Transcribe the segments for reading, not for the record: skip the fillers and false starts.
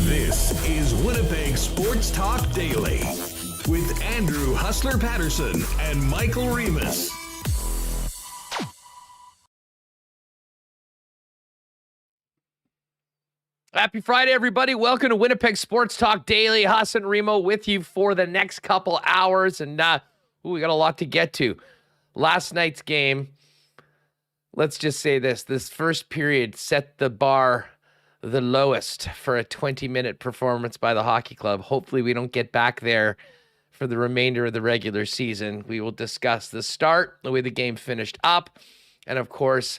This is Winnipeg Sports Talk Daily with Andrew Hustler Paterson and Michael Remis. Happy Friday, everybody. Welcome to Winnipeg Sports Talk Daily. Huss and Remo with you for the next couple hours. And we got a lot to get to. Last night's game, let's just say this first period set the bar the lowest for a 20-minute performance by the hockey club. Hopefully we don't get back there for the remainder of the regular season. We will discuss the start, the way the game finished up, and of course,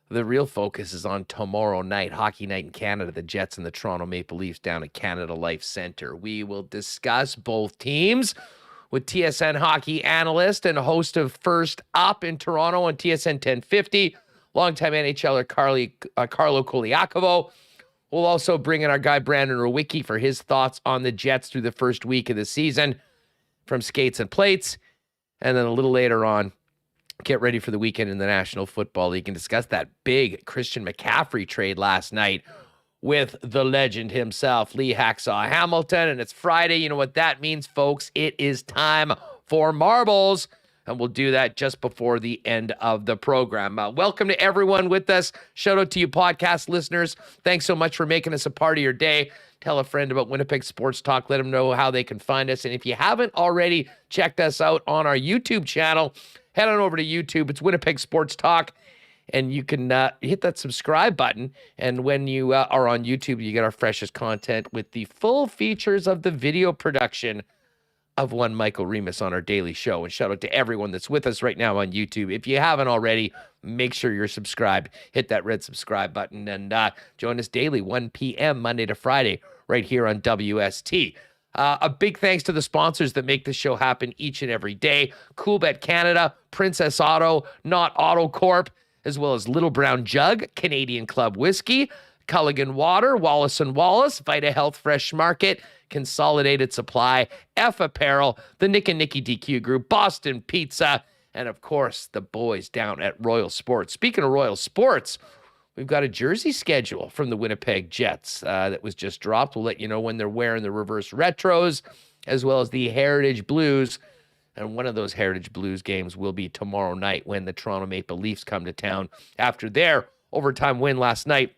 the real focus is on tomorrow night, Hockey Night in Canada, the Jets and the Toronto Maple Leafs down at Canada Life Centre. We will discuss both teams with TSN hockey analyst and host of First Up in Toronto on TSN 1050, longtime NHLer Carlo Colaiacovo. We'll also bring in our guy Brandon Rewucki for his thoughts on the Jets through the first week of the season from Skates and Plates. And then a little later on, get ready for the weekend in the National Football League and discuss that big Christian McCaffrey trade last night with the legend himself, Lee Hacksaw Hamilton. And it's Friday. You know what that means, folks. It is time for marbles. And we'll do that just before the end of the program. Welcome to everyone with us. Shout out to you podcast listeners. Thanks so much for making us a part of your day. Tell a friend about Winnipeg Sports Talk. Let them know how they can find us. And if you haven't already checked us out on our YouTube channel, head on over to YouTube. It's Winnipeg Sports Talk. And you can hit that subscribe button. And when you are on YouTube, you get our freshest content with the full features of the video production of one Michael Remis on our daily show. And shout out to everyone that's with us right now on YouTube. If you haven't already, make sure you're subscribed. Hit that red subscribe button and join us daily, 1 p.m. Monday to Friday, right here on WST. A big thanks to the sponsors that make this show happen each and every day. Coolbet Canada, Princess Auto, Not Auto Corp, as well as Little Brown Jug, Canadian Club Whiskey, Culligan Water, Wallace & Wallace, Vita Health Fresh Market, Consolidated Supply, F Apparel, the Nick and Nicky DQ Group, Boston Pizza, and of course, the boys down at Royal Sports. Speaking of Royal Sports, we've got a jersey schedule from the Winnipeg Jets that was just dropped. We'll let you know when they're wearing the reverse retros, as well as the Heritage Blues. And one of those Heritage Blues games will be tomorrow night when the Toronto Maple Leafs come to town after their overtime win last night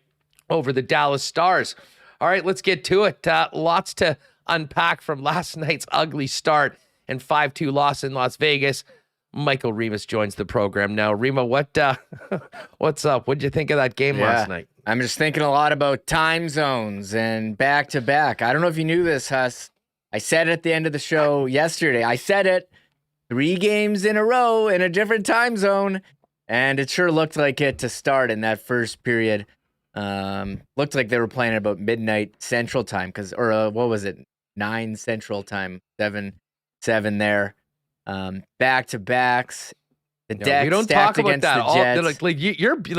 over the Dallas Stars. All right, let's get to it. Lots to unpack from last night's ugly start and 5-2 loss in Las Vegas. Michael Remis joins the program now. Remo, what's up? What'd you think of that game last night? I'm just thinking a lot about time zones and back-to-back. I don't know if you knew this, Huss. I said it at the end of the show yesterday. I said it 3 games in a row in a different time zone, and it sure looked like it to start in that first period. Looked like they were playing at about midnight Central Time, what was it? 9 Central Time, 7 there. Back-to-backs. The deck we don't stacked talk about against that. the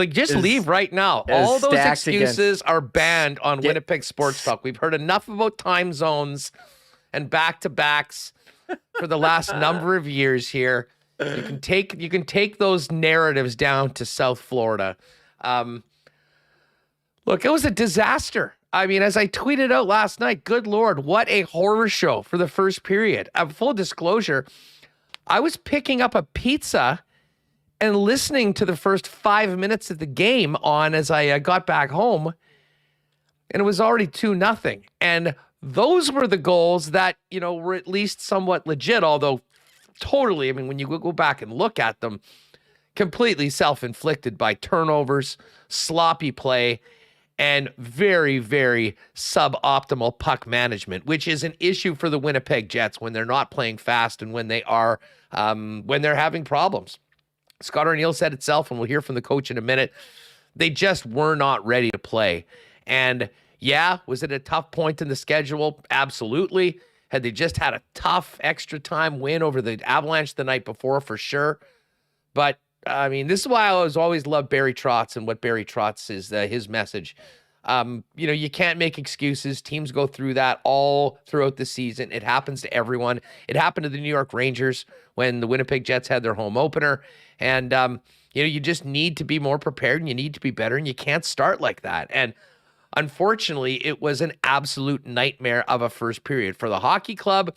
Jets. Just leave right now. All those excuses are banned on Winnipeg Sports Talk. We've heard enough about time zones and back-to-backs for the last number of years here. You can take those narratives down to South Florida. Look, it was a disaster. I mean, as I tweeted out last night, good Lord, what a horror show for the first period. Full disclosure, I was picking up a pizza and listening to the first 5 minutes of the game on as I got back home, and it was already 2-0. And those were the goals that, were at least somewhat legit, although totally, when you go back and look at them, completely self-inflicted by turnovers, sloppy play, and very, very suboptimal puck management, which is an issue for the Winnipeg Jets when they're not playing fast and when they are, when they're having problems. Scott Arniel said itself, and we'll hear from the coach in a minute. They just were not ready to play. And yeah, was it a tough point in the schedule? Absolutely. Had they just had a tough extra time win over the Avalanche the night before, for sure. But I mean, this is why I always loved Barry Trotz and what Barry Trotz is, his message. You can't make excuses. Teams go through that all throughout the season. It happens to everyone. It happened to the New York Rangers when the Winnipeg Jets had their home opener. And, you just need to be more prepared and you need to be better, and you can't start like that. And unfortunately, it was an absolute nightmare of a first period for the hockey club,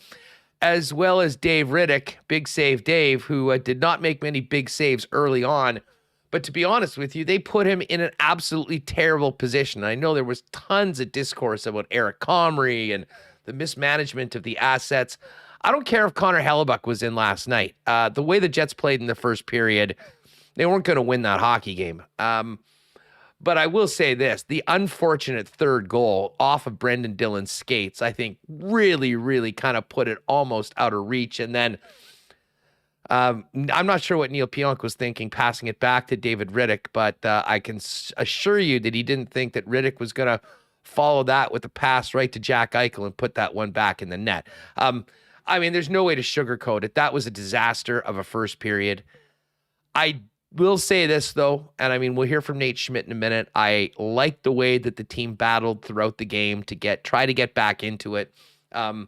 as well as Dave Riddick, Big Save Dave, who did not make many big saves early on. But to be honest with you, they put him in an absolutely terrible position. I know there was tons of discourse about Eric Comrie and the mismanagement of the assets. I don't care if Connor Hellebuck was in last night. The way the Jets played in the first period, they weren't going to win that hockey game. But I will say this, the unfortunate third goal off of Brendan Dillon's skates, I think really, really kind of put it almost out of reach. And then I'm not sure what Neil Pionk was thinking, passing it back to David Riddick, but I can assure you that he didn't think that Riddick was going to follow that with a pass right to Jack Eichel and put that one back in the net. There's no way to sugarcoat it. That was a disaster of a first period. I will say this, though, and we'll hear from Nate Schmidt in a minute. I like the way that the team battled throughout the game to try to get back into it. The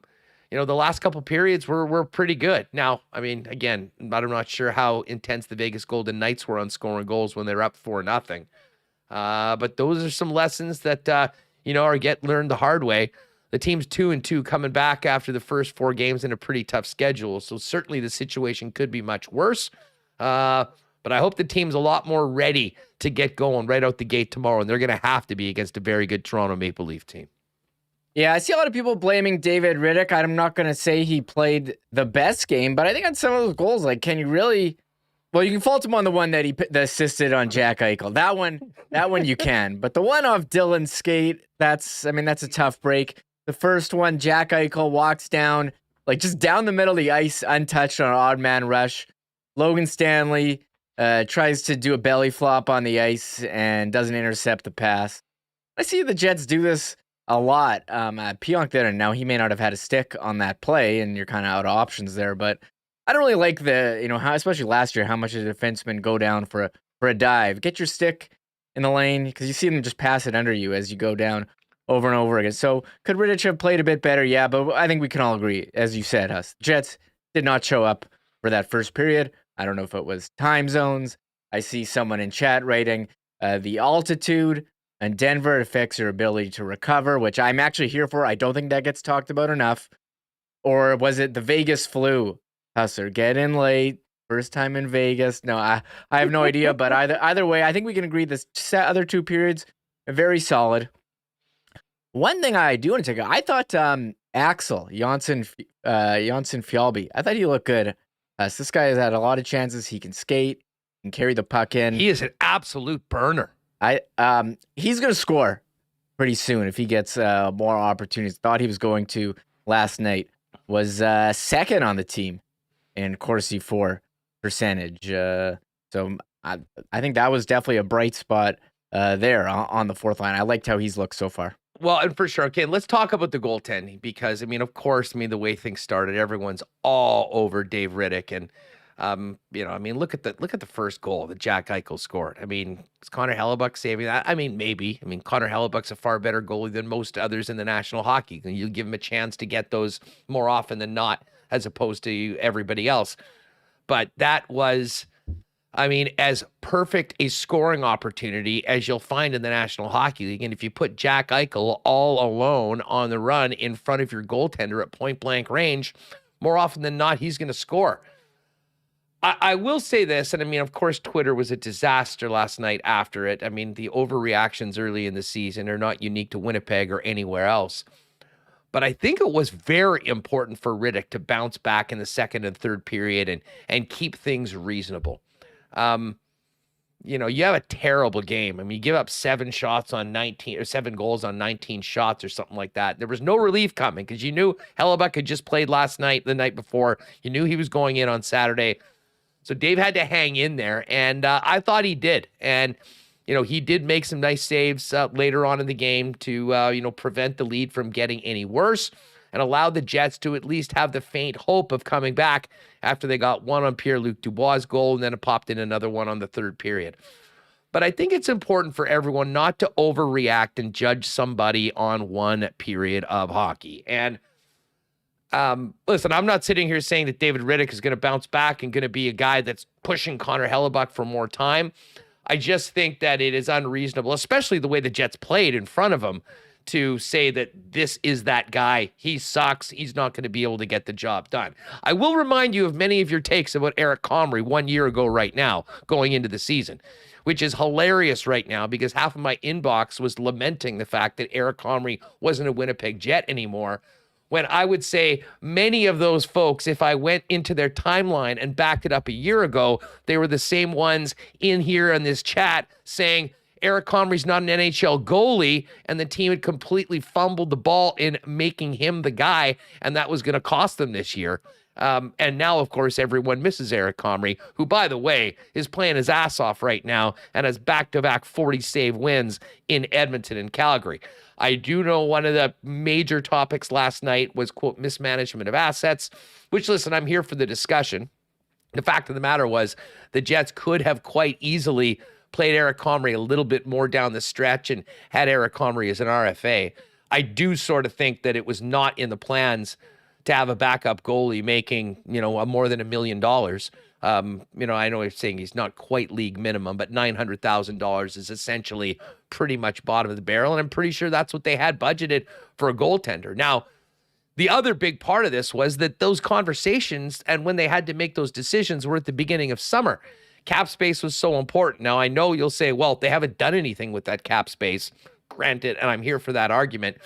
last couple periods were pretty good. Now, again, I'm not sure how intense the Vegas Golden Knights were on scoring goals when they're up 4-0. But those are some lessons that, are learned the hard way. The team's 2-2 coming back after the first 4 games in a pretty tough schedule. So certainly the situation could be much worse. But I hope the team's a lot more ready to get going right out the gate tomorrow, and they're going to have to be against a very good Toronto Maple Leaf team. Yeah, I see a lot of people blaming David Riddick. I'm not going to say he played the best game, but I think on some of those goals, can you really... Well, you can fault him on the one that he assisted on Jack Eichel. That one you can. But the one off Dylan's skate, that's a tough break. The first one, Jack Eichel walks down, just down the middle of the ice, untouched on an odd man rush. Logan Stanley tries to do a belly flop on the ice and doesn't intercept the pass. I see the Jets do this a lot. Pionk did it. Now, he may not have had a stick on that play, and you're kind of out of options there. But I don't really like how, especially last year, how much a defenseman go down for a dive. Get your stick in the lane, because you see them just pass it under you as you go down over and over again. So could Rittich have played a bit better? Yeah, but I think we can all agree, as you said, Jets did not show up for that first period. I don't know if it was time zones. I see someone in chat writing the altitude and Denver affects your ability to recover, which I'm actually here for. I don't think that gets talked about enough. Or was it the Vegas flu? Hustler, get in late. First time in Vegas. No, I have no idea. But either way, I think we can agree the other 2 periods are very solid. One thing I do want to take out, I thought Axel Janssen Fjallby, I thought he looked good. This guy has had a lot of chances. He can skate and carry the puck in. He is an absolute burner. He's going to score pretty soon if he gets more opportunities. Thought he was going to last night. Was second on the team in Corsi 4 percentage. So I think that was definitely a bright spot there on the fourth line. I liked how he's looked so far. Well, and for sure. Okay, let's talk about the goaltending because, of course, the way things started, everyone's all over Dave Riddick. And, look at the first goal that Jack Eichel scored. Is Connor Hellebuck saving that? Maybe. Connor Hellebuck's a far better goalie than most others in the National Hockey. And you give him a chance to get those more often than not, as opposed to everybody else. But that was... as perfect a scoring opportunity as you'll find in the National Hockey League. And if you put Jack Eichel all alone on the run in front of your goaltender at point blank range, more often than not, he's going to score. I will say this, and of course, Twitter was a disaster last night after it. The overreactions early in the season are not unique to Winnipeg or anywhere else. But I think it was very important for Riddick to bounce back in the second and third period and keep things reasonable. You have a terrible game. You give up 7 shots on 19 or 7 goals on 19 shots or something like that. There was no relief coming because you knew Hellebuck had just played the night before. You knew he was going in on Saturday. So Dave had to hang in there, and I thought he did. And, he did make some nice saves later on in the game to, prevent the lead from getting any worse and allow the Jets to at least have the faint hope of coming back after they got one on Pierre-Luc Dubois' goal, and then it popped in another one on the third period. But I think it's important for everyone not to overreact and judge somebody on one period of hockey. And listen, I'm not sitting here saying that David Rittich is going to bounce back and going to be a guy that's pushing Connor Hellebuck for more time. I just think that it is unreasonable, especially the way the Jets played in front of him, to say that this is that guy. He sucks. He's not going to be able to get the job done. I will remind you of many of your takes about Eric Comrie 1 year ago right now, going into the season, which is hilarious right now because half of my inbox was lamenting the fact that Eric Comrie wasn't a Winnipeg Jet anymore, when I would say many of those folks, if I went into their timeline and backed it up a year ago, they were the same ones in here in this chat saying Eric Comrie's not an NHL goalie, and the team had completely fumbled the ball in making him the guy, and that was going to cost them this year. And now, of course, everyone misses Eric Comrie, who, by the way, is playing his ass off right now and has back-to-back 40-save wins in Edmonton and Calgary. I do know one of the major topics last night was, quote, mismanagement of assets, which, listen, I'm here for the discussion. The fact of the matter was the Jets could have quite easily played Eric Comrie a little bit more down the stretch and had Eric Comrie as an RFA. I do sort of think that it was not in the plans to have a backup goalie making, more than $1 million. I know I'm saying he's not quite league minimum, but $900,000 is essentially pretty much bottom of the barrel. And I'm pretty sure that's what they had budgeted for a goaltender. Now, the other big part of this was that those conversations and when they had to make those decisions were at the beginning of summer. Cap space was so important. Now, I know you'll say, well, they haven't done anything with that cap space. Granted, and I'm here for that argument.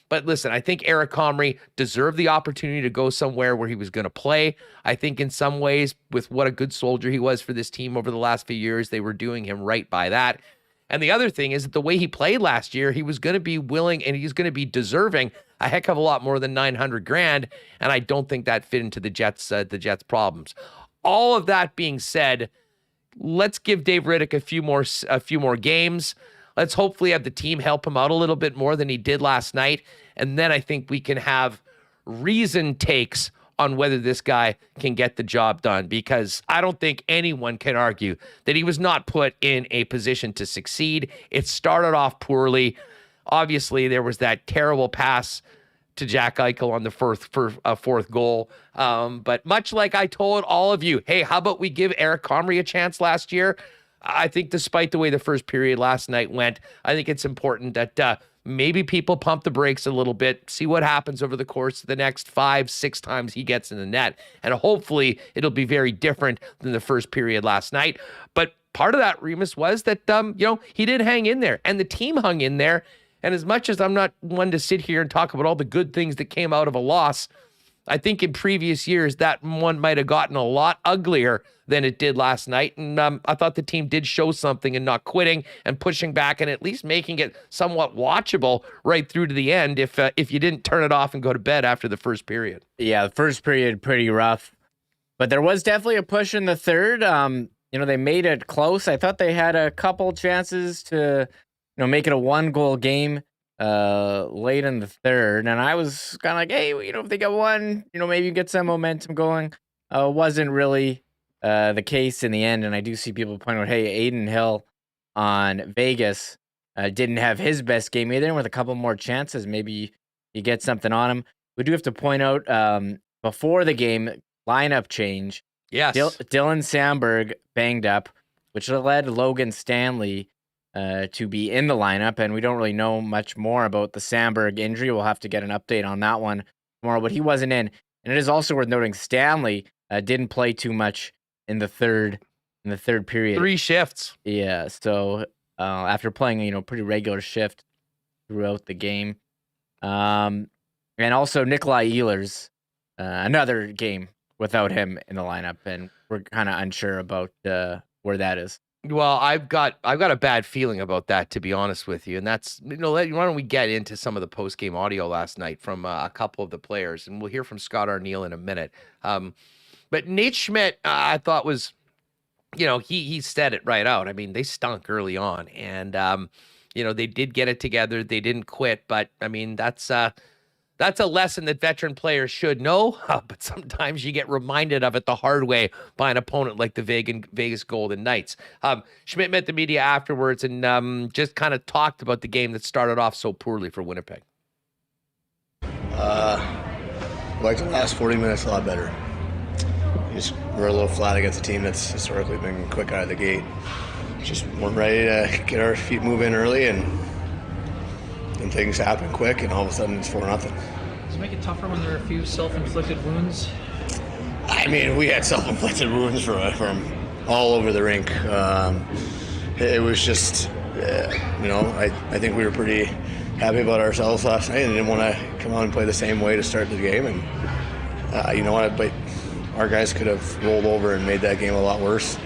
But listen, I think Eric Comrie deserved the opportunity to go somewhere where he was going to play. I think in some ways, with what a good soldier he was for this team over the last few years, they were doing him right by that. And the other thing is that the way he played last year, he was going to be willing and he's going to be deserving a heck of a lot more than $900,000. And I don't think that fit into the Jets' problems. All of that being said, let's give Dave Rittich a few more games. Let's hopefully have the team help him out a little bit more than he did last night. And then I think we can have reasoned takes on whether this guy can get the job done, because I don't think anyone can argue that he was not put in a position to succeed. It started off poorly. Obviously, there was that terrible pass to Jack Eichel on the fourth goal. But much like I told all of you, hey, how about we give Eric Comrie a chance last year? I think despite the way the first period last night went, I think it's important that maybe people pump the brakes a little bit, see what happens over the course of the next 5-6 times he gets in the net. And hopefully it'll be very different than the first period last night. But part of that, Remis, was that, he did hang in there and the team hung in there. And as much as I'm not one to sit here and talk about all the good things that came out of a loss, I think in previous years that one might have gotten a lot uglier than it did last night. And I thought the team did show something in not quitting and pushing back and at least making it somewhat watchable right through to the end if you didn't turn it off and go to bed after the first period. Yeah, the first period, pretty rough. But there was definitely a push in the third. They made it close. I thought they had a couple chances to make it a 1-goal game late in the third. And I was kind of like, hey, if they get one, maybe you get some momentum going. Wasn't really the case in the end. And I do see people point out, hey, Aiden Hill on Vegas didn't have his best game either. With a couple more chances, maybe you get something on him. We do have to point out before the game, lineup change. Yes. Dylan Samberg banged up, which led Logan Stanley to be in the lineup, and we don't really know much more about the Samberg injury. We'll have to get an update on that one tomorrow, but he wasn't in. And it is also worth noting Stanley didn't play too much in the third period. 3 shifts. Yeah, so after playing pretty regular shift throughout the game, and also Nikolaj Ehlers, another game without him in the lineup, and we're kind of unsure about where that is. Well, I've got a bad feeling about that, to be honest with you. And that's, why don't we get into some of the post-game audio last night from a couple of the players, and we'll hear from Scott Arniel in a minute. But But Nate Schmidt, I thought was, he said it right out. I mean, they stunk early on, and they did get it together. They didn't quit, but I mean, that's a lesson that veteran players should know. But sometimes you get reminded of it the hard way by an opponent like the Vegas Golden Knights. Schmidt met the media afterwards and just kind of talked about the game that started off so poorly for Winnipeg. Like the last 40 minutes, a lot better. We're a little flat against a team that's historically been quick out of the gate. Just weren't ready to get our feet moving early, and things happen quick, and all of a sudden it's 4-0. Does it make it tougher when there are a few self-inflicted wounds? I mean, we had self-inflicted wounds from all over the rink. It was just, I think we were pretty happy about ourselves last night and didn't want to come out and play the same way to start the game. And you know what? But our guys could have rolled over and made that game a lot worse.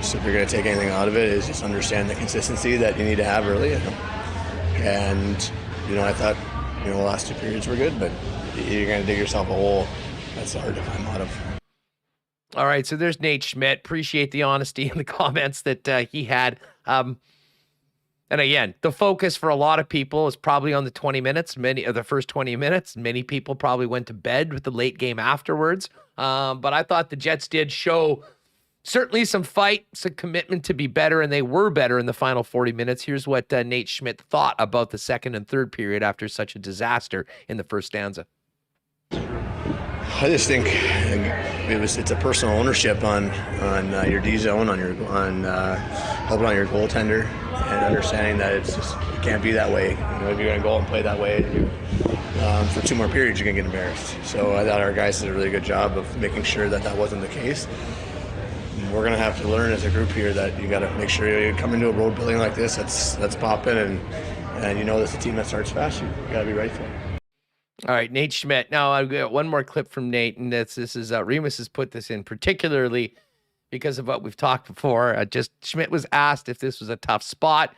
So if you're going to take anything out of it, is just understand the consistency that you need to have early. And I thought, the last 2 periods were good, but you're going to dig yourself a hole that's hard to climb out of. All right, so there's Nate Schmidt. Appreciate the honesty in the comments that he had. And again, the focus for a lot of people is probably on the 20 minutes, many of the first 20 minutes. Many people probably went to bed with the late game afterwards. But I thought the Jets did show certainly some fight, some commitment to be better, and they were better in the final 40 minutes. Here's what Nate Schmidt thought about the second and third period after such a disaster in the first stanza. I just think it's a personal ownership on your D zone, on helping on your goaltender, and understanding that it can't be that way. If you're going to go out and play that way, for 2 more periods, you're going to get embarrassed. So I thought our guys did a really good job of making sure that wasn't the case. We're going to have to learn as a group here that you got to make sure you come into a road building like this that's popping, and that's a team that starts fast. You got to be ready for it. All right, Nate Schmidt. Now I've got one more clip from Nate, and this is Remis has put this in particularly because of what we've talked before. Schmidt was asked if this was a tough spot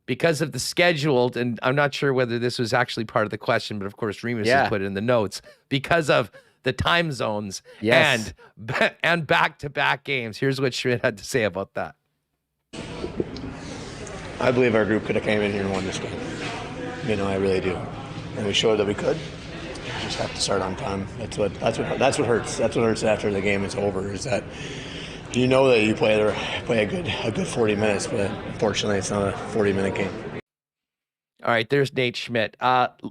because of the scheduled, and I'm not sure whether this was actually part of the question, but of course Remis has put it in the notes because of the time zones and back-to-back games. Here's what Schmidt had to say about that. I believe our group could have came in here and won this game. I really do. And we showed that we could. We just have to start on time. That's what hurts. That's what hurts after the game is over, is that you play a good 40 minutes, but unfortunately it's not a 40-minute game. All right, there's Nate Schmidt.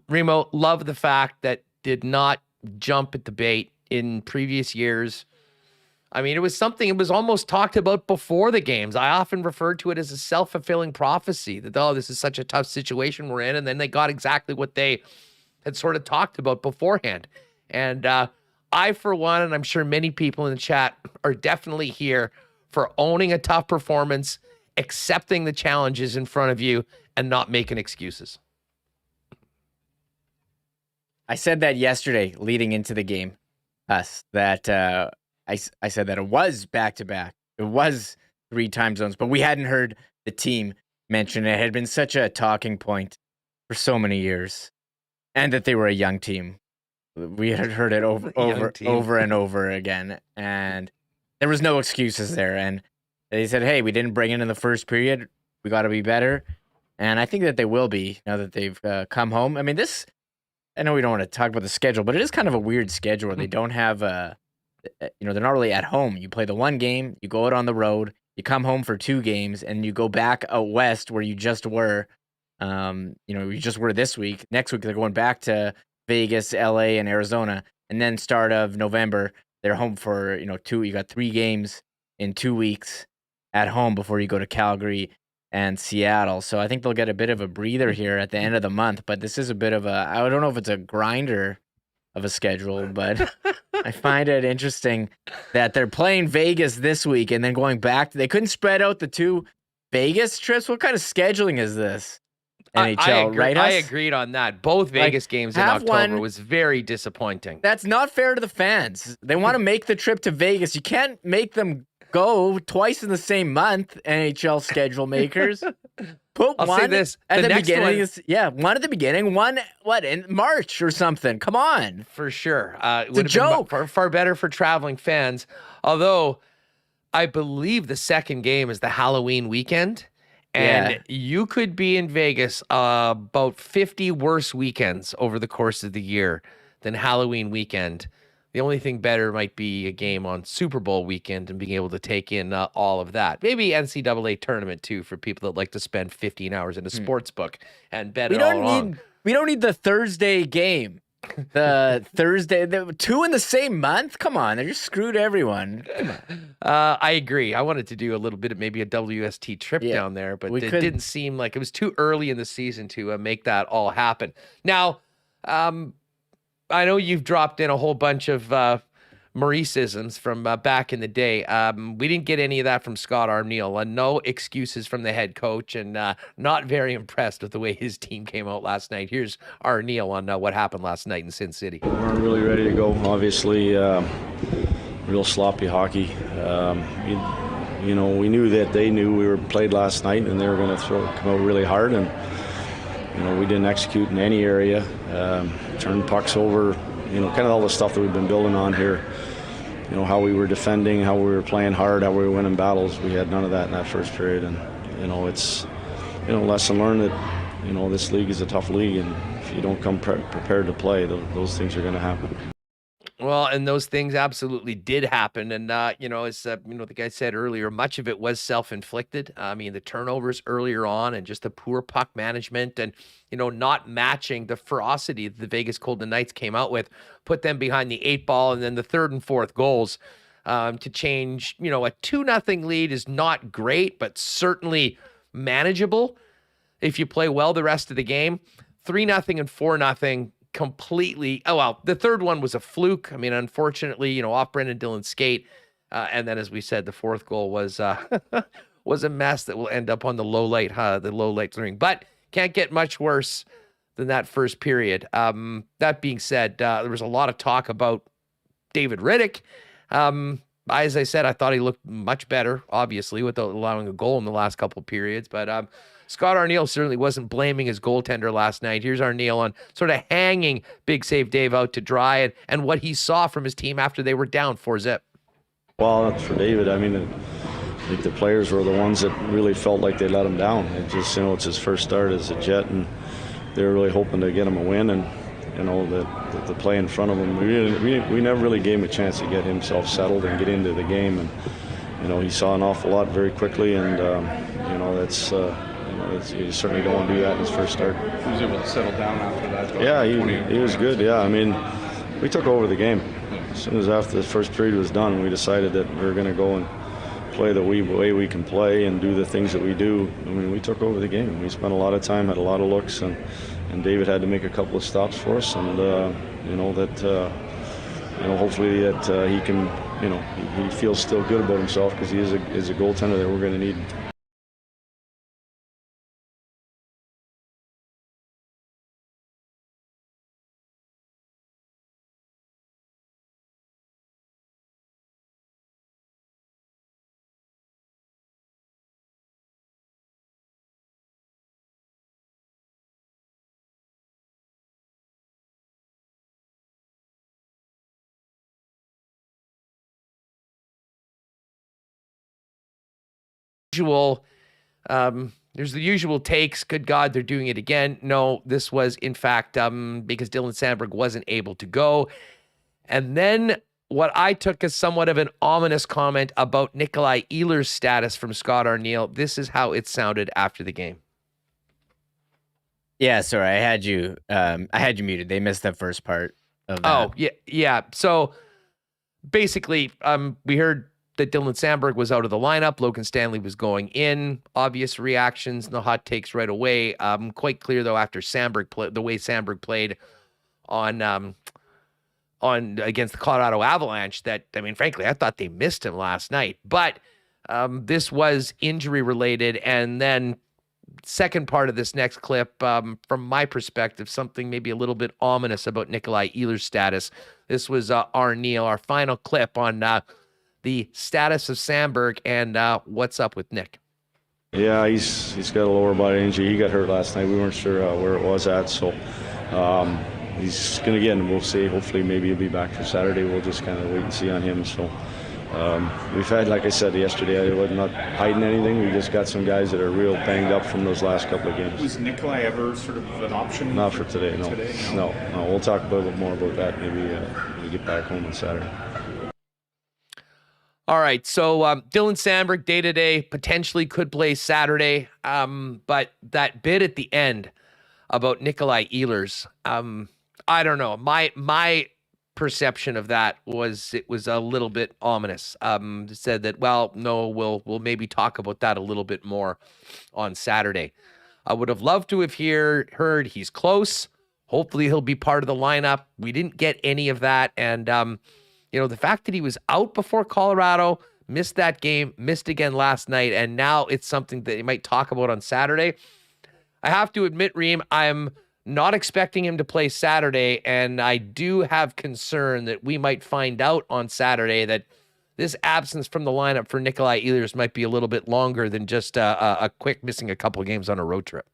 Remo, love the fact that did not jump at the bait in previous years. I mean, it was almost talked about before the games. I often referred to it as a self-fulfilling prophecy that, this is such a tough situation we're in. And then they got exactly what they had sort of talked about beforehand. And I, for one, and I'm sure many people in the chat are definitely here for owning a tough performance, accepting the challenges in front of you, and not making excuses. I said that yesterday leading into the game, I said that it was back-to-back. It was 3 time zones, but we hadn't heard the team mention it. It had been such a talking point for so many years, and that they were a young team. We had heard it over and over again, and there was no excuses there. And they said, hey, we didn't bring it in the first period. We got to be better. And I think that they will be now that they've come home. I mean, I know we don't want to talk about the schedule, but it is kind of a weird schedule where they don't have they're not really at home. You play the 1 game, you go out on the road, you come home for 2 games, and you go back out west where you just were. You just were this week. Next week, they're going back to Vegas, LA, and Arizona. And then start of November, they're home for, you got 3 games in 2 weeks at home before you go to Calgary and Seattle. So I think they'll get a bit of a breather here at the end of the month. But this is a bit of I don't know if it's a grinder of a schedule, but I find it interesting that they're playing Vegas this week and then going back. They couldn't spread out the 2 Vegas trips. What kind of scheduling is this? NHL, right? I agreed on that. Both Vegas games in October was very disappointing. That's not fair to the fans. They want to make the trip to Vegas. You can't make them go twice in the same month, NHL schedule makers. Put I'll one say this. at The the next beginning. one- One at the beginning, one, in March or something. Come on. For sure. It It's a would have been joke. far better for traveling fans. Although I believe the second game is the Halloween weekend. And Yeah. you could be in Vegas about 50 worse weekends over the course of the year than Halloween weekend. The only thing better might be a game on Super Bowl weekend and being able to take in all of that. Maybe NCAA tournament too for people that like to spend 15 hours in a sports book and bet it all along. We don't need the Thursday game. The Thursday, the 2 in the same month. Come on, they're just screwed everyone. I agree. I wanted to do a little bit of maybe a WST trip Yeah, down there, but we it could. didn't seem like it was too early in the season to make that all happen. Now, I know you've dropped in a whole bunch of Mauriceisms from back in the day. We didn't get any of that from Scott Arniel. No excuses from the head coach, and not very impressed with the way his team came out last night. Here's Arniel on what happened last night in Sin City. We weren't really ready to go. Obviously, real sloppy hockey. We knew that they knew we were played last night, and they were going to come out really hard. And we didn't execute in any area. Turn pucks over. Kind of all the stuff that we've been building on here. How we were defending, how we were playing hard, how we were winning battles. We had none of that in that first period, and it's lesson learned that this league is a tough league, and if you don't come prepared to play, those things are going to happen. Well, and those things absolutely did happen. And, as the guy said earlier, much of it was self-inflicted. I mean, the turnovers earlier on and just the poor puck management and, not matching the ferocity that the Vegas Golden Knights came out with, put them behind the 8 ball. And then the third and fourth goals to change, a 2-0 lead is not great, but certainly manageable if you play well the rest of the game. 3-0 and 4-0. Completely. Oh, well, the third one was a fluke. I mean, unfortunately, off Brendan Dillon's skate. And then, as we said, the fourth goal was was a mess that will end up on the low light ring. But can't get much worse than that first period. That being said, there was a lot of talk about David Riddick. As I said, I thought he looked much better, obviously, without allowing a goal in the last couple of periods. But Scott Arniel certainly wasn't blaming his goaltender last night. Here's Arniel on sort of hanging Big Save Dave out to dry and what he saw from his team after they were down 4-0. Well, for David, I think the players were the ones that really felt like they let him down. It just, it's his first start as a Jet, and they were really hoping to get him a win. And the play in front of him, we never really gave him a chance to get himself settled and get into the game. And he saw an awful lot very quickly, and that's. You certainly don't want to do that in his first start. He was able to settle down after that. Yeah, he was good. Yeah, we took over the game. As soon as after the first period was done, we decided that we were going to go and play the way we can play and do the things that we do. We took over the game. We spent a lot of time, had a lot of looks, and David had to make a couple of stops for us. And hopefully that he can, he feels still good about himself because he is a goaltender that we're going to need. There's the usual takes. Good God, they're doing it again. No, this was in fact because Dylan Sandberg wasn't able to go. And then what I took as somewhat of an ominous comment about Nikolaj Ehlers' status from Scott Arniel. This is how it sounded after the game. Yeah, sorry, I had you muted. They missed the first part of that. Oh, yeah. So basically, we heard that Dylan Sandberg was out of the lineup. Logan Stanley was going in. Obvious reactions, the hot takes right away. Quite clear though after the way Sandberg played on against the Colorado Avalanche that, frankly, I thought they missed him last night. But this was injury related. And then second part of this next clip, from my perspective, something maybe a little bit ominous about Nikolaj Ehlers' status. This was Arniel, our final clip on the status of Sandberg and what's up with Nick. Yeah, he's got a lower body injury. He got hurt last night. We weren't sure where it was at, so he's going to get in. We'll see. Hopefully, maybe he'll be back for Saturday. We'll just kind of wait and see on him. So we've had, like I said yesterday, I was not hiding anything. We just got some guys that are real banged up from those last couple of games. Was Nikolaj ever sort of an option? Not for today, no. No. We'll talk a bit more about that maybe when we get back home on Saturday. All right, so Dylan Sandberg, day-to-day, potentially could play Saturday, but that bit at the end about Nikolaj Ehlers, I don't know. My perception of that was it was a little bit ominous. Said that, well, no, we'll maybe talk about that a little bit more on Saturday. I would have loved to have heard he's close. Hopefully he'll be part of the lineup. We didn't get any of that, and the fact that he was out before Colorado, missed that game, missed again last night, and now it's something that he might talk about on Saturday. I have to admit, Reem, I'm not expecting him to play Saturday, and I do have concern that we might find out on Saturday that this absence from the lineup for Nikolaj Ehlers might be a little bit longer than just a quick missing a couple of games on a road trip.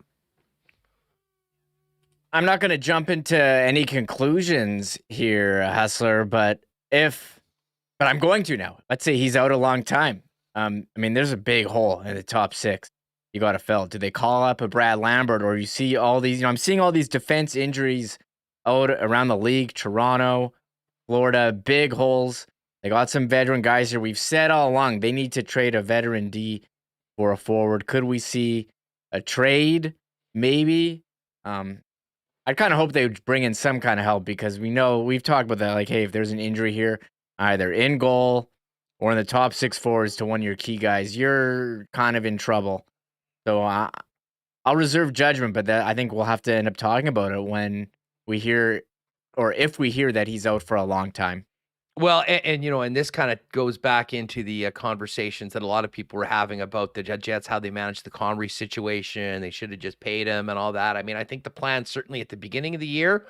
I'm not going to jump into any conclusions here, Hustler, but I'm going to now. Let's say he's out a long time. There's a big hole in the top six. You got to fill. Do they call up a Brad Lambert, or you see all these? I'm seeing all these defense injuries out around the league. Toronto, Florida, big holes. They got some veteran guys here. We've said all along they need to trade a veteran D for a forward. Could we see a trade? Maybe. I kind of hope they would bring in some kind of help, because we've talked about that. Like, hey, if there's an injury here, either in goal or in the top six forwards to one of your key guys, you're kind of in trouble. So I'll reserve judgment, but I think we'll have to end up talking about it when we hear, or if we hear that he's out for a long time. Well, and this kind of goes back into the conversations that a lot of people were having about the Jets, how they managed the Connery situation. They should have just paid him and all that. I think the plan certainly at the beginning of the year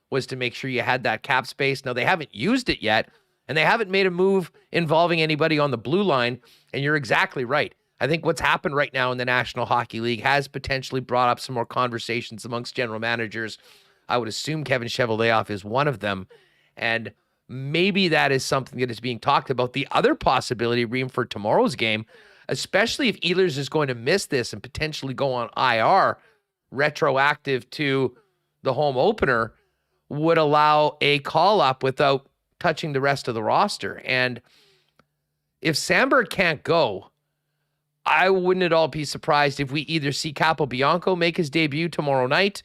was to make sure you had that cap space. Now, they haven't used it yet, and they haven't made a move involving anybody on the blue line, and you're exactly right. I think what's happened right now in the National Hockey League has potentially brought up some more conversations amongst general managers. I would assume Kevin Cheveldayoff is one of them, and maybe that is something that is being talked about. The other possibility, Reem, for tomorrow's game, especially if Ehlers is going to miss this and potentially go on IR, retroactive to the home opener, would allow a call-up without touching the rest of the roster. And if Sandberg can't go, I wouldn't at all be surprised if we either see Capobianco make his debut tomorrow night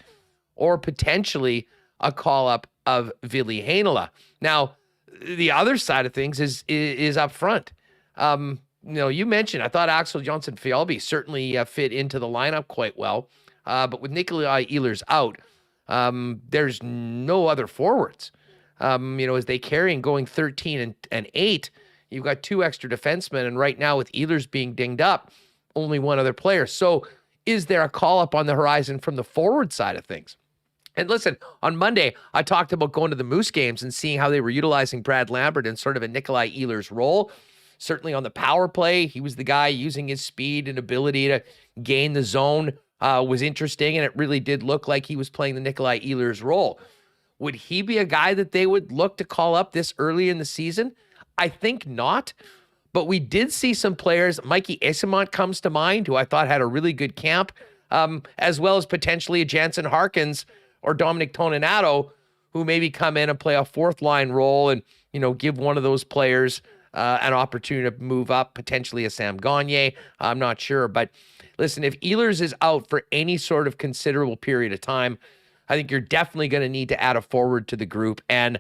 or potentially a call-up of Ville Heinola. Now, the other side of things is up front. You mentioned, I thought Axel Jonsson-Fjällby certainly fit into the lineup quite well. But with Nikolaj Ehlers out, there's no other forwards. As they carry and going 13 and 8, you've got two extra defensemen, and right now with Ehlers being dinged up, only one other player. So is there a call-up on the horizon from the forward side of things? And listen, on Monday, I talked about going to the Moose games and seeing how they were utilizing Brad Lambert in sort of a Nikolaj Ehlers role. Certainly on the power play, he was the guy using his speed and ability to gain the zone was interesting, and it really did look like he was playing the Nikolaj Ehlers role. Would he be a guy that they would look to call up this early in the season? I think not, but we did see some players. Mikey Eyssimont comes to mind, who I thought had a really good camp, as well as potentially a Jansen Harkins or Dominic Toninato, who maybe come in and play a fourth line role and, give one of those players an opportunity to move up, potentially a Sam Gagner. I'm not sure. But listen, if Ehlers is out for any sort of considerable period of time, I think you're definitely going to need to add a forward to the group. And,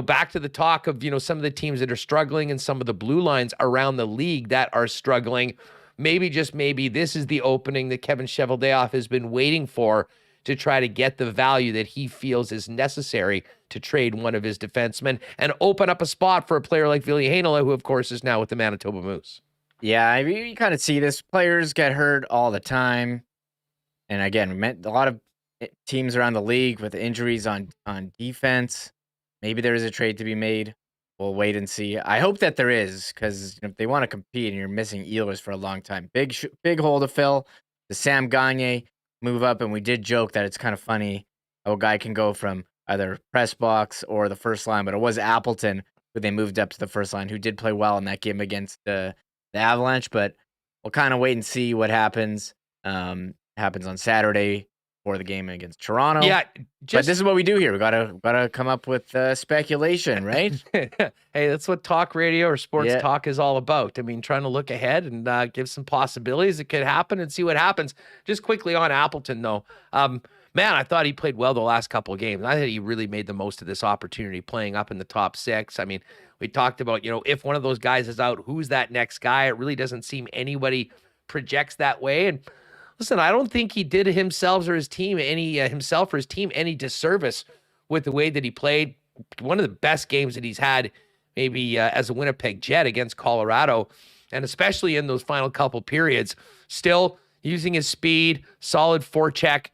back to the talk of, some of the teams that are struggling and some of the blue lines around the league that are struggling, maybe, just maybe, this is the opening that Kevin Cheveldayoff has been waiting for to try to get the value that he feels is necessary to trade one of his defensemen and open up a spot for a player like Ville Heinola, who, of course, is now with the Manitoba Moose. Yeah, you kind of see this. Players get hurt all the time. And again, a lot of teams around the league with injuries on defense. Maybe there is a trade to be made. we'll wait and see. I hope that there is, because if they want to compete and you're missing Ehlers for a long time, big hole to fill. The Sam Gagner move up, and we did joke that it's kind of funny how a guy can go from either press box or the first line, but it was Appleton who they moved up to the first line, who did play well in that game against the Avalanche. But we'll kind of wait and see what happens. Happens on Saturday for the game against Toronto. Yeah, but this is what we do here. We gotta come up with speculation, right? Hey, that's what talk radio or sports talk is all about. I mean, trying to look ahead and give some possibilities that could happen and see what happens. Just quickly on Appleton, though. Man, I thought he played well the last couple of games. I think he really made the most of this opportunity playing up in the top 6. I mean, we talked about, if one of those guys is out, who's that next guy? It really doesn't seem anybody projects that way. And listen, I don't think he did himself or his team any disservice with the way that he played. One of the best games that he's had maybe as a Winnipeg Jet against Colorado, and especially in those final couple periods, still using his speed, solid forecheck.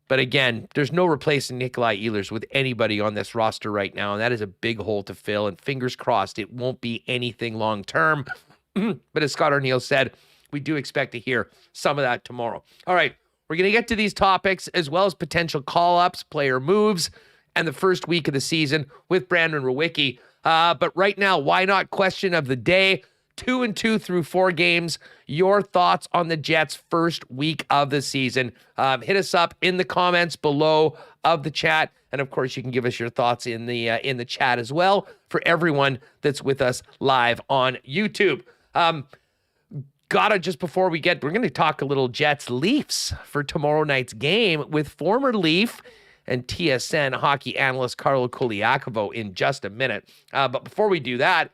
But again, there's no replacing Nikolaj Ehlers with anybody on this roster right now, and that is a big hole to fill, and fingers crossed it won't be anything long-term. But as Scott Arniel said, we do expect to hear some of that tomorrow. All right, we're going to get to these topics as well as potential call-ups, player moves, and the first week of the season with Brandon Rewucki. But right now, why not question of the day? 2-2 through 4 games. Your thoughts on the Jets' first week of the season. Hit us up in the comments below of the chat. And of course, you can give us your thoughts in the chat as well for everyone that's with us live on YouTube. Just before we're going to talk a little Jets Leafs for tomorrow night's game with former Leaf and TSN hockey analyst Carlo Colaiacovo in just a minute. But before we do that,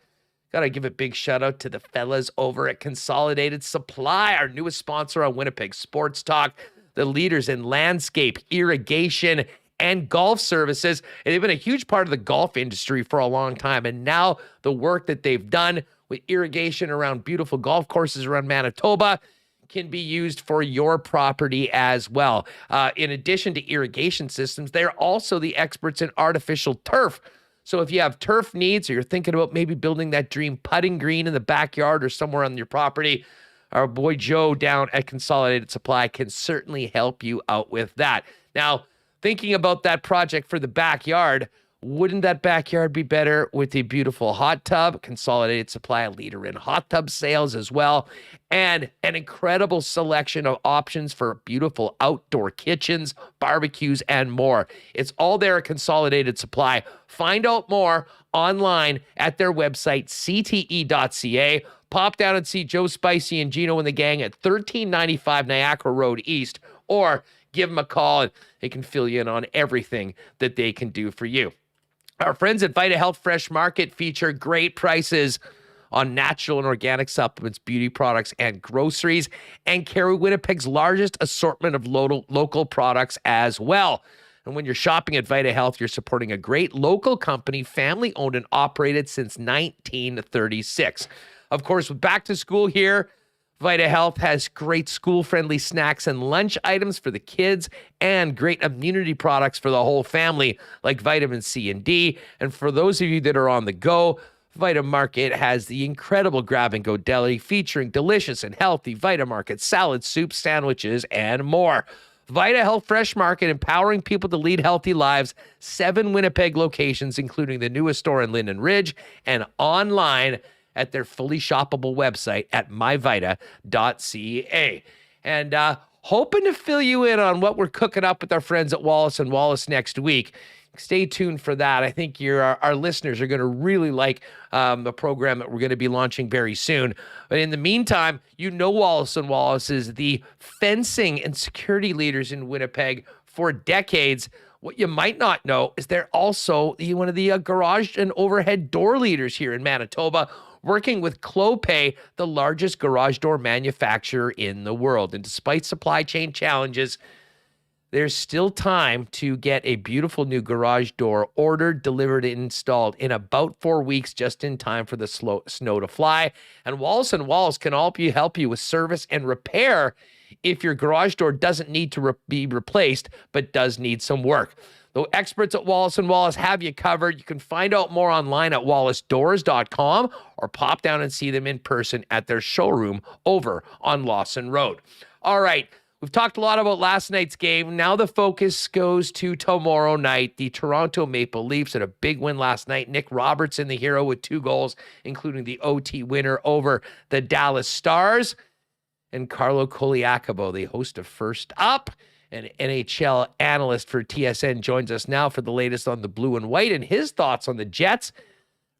got to give a big shout out to the fellas over at Consolidated Supply, our newest sponsor on Winnipeg Sports Talk, the leaders in landscape, irrigation, and golf services. And they've been a huge part of the golf industry for a long time. And now the work that they've done with irrigation around beautiful golf courses around Manitoba can be used for your property as well. In addition to irrigation systems, they're also the experts in artificial turf. So if you have turf needs or you're thinking about maybe building that dream putting green in the backyard or somewhere on your property, our boy Joe down at Consolidated Supply can certainly help you out with that. Now, thinking about that project for the backyard, wouldn't that backyard be better with a beautiful hot tub? Consolidated Supply, a leader in hot tub sales as well, and an incredible selection of options for beautiful outdoor kitchens, barbecues, and more. It's all there at Consolidated Supply. Find out more online at their website, cte.ca. Pop down and see Joe Spicy and Gino and the gang at 1395 Niagara Road East, or give them a call and they can fill you in on everything that they can do for you. Our friends at Vita Health Fresh Market feature great prices on natural and organic supplements, beauty products, and groceries, and carry Winnipeg's largest assortment of local products as well. And when you're shopping at Vita Health, you're supporting a great local company, family-owned and operated since 1936. Of course, with back to school here, Vita Health has great school-friendly snacks and lunch items for the kids and great immunity products for the whole family, like vitamin C and D. And for those of you that are on the go, Vita Market has the incredible grab-and-go deli featuring delicious and healthy Vita Market salads, soups, sandwiches, and more. Vita Health Fresh Market, empowering people to lead healthy lives. 7 Winnipeg locations, including the newest store in Linden Ridge, and online at their fully shoppable website at myvita.ca. And hoping to fill you in on what we're cooking up with our friends at Wallace & Wallace next week. Stay tuned for that. I think our listeners are going to really like the program that we're going to be launching very soon. But in the meantime, Wallace & Wallace is the fencing and security leaders in Winnipeg for decades. What you might not know is they're also one of the garage and overhead door leaders here in Manitoba, working with Clopay, the largest garage door manufacturer in the world. And despite supply chain challenges, there's still time to get a beautiful new garage door ordered, delivered, and installed in about 4 weeks, just in time for the snow to fly. And Wallace & Wallace can help you with service and repair if your garage door doesn't need to be replaced, but does need some work. The experts at Wallace & Wallace have you covered. You can find out more online at wallacedoors.com or pop down and see them in person at their showroom over on Lawson Road. All right, we've talked a lot about last night's game. Now the focus goes to tomorrow night. The Toronto Maple Leafs had a big win last night. Nick Robertson, the hero, with 2 goals, including the OT winner over the Dallas Stars. And Carlo Colaiacovo, the host of First Up, an NHL analyst for TSN, joins us now for the latest on the blue and white and his thoughts on the Jets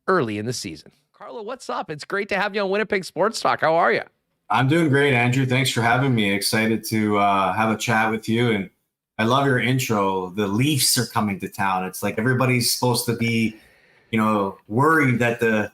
early in the season. Carlo, what's up? It's great to have you on Winnipeg Sports Talk. How are you? I'm doing great, Andrew. Thanks for having me. Excited to have a chat with you. And I love your intro. The Leafs are coming to town. It's like everybody's supposed to be, worried that the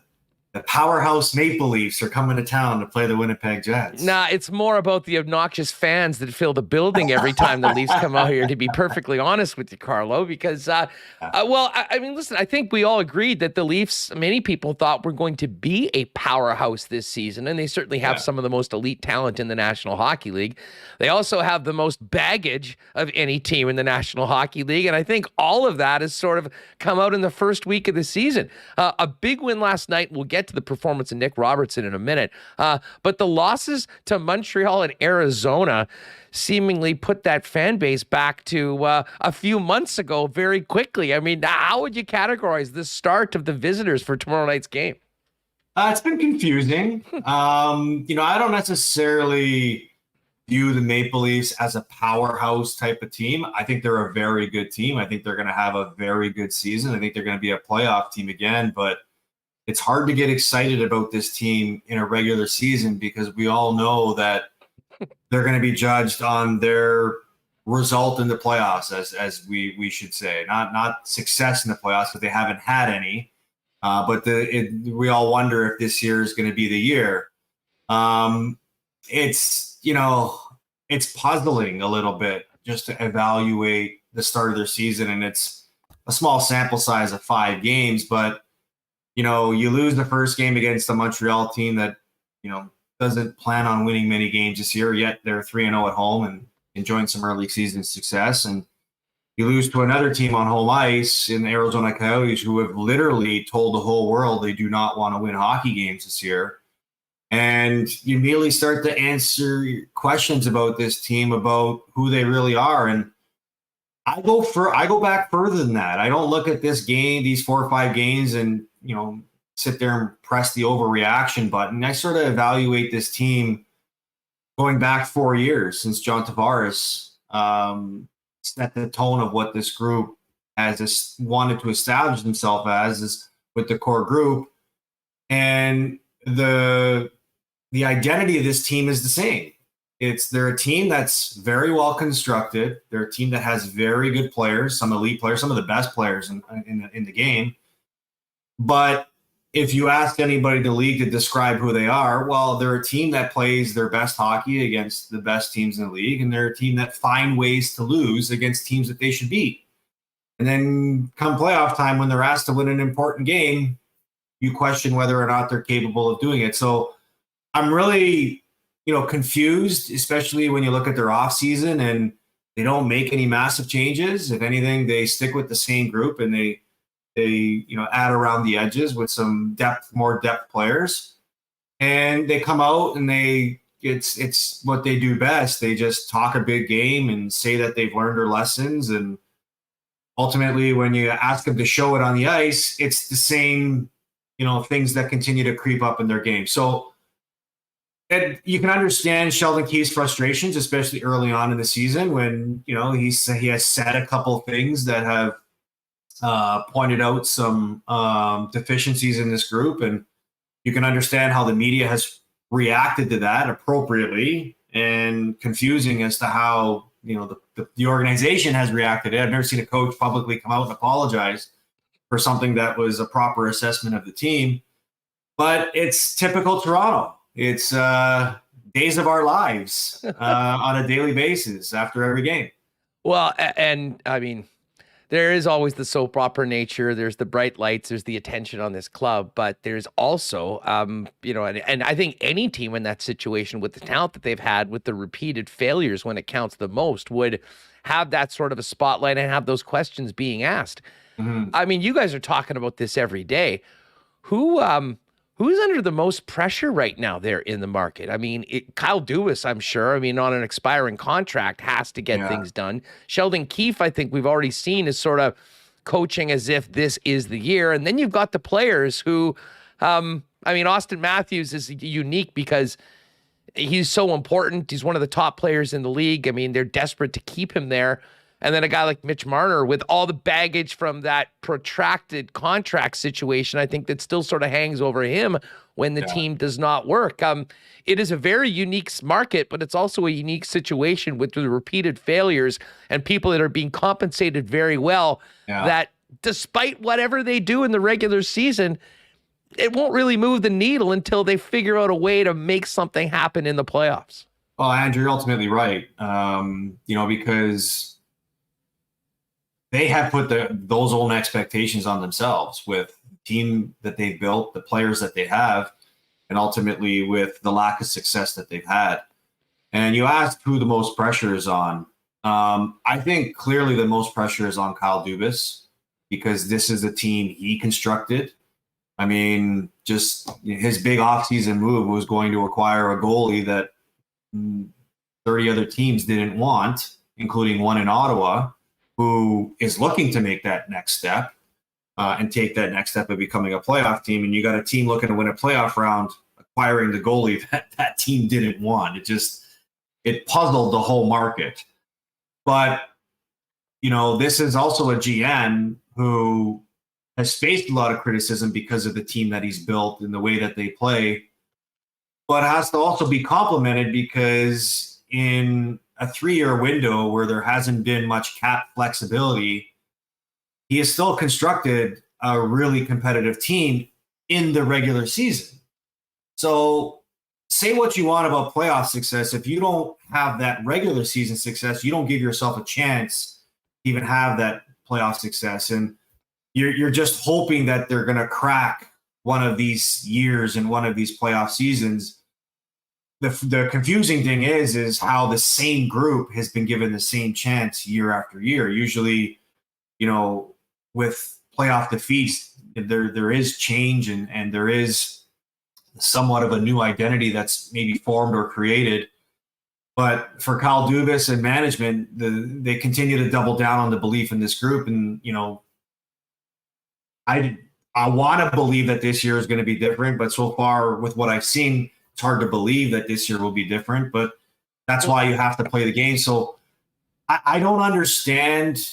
powerhouse Maple Leafs are coming to town to play the Winnipeg Jets. Nah, it's more about the obnoxious fans that fill the building every time the Leafs come out here, to be perfectly honest with you, Carlo, because, listen, I think we all agreed that the Leafs, many people thought were going to be a powerhouse this season, and they certainly have some of the most elite talent in the National Hockey League. They also have the most baggage of any team in the National Hockey League, and I think all of that has sort of come out in the first week of the season. A big win last night. We'll get to the performance of Nick Robertson in a minute. But the losses to Montreal and Arizona seemingly put that fan base back to a few months ago very quickly. I mean, how would you categorize the start of the visitors for tomorrow night's game? It's been confusing. I don't necessarily view the Maple Leafs as a powerhouse type of team. I think they're a very good team. I think they're going to have a very good season. I think they're going to be a playoff team again, but it's hard to get excited about this team in a regular season because we all know that they're going to be judged on their result in the playoffs, as we should say. Not success in the playoffs, but they haven't had any. But we all wonder if this year is going to be the year. It's puzzling a little bit just to evaluate the start of their season, and it's a small sample size of 5 games, but you lose the first game against the Montreal team that, doesn't plan on winning many games this year, yet they're 3-0 at home and enjoying some early season success. And you lose to another team on home ice in the Arizona Coyotes, who have literally told the whole world they do not want to win hockey games this year. And you immediately start to answer questions about this team, about who they really are. And I go back further than that. I don't look at this game, these 4 or 5 games, and sit there and press the overreaction button. I sort of evaluate this team going back 4 years since John Tavares set the tone of what this group has wanted to establish themselves as is with the core group. And the identity of this team is the same. They're a team that's very well constructed. They're a team that has very good players, some elite players, some of the best players in the game. But if you ask anybody in the league to describe who they are, well, they're a team that plays their best hockey against the best teams in the league, and they're a team that find ways to lose against teams that they should beat. And then come playoff time, when they're asked to win an important game, you question whether or not they're capable of doing it. So I'm really, confused, especially when you look at their offseason and they don't make any massive changes. If anything, they stick with the same group and they add around the edges with some more depth players, and they come out and it's what they do best. They just talk a big game and say that they've learned their lessons. And ultimately, when you ask them to show it on the ice, it's the same, things that continue to creep up in their game. So you can understand Sheldon Keefe's frustrations, especially early on in the season when, he has said a couple things that have pointed out some deficiencies in this group, and you can understand how the media has reacted to that appropriately, and confusing as to how the organization has reacted. I've never seen a coach publicly come out and apologize for something that was a proper assessment of the team, but it's typical Toronto. It's days of our lives on a daily basis after every game. Well, and I mean, there is always the soap opera nature. There's the bright lights. There's the attention on this club. But there's also, and I think any team in that situation with the talent that they've had with the repeated failures when it counts the most would have that sort of a spotlight and have those questions being asked. Mm-hmm. I mean, you guys are talking about this every day. Who's under the most pressure right now there in the market? I mean, Kyle Dubas, I'm sure. I mean, on an expiring contract, has to get things done. Sheldon Keefe, I think we've already seen, is sort of coaching as if this is the year. And then you've got the players who, Austin Matthews is unique because he's so important. He's one of the top players in the league. I mean, they're desperate to keep him there. And then a guy like Mitch Marner with all the baggage from that protracted contract situation, I think that still sort of hangs over him when the team does not work. It is a very unique market, but it's also a unique situation with the repeated failures and people that are being compensated very well that despite whatever they do in the regular season, it won't really move the needle until they figure out a way to make something happen in the playoffs. Well, Andrew, you're ultimately right. Because they have put those own expectations on themselves with the team that they've built, the players that they have, and ultimately with the lack of success that they've had. And you asked who the most pressure is on. I think clearly the most pressure is on Kyle Dubas because this is a team he constructed. I mean, just his big offseason move was going to acquire a goalie that 30 other teams didn't want, including one in Ottawa, who is looking to make that next step and take that next step of becoming a playoff team. And you got a team looking to win a playoff round, acquiring the goalie that team didn't want. It puzzled the whole market. But, this is also a GM who has faced a lot of criticism because of the team that he's built and the way that they play, but has to also be complimented because in a 3-year window where there hasn't been much cap flexibility, he has still constructed a really competitive team in the regular season. So say what you want about playoff success. If you don't have that regular season success, you don't give yourself a chance to even have that playoff success. And you're just hoping that they're going to crack one of these years and one of these playoff seasons. The confusing thing is how the same group has been given the same chance year after year. Usually, with playoff defeats, there is change and there is somewhat of a new identity that's maybe formed or created. But for Kyle Dubas and management, they continue to double down on the belief in this group. And, I want to believe that this year is going to be different, but so far with what I've seen, it's hard to believe that this year will be different, but that's why you have to play the game. So I don't understand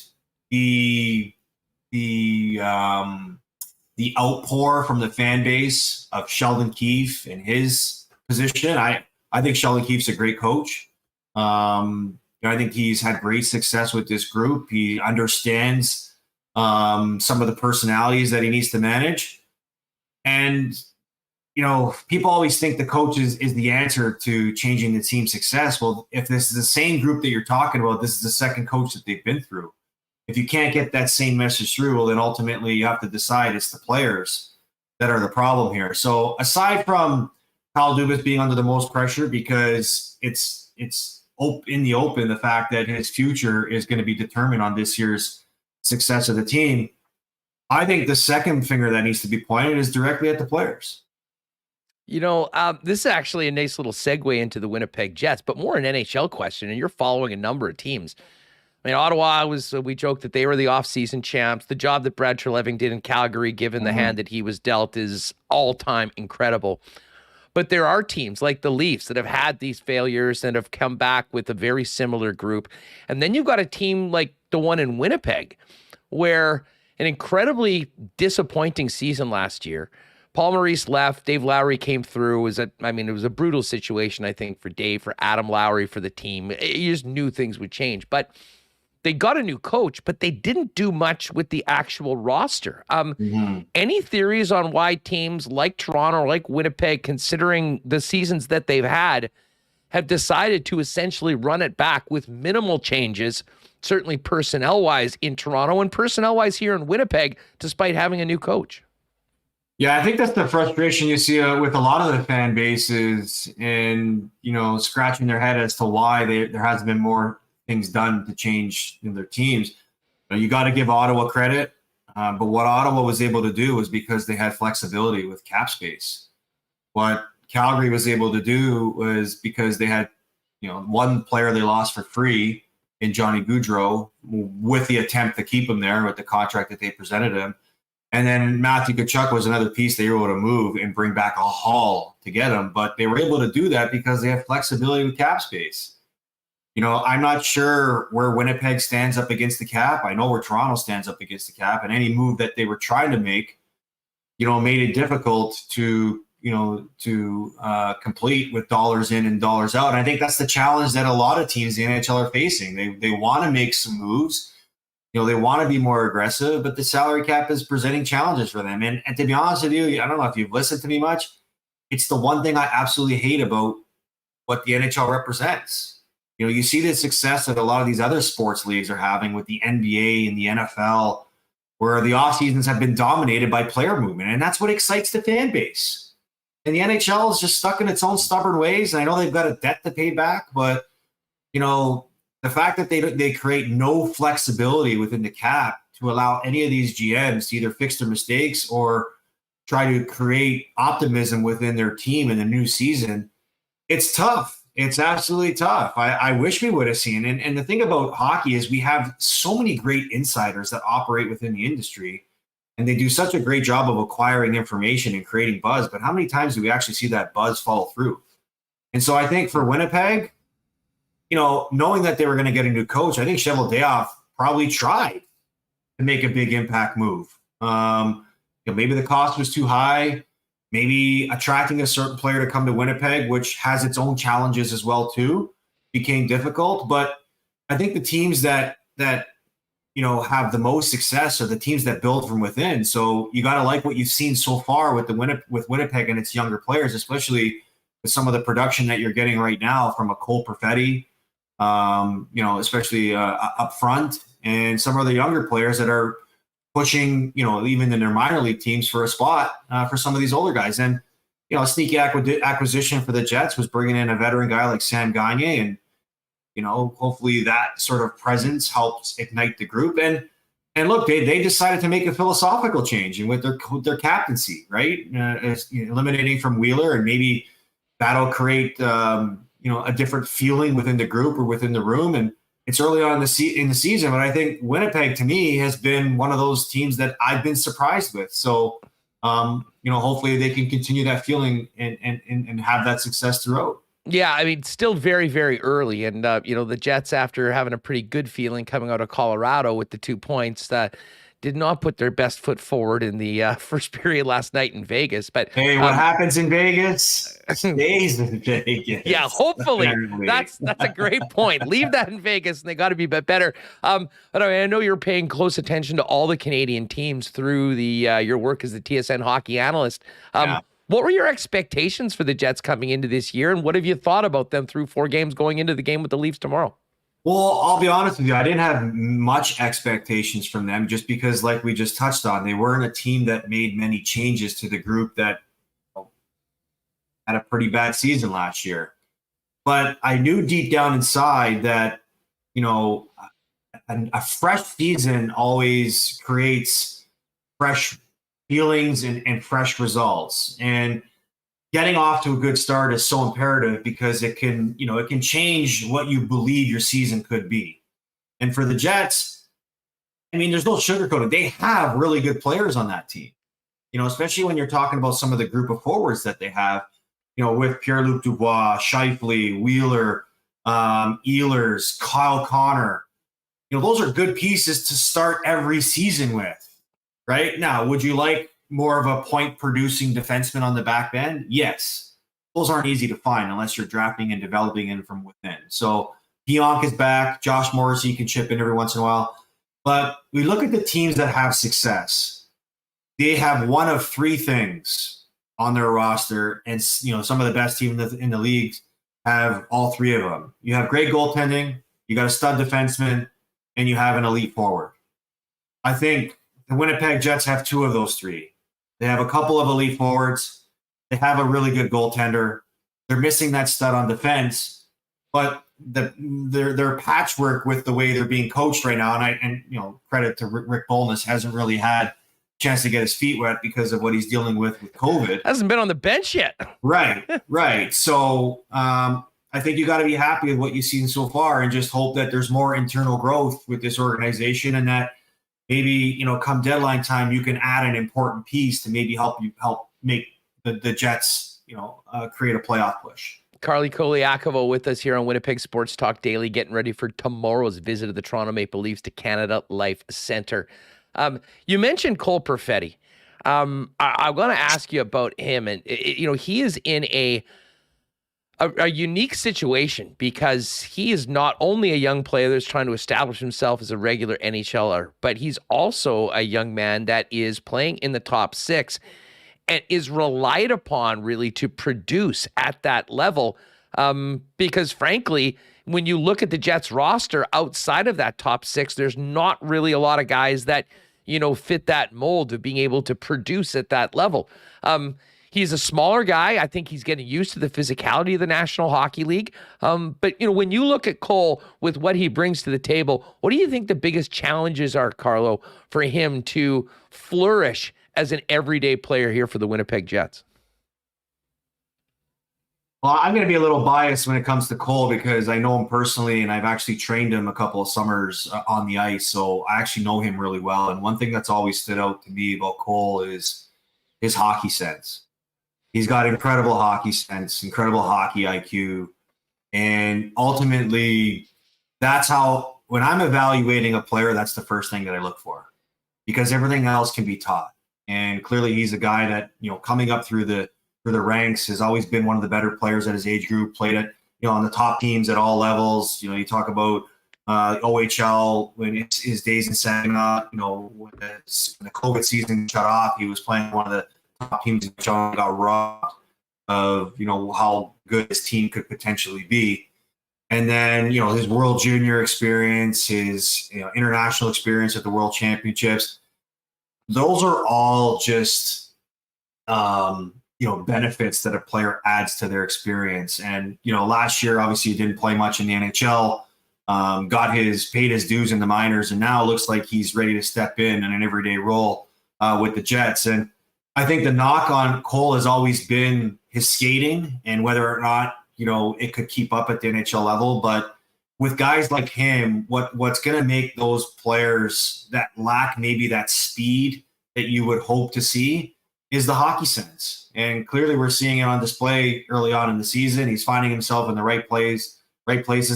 the outpour from the fan base of Sheldon Keefe and his position. I think Sheldon Keefe's a great coach. I think he's had great success with this group. He understands some of the personalities that he needs to manage. And, people always think the coach is the answer to changing the team's success. Well, if this is the same group that you're talking about, this is the second coach that they've been through. If you can't get that same message through, well, then ultimately you have to decide it's the players that are the problem here. So aside from Kyle Dubas being under the most pressure because it's in the open, the fact that his future is going to be determined on this year's success of the team, I think the second finger that needs to be pointed is directly at the players. This is actually a nice little segue into the Winnipeg Jets, but more an NHL question, and you're following a number of teams. I mean, Ottawa we joked that they were the offseason champs. The job that Brad Treliving did in Calgary, given the hand that he was dealt, is all-time incredible. But there are teams like the Leafs that have had these failures and have come back with a very similar group. And then you've got a team like the one in Winnipeg, where an incredibly disappointing season last year. Paul Maurice left. Dave Lowry came through. It was a brutal situation, I think, for Dave, for Adam Lowry, for the team. You just knew things would change. But they got a new coach, but they didn't do much with the actual roster. Any theories on why teams like Toronto or like Winnipeg, considering the seasons that they've had, have decided to essentially run it back with minimal changes, certainly personnel-wise in Toronto and personnel-wise here in Winnipeg, despite having a new coach. Yeah, I think that's the frustration you see with a lot of the fan bases, and scratching their head as to why there hasn't been more things done to change their teams. You got to give Ottawa credit, but what Ottawa was able to do was because they had flexibility with cap space. What Calgary was able to do was because they had one player they lost for free in Johnny Gaudreau, with the attempt to keep him there with the contract that they presented him. And then Matthew Tkachuk was another piece they were able to move and bring back a haul to get him. But they were able to do that because they have flexibility with cap space. I'm not sure where Winnipeg stands up against the cap. I know where Toronto stands up against the cap, and any move that they were trying to make, made it difficult to complete with dollars in and dollars out. And I think that's the challenge that a lot of teams in the NHL are facing. They want to make some moves. They want to be more aggressive, but the salary cap is presenting challenges for them. And to be honest with you, I don't know if you've listened to me much. It's the one thing I absolutely hate about what the NHL represents. You see the success that a lot of these other sports leagues are having with the NBA and the NFL, where the off seasons have been dominated by player movement. And that's what excites the fan base. And the NHL is just stuck in its own stubborn ways. And I know they've got a debt to pay back, but, the fact that they create no flexibility within the cap to allow any of these GMs to either fix their mistakes or try to create optimism within their team in the new season, it's tough. It's absolutely tough. I wish we would have seen. And the thing about hockey is we have so many great insiders that operate within the industry, and they do such a great job of acquiring information and creating buzz. But how many times do we actually see that buzz follow through? And so I think for Winnipeg, knowing that they were going to get a new coach, I think Cheveldayoff probably tried to make a big impact move. Maybe the cost was too high. Maybe attracting a certain player to come to Winnipeg, which has its own challenges as well too, became difficult. But I think the teams that have the most success are the teams that build from within. So you got to like what you've seen so far with Winnipeg and its younger players, especially with some of the production that you're getting right now from a Cole Perfetti, especially up front, and some of the younger players that are pushing, even in their minor league teams for a spot for some of these older guys. And, a sneaky acquisition for the Jets was bringing in a veteran guy like Sam Gagner. And, hopefully that sort of presence helps ignite the group. And look, they decided to make a philosophical change and with their captaincy, right? Eliminating from Wheeler, and maybe that'll create, a different feeling within the group or within the room. And it's early on in the season, but I think Winnipeg, to me, has been one of those teams that I've been surprised with. So, hopefully they can continue that feeling and have that success throughout. Yeah, I mean, still very, very early. And, the Jets, after having a pretty good feeling coming out of Colorado with the 2 points, did not put their best foot forward in the first period last night in Vegas. But hey, what happens in Vegas stays in Vegas. Yeah, hopefully. That's a great point. Leave that in Vegas, and they got to be a bit better. But I know you're paying close attention to all the Canadian teams through your work as the TSN hockey analyst. What were your expectations for the Jets coming into this year, and what have you thought about them through 4 games going into the game with the Leafs tomorrow? Well, I'll be honest with you. I didn't have much expectations from them just because, like we just touched on, they weren't a team that made many changes to the group that had a pretty bad season last year. But I knew deep down inside that, a fresh season always creates fresh feelings and fresh results. And getting off to a good start is so imperative because it can change what you believe your season could be. And for the Jets, I mean, there's no sugarcoating. They have really good players on that team, especially when you're talking about some of the group of forwards that they have, with Pierre-Luc Dubois, Scheifele, Wheeler, Ehlers, Kyle Connor. Those are good pieces to start every season with. Right now, would you like more of a point-producing defenseman on the back end? Yes. Those aren't easy to find unless you're drafting and developing in from within. So Pionk is back. Josh Morrissey can chip in every once in a while. But we look at the teams that have success. They have one of 3 things on their roster, and some of the best teams in the league have all three of them. You have great goaltending, you got a stud defenseman, and you have an elite forward. I think the Winnipeg Jets have two of those three. They have a couple of elite forwards. They have a really good goaltender. They're missing that stud on defense, but their patchwork with the way they're being coached right now, and credit to Rick Bowness, hasn't really had a chance to get his feet wet because of what he's dealing with COVID. Hasn't been on the bench yet. Right. So I think you got to be happy with what you've seen so far and just hope that there's more internal growth with this organization, and that maybe, come deadline time, you can add an important piece to maybe help make the Jets, create a playoff push. Carlo Colaiacovo with us here on Winnipeg Sports Talk Daily, getting ready for tomorrow's visit of the Toronto Maple Leafs to Canada Life Centre. You mentioned Cole Perfetti. I'm going to ask you about him, and he is in a unique situation because he is not only a young player that's trying to establish himself as a regular NHLer, but he's also a young man that is playing in the top six and is relied upon really to produce at that level. Because frankly, when you look at the Jets roster outside of that top six, there's not really a lot of guys that, fit that mold of being able to produce at that level. He's a smaller guy. I think he's getting used to the physicality of the National Hockey League. But, when you look at Cole with what he brings to the table, what do you think the biggest challenges are, Carlo, for him to flourish as an everyday player here for the Winnipeg Jets? Well, I'm going to be a little biased when it comes to Cole because I know him personally, and I've actually trained him a couple of summers on the ice. So I actually know him really well. And one thing that's always stood out to me about Cole is his hockey sense. He's got incredible hockey sense, incredible hockey IQ. And ultimately, that's how, when I'm evaluating a player, that's the first thing that I look for, because everything else can be taught. And clearly he's a guy that, coming up through the ranks has always been one of the better players at his age group, played at, on the top teams at all levels. You talk about OHL when it's his days in Saginaw, when the COVID season shut off, he was playing one of the top teams in OHL, got robbed of, how good his team could potentially be. And then, his World Junior experience, his international experience at the World Championships, those are all just, benefits that a player adds to their experience. And, last year, obviously, he didn't play much in the NHL, paid his dues in the minors, and now it looks like he's ready to step in an everyday role with the Jets. And I think the knock on Cole has always been his skating and whether or not, it could keep up at the NHL level. But with guys like him, what's going to make those players that lack maybe that speed that you would hope to see is the hockey sense. And clearly we're seeing it on display early on in the season. He's finding himself in the right places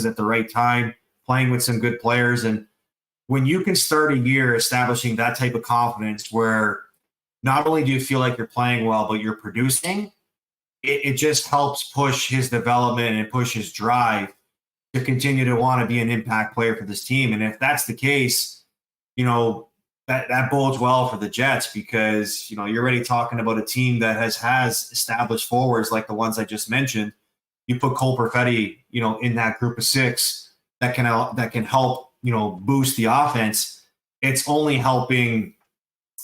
at the right time, playing with some good players. And when you can start a year establishing that type of confidence where not only do you feel like you're playing well, but you're producing, it just helps push his development and push his drive to continue to want to be an impact player for this team. And if that's the case, that bodes well for the Jets because, you're already talking about a team that has established forwards like the ones I just mentioned. You put Cole Perfetti, in that group of six that can help, boost the offense. It's only helping,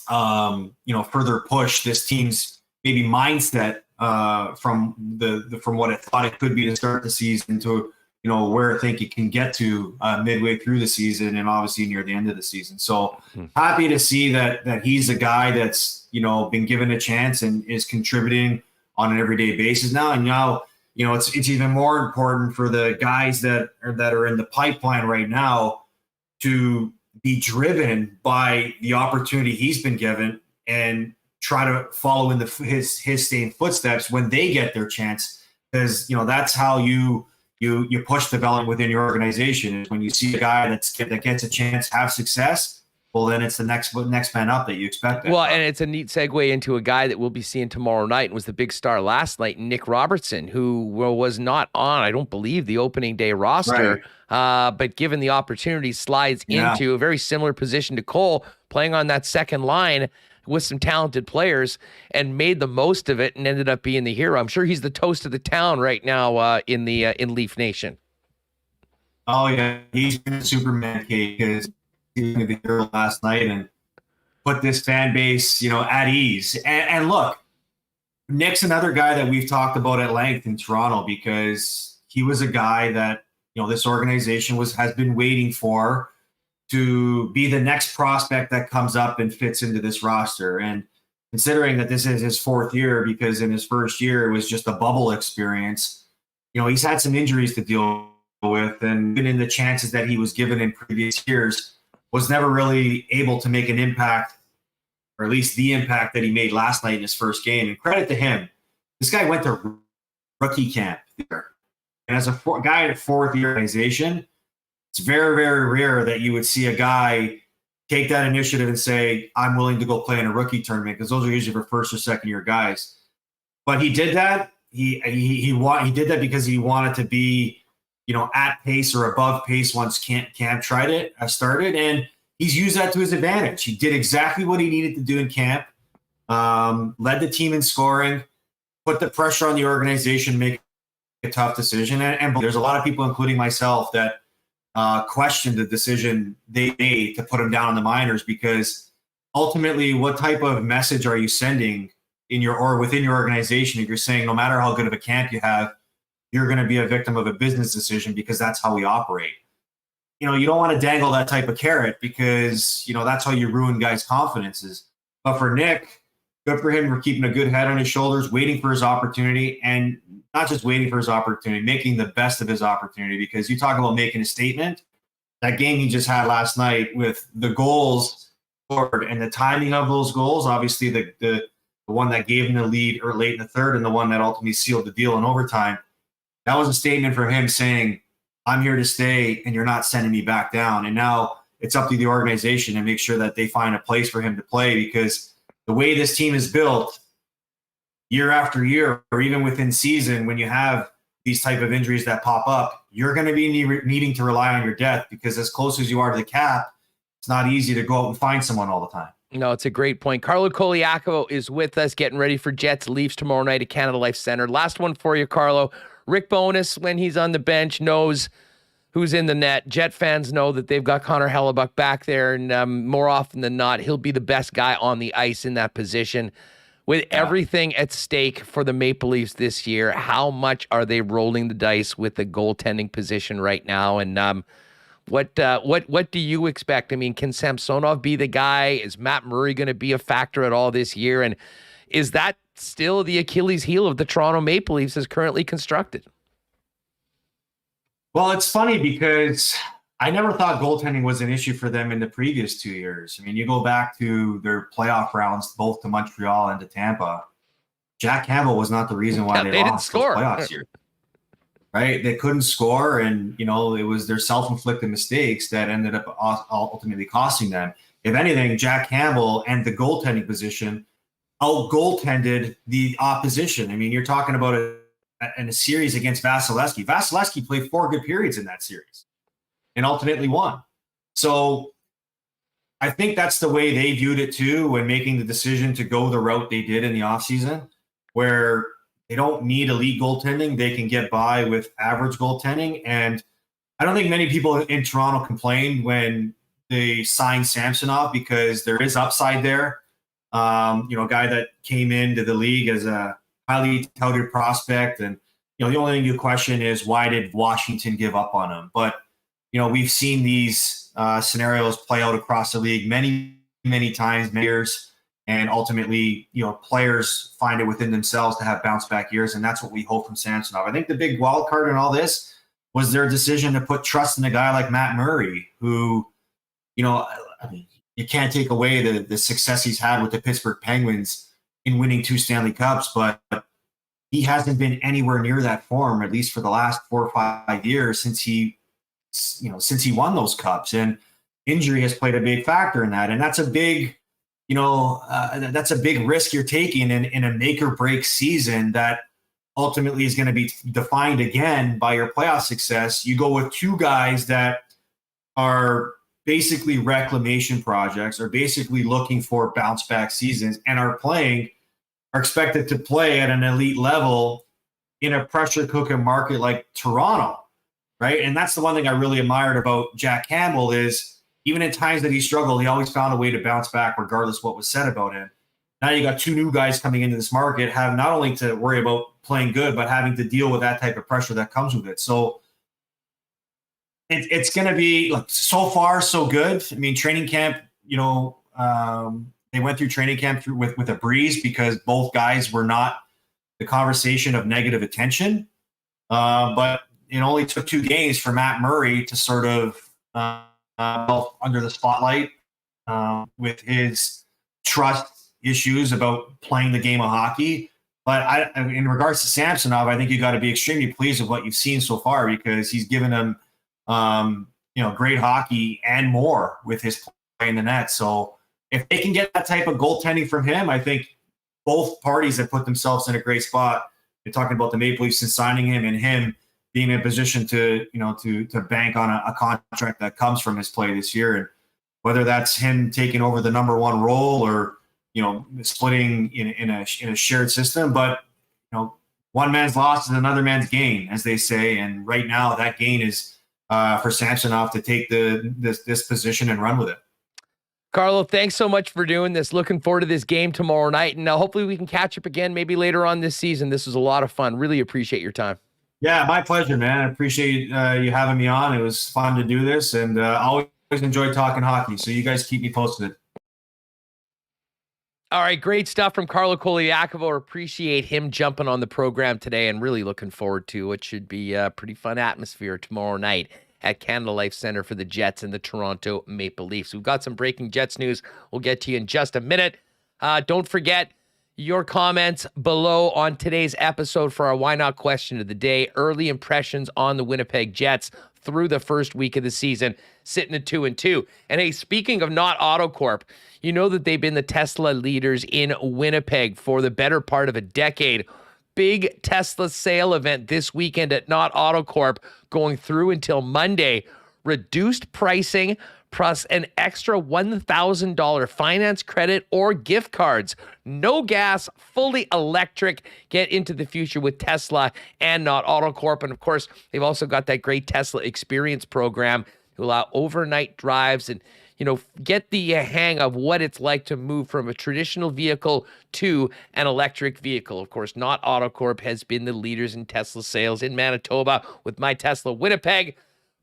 further push this team's maybe mindset from what it thought it could be to start the season to, where I think it can get to midway through the season and obviously near the end of the season. So happy to see that he's a guy that's, been given a chance and is contributing on an everyday basis now. And now, it's even more important for the guys that are in the pipeline right now to be driven by the opportunity he's been given and try to follow in his same footsteps when they get their chance. Because, that's how you push development within your organization. Is when you see a guy that gets a chance, have success, well, then it's the next man up that you expect. Well, and it's a neat segue into a guy that we'll be seeing tomorrow night and was the big star last night, Nick Robertson, who was not on, I don't believe, the opening day roster, but given the opportunity, slides into a very similar position to Cole, playing on that second line. with some talented players and made the most of it and ended up being the hero. I'm sure he's the toast of the town right now in Leaf Nation. Oh yeah, he's in the Superman cake because he was the hero last night and put this fan base, at ease. And look, Nick's another guy that we've talked about at length in Toronto because he was a guy that this organization has been waiting for to be the next prospect that comes up and fits into this roster. And considering that this is his fourth year, because in his first year it was just a bubble experience, he's had some injuries to deal with, and even in the chances that he was given in previous years, was never really able to make an impact, or at least the impact that he made last night in his first game. And credit to him, this guy went to rookie camp there. And as a guy in a fourth-year organization, it's very, very rare that you would see a guy take that initiative and say, I'm willing to go play in a rookie tournament, because those are usually for first or second-year guys. But he did that. He did that because he wanted to be, at pace or above pace once camp started, and he's used that to his advantage. He did exactly what he needed to do in camp, led the team in scoring, put the pressure on the organization, make a tough decision. And there's a lot of people, including myself, that questioned the decision they made to put him down in the minors, because ultimately, what type of message are you sending within your organization if you're saying no matter how good of a camp you have, you're going to be a victim of a business decision, because that's how we operate. You don't want to dangle that type of carrot, because, that's how you ruin guys' confidences. But for Nick, good for him for keeping a good head on his shoulders, waiting for his opportunity, and not just waiting for his opportunity, making the best of his opportunity. Because you talk about making a statement, that game he just had last night with the goals scored and the timing of those goals, obviously the one that gave him the lead or late in the third and the one that ultimately sealed the deal in overtime, that was a statement for him saying, I'm here to stay and you're not sending me back down. And now it's up to the organization to make sure that they find a place for him to play, because the way this team is built year after year, or even within season, when you have these type of injuries that pop up, you're going to be needing to rely on your depth, because as close as you are to the cap, it's not easy to go out and find someone all the time. No, it's a great point. Carlo Colaiacovo is with us, getting ready for Jets Leafs tomorrow night at Canada Life Center. Last one for you, Carlo. Rick Bowness, when he's on the bench, knows who's in the net. Jet fans know that they've got Connor Hellebuck back there, and more often than not, he'll be the best guy on the ice in that position. With everything at stake for the Maple Leafs this year, how much are they rolling the dice with the goaltending position right now? And what do you expect? I mean, can Samsonov be the guy? Is Matt Murray going to be a factor at all this year? And is that still the Achilles heel of the Toronto Maple Leafs as currently constructed? Well, it's funny because I never thought goaltending was an issue for them in the previous 2 years. I mean, you go back to their playoff rounds, both to Montreal and to Tampa. Jack Campbell was not the reason why they didn't lost score. those playoffs years. Right? They couldn't score, and it was their self-inflicted mistakes that ended up ultimately costing them. If anything, Jack Campbell and the goaltending position out-goaltended the opposition. I mean, you're talking about in a series against Vasilevsky. Vasilevsky played 4 good periods in that series and ultimately won. So I think that's the way they viewed it too when making the decision to go the route they did in the offseason, where they don't need elite goaltending. They can get by with average goaltending. And I don't think many people in Toronto complained when they signed Samsonov, because there is upside there. A guy that came into the league as a highly touted prospect. And, the only thing you question is, why did Washington give up on him? But, we've seen these scenarios play out across the league many, many times, many years. And ultimately, players find it within themselves to have bounce back years. And that's what we hope from Samsonov. I think the big wild card in all this was their decision to put trust in a guy like Matt Murray, who, you can't take away the success he's had with the Pittsburgh Penguins in winning 2 Stanley Cups, but he hasn't been anywhere near that form, at least for the last 4 or 5 years since he won those cups. And injury has played a big factor in that. And that's a big, that's a big risk you're taking in a make or break season that ultimately is going to be defined again by your playoff success. You go with 2 guys that are basically reclamation projects, are basically looking for bounce back seasons, and are expected to play at an elite level in a pressure cooking market like Toronto, right? And that's the one thing I really admired about Jack Campbell is even in times that he struggled, he always found a way to bounce back regardless of what was said about him. Now you got two new guys coming into this market, have not only to worry about playing good, but having to deal with that type of pressure that comes with it. So it's going to be like so far so good. I mean, training camp, they went through training camp with a breeze because both guys were not the conversation of negative attention. But it only took 2 games for Matt Murray to sort of under the spotlight with his trust issues about playing the game of hockey. But in regards to Samsonov, I think you got to be extremely pleased with what you've seen so far because he's given him, great hockey and more with his play in the net. So if they can get that type of goaltending from him, I think both parties have put themselves in a great spot. You're talking about the Maple Leafs and signing him and him being in a position to bank on a contract that comes from his play this year. And whether that's him taking over the number 1 role or, splitting in a shared system, but one man's loss is another man's gain, as they say. And right now that gain is for Samsonov to take this position and run with it. Carlo, thanks so much for doing this. Looking forward to this game tomorrow night. And hopefully we can catch up again maybe later on this season. This was a lot of fun. Really appreciate your time. Yeah, my pleasure, man. I appreciate you having me on. It was fun to do this, and I always enjoy talking hockey. So you guys keep me posted. All right, great stuff from Carlo Colaiacovo. Appreciate him jumping on the program today and really looking forward to what should be a pretty fun atmosphere tomorrow night at Canada Life Center for the Jets and the Toronto Maple Leafs. We've got some breaking Jets news we'll get to you in just a minute. Don't forget your comments below on today's episode for our Why Not question of the day. Early impressions on the Winnipeg Jets through the first week of the season, sitting at 2-2. And hey, speaking of Not Autocorp, you know that they've been the Tesla leaders in Winnipeg for the better part of a decade. Big Tesla sale event this weekend at Not Autocorp going through until Monday. Reduced pricing plus an extra $1,000 finance credit or gift cards. No gas, fully electric. Get into the future with Tesla and Not Autocorp. And of course, they've also got that great Tesla experience program to allow overnight drives and get the hang of what it's like to move from a traditional vehicle to an electric vehicle. Of course, Not Autocorp has been the leaders in Tesla sales in Manitoba with My Tesla Winnipeg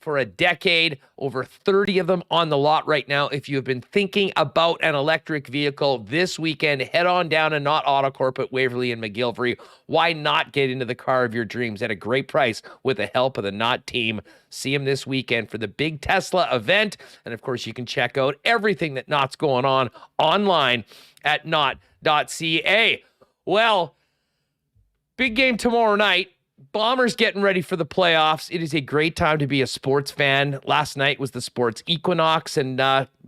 for a decade, over 30 of them on the lot right now. If you have been thinking about an electric vehicle this weekend, head on down to Not Autocorp at Waverly and McGillivray. Why not get into the car of your dreams at a great price with the help of the Not team? See them this weekend for the big Tesla event. And of course, you can check out everything that Not's going on online at not.ca. Well, big game tomorrow night. Bombers getting ready for the playoffs. It is a great time to be a sports fan. Last night was the sports equinox, and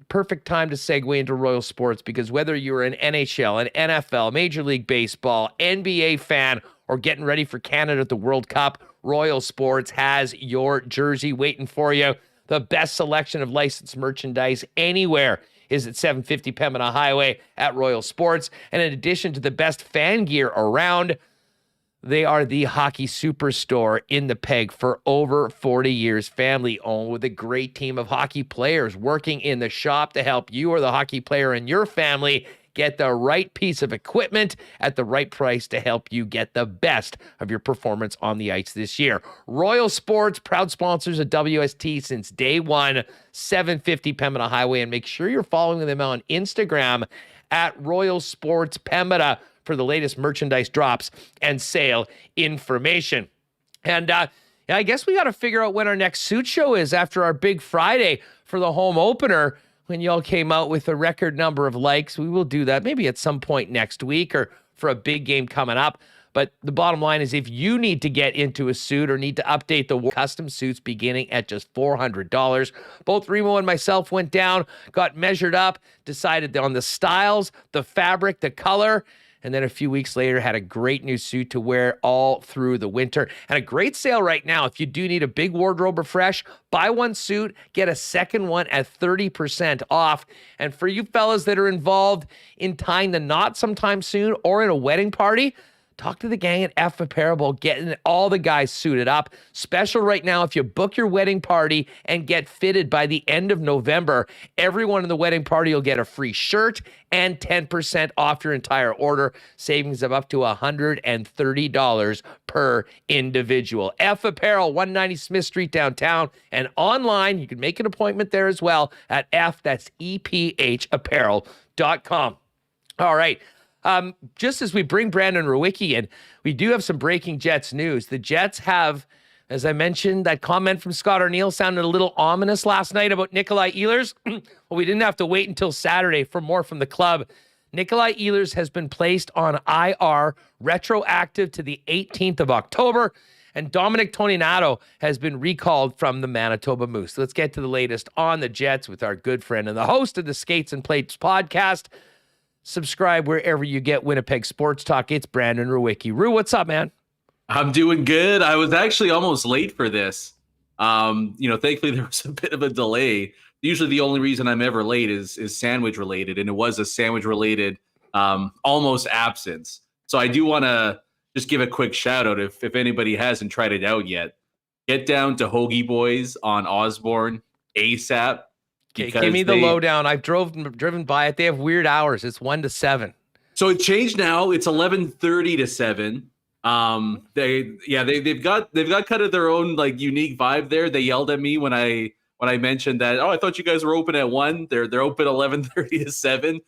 perfect time to segue into Royal Sports because whether you're an NHL, an NFL, Major League Baseball, NBA fan, or getting ready for Canada at the World Cup, Royal Sports has your jersey waiting for you. The best selection of licensed merchandise anywhere is at 750 Pembina Highway at Royal Sports. And in addition to the best fan gear around, they are the hockey superstore in the Peg for over 40 years, family owned with a great team of hockey players working in the shop to help you or the hockey player in your family get the right piece of equipment at the right price to help you get the best of your performance on the ice this year. Royal Sports, proud sponsors of WST since day one, 750 Pembina Highway, and make sure you're following them on Instagram at Royal Sports Pembina for the latest merchandise drops and sale information. And I guess we got to figure out when our next suit show is after our big Friday for the home opener when y'all came out with a record number of likes. We will do that maybe at some point next week or for a big game coming up. But the bottom line is if you need to get into a suit or need to update the custom suits beginning at just $400. Both Remo and myself went down, got measured up, decided on the styles, the fabric, the color, And then a few weeks later, had a great new suit to wear all through the winter. And a great sale right now. If you do need a big wardrobe refresh, buy one suit, get a second one at 30% off. And for you fellas that are involved in tying the knot sometime soon or in a wedding party, talk to the gang at F Apparel, getting all the guys suited up. Special right now, if you book your wedding party and get fitted by the end of November, everyone in the wedding party will get a free shirt and 10% off your entire order. Savings of up to $130 per individual. F Apparel, 190 Smith Street downtown, and online. You can make an appointment there as well at that's EPH apparel.com. All right. Just as we bring Brandon Rewucki in, we do have some breaking Jets news. The Jets have, as I mentioned, that comment from Scott Arniel sounded a little ominous last night about Nikolaj Ehlers. Well, we didn't have to wait until Saturday for more from the club. Nikolaj Ehlers has been placed on IR, retroactive to the 18th of October, and Dominic Toninato has been recalled from the Manitoba Moose. Let's get to the latest on the Jets with our good friend and the host of the Skates and Plates podcast. Subscribe wherever you get Winnipeg Sports Talk. It's Brandon Rewucki. Rew, what's up, man? I'm doing good. I was actually almost late for this. Thankfully there was a bit of a delay. Usually the only reason I'm ever late is sandwich related, and it was a sandwich related almost absence. So I do want to just give a quick shout out if anybody hasn't tried it out yet. Get down to Hoagie Boys on Osborne ASAP. Okay, give me the lowdown. I've driven by it. They have weird hours. It's 1 to 7. So it changed now. It's 11:30 to 7. They've got kind of their own like unique vibe there. They yelled at me when I mentioned that. Oh, I thought you guys were open at 1. They're open 11:30 to 7.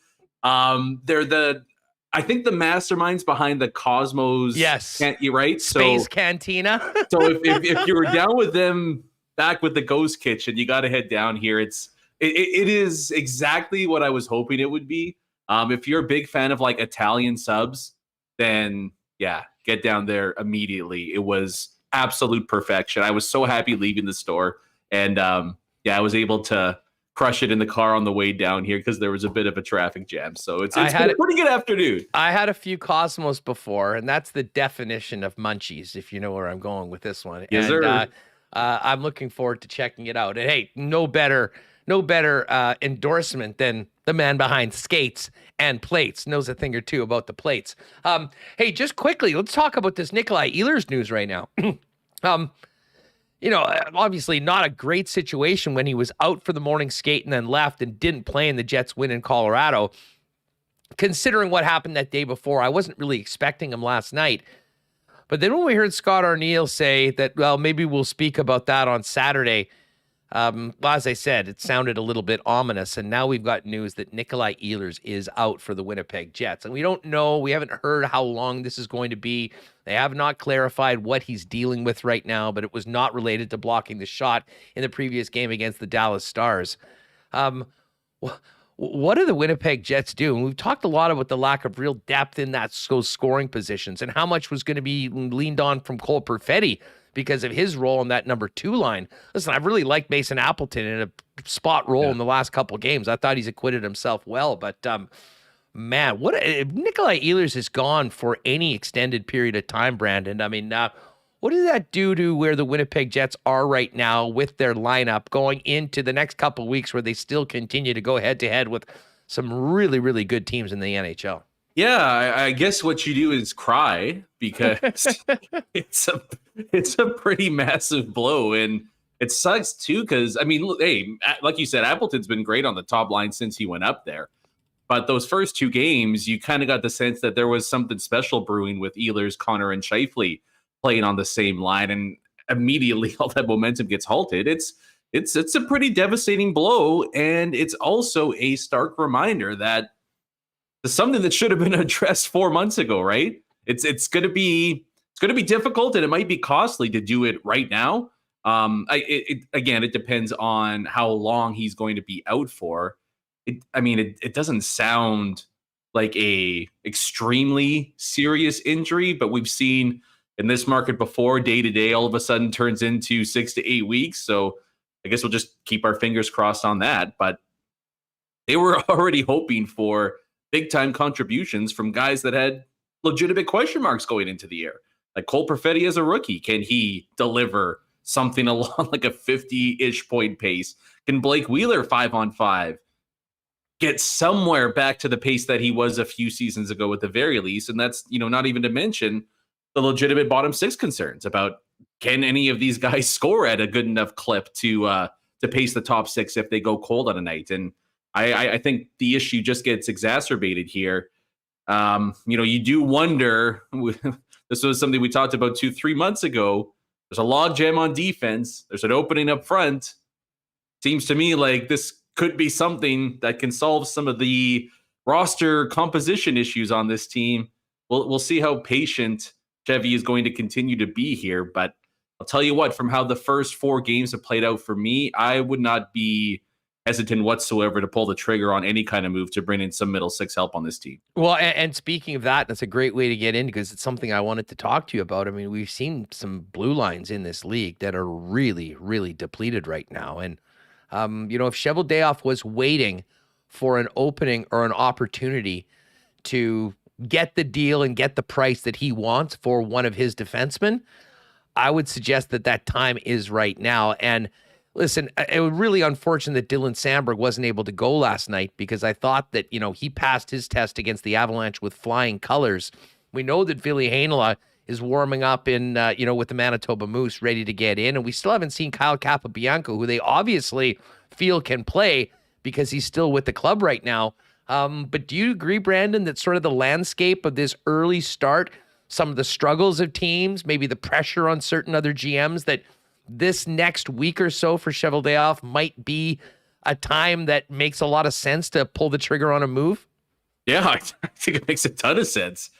I think the masterminds behind the Cosmos. Yes, right? Space Cantina. So if you were down with them back with the Ghost Kitchen, you got to head down here. It is exactly what I was hoping it would be. If you're a big fan of like Italian subs, then yeah, get down there immediately. It was absolute perfection. I was so happy leaving the store, and I was able to crush it in the car on the way down here because there was a bit of a traffic jam. So it's been a pretty good afternoon. I had a few Cosmos before, and that's the definition of munchies, if you know where I'm going with this one. Yes, sir. I'm looking forward to checking it out. And hey, no better endorsement than the man behind Skates and Plates. Knows a thing or two about the plates. Hey, just quickly, let's talk about this Nikolaj Ehlers news right now. Obviously not a great situation when he was out for the morning skate and then left and didn't play in the Jets win in Colorado. Considering what happened that day before, I wasn't really expecting him last night. But then when we heard Scott Arniel say that, well, maybe we'll speak about that on Saturday, as I said, it sounded a little bit ominous, and now we've got news that Nikolaj Ehlers is out for the Winnipeg Jets. And we don't know, we haven't heard how long this is going to be. They have not clarified what he's dealing with right now, but it was not related to blocking the shot in the previous game against the Dallas Stars. What do the Winnipeg Jets do? And we've talked a lot about the lack of real depth in those scoring positions and how much was going to be leaned on from Cole Perfetti because of his role in that number 2 line. Listen, I've really liked Mason Appleton in a spot role in the last couple of games. I thought he's acquitted himself well, but man, if Nikolaj Ehlers is gone for any extended period of time, Brandon, I mean, what does that do to where the Winnipeg Jets are right now with their lineup going into the next couple of weeks where they still continue to go head-to-head with some really, really good teams in the NHL? Yeah, I guess what you do is cry because it's a pretty massive blow, and it sucks too because, I mean, hey, like you said, Appleton's been great on the top line since he went up there. But those first 2 games, you kind of got the sense that there was something special brewing with Ehlers, Connor, and Scheifele playing on the same line, and immediately all that momentum gets halted. It's a pretty devastating blow, and it's also a stark reminder that it's something that should have been addressed 4 months ago, right? It's going to be difficult, and it might be costly to do it right now. It depends on how long he's going to be out for. It doesn't sound like a extremely serious injury, but we've seen in this market before, day to day, all of a sudden turns into 6 to 8 weeks. So I guess we'll just keep our fingers crossed on that. But they were already hoping for big time contributions from guys that had legitimate question marks going into the year. Like Cole Perfetti as a rookie, can he deliver something along like a 50-ish point pace? Can Blake Wheeler 5-on-5 get somewhere back to the pace that he was a few seasons ago at the very least? And that's, not even to mention the legitimate bottom six concerns about, can any of these guys score at a good enough clip to pace the top six if they go cold on a night? And I think the issue just gets exacerbated here. You do wonder, this was something we talked about 2-3 months ago. There's a log jam on defense. There's an opening up front. Seems to me like this could be something that can solve some of the roster composition issues on this team. We'll see how patient Chevy is going to continue to be here. But I'll tell you what, from how the first 4 games have played out for me, I would not be hesitant whatsoever to pull the trigger on any kind of move to bring in some middle six help on this team. Well, and speaking of that, that's a great way to get in because it's something I wanted to talk to you about. I mean, we've seen some blue lines in this league that are really, really depleted right now. And, if Cheveldayoff was waiting for an opening or an opportunity to get the deal and get the price that he wants for one of his defensemen, I would suggest that time is right now. And listen, it was really unfortunate that Dylan Samberg wasn't able to go last night because I thought that, he passed his test against the Avalanche with flying colors. We know that Ville Heinola is warming up in, with the Manitoba Moose ready to get in. And we still haven't seen Kyle Capobianco, who they obviously feel can play because he's still with the club right now. But do you agree, Brandon, that sort of the landscape of this early start, some of the struggles of teams, maybe the pressure on certain other GMs, that this next week or so for Cheveldayoff might be a time that makes a lot of sense to pull the trigger on a move? Yeah, I think it makes a ton of sense.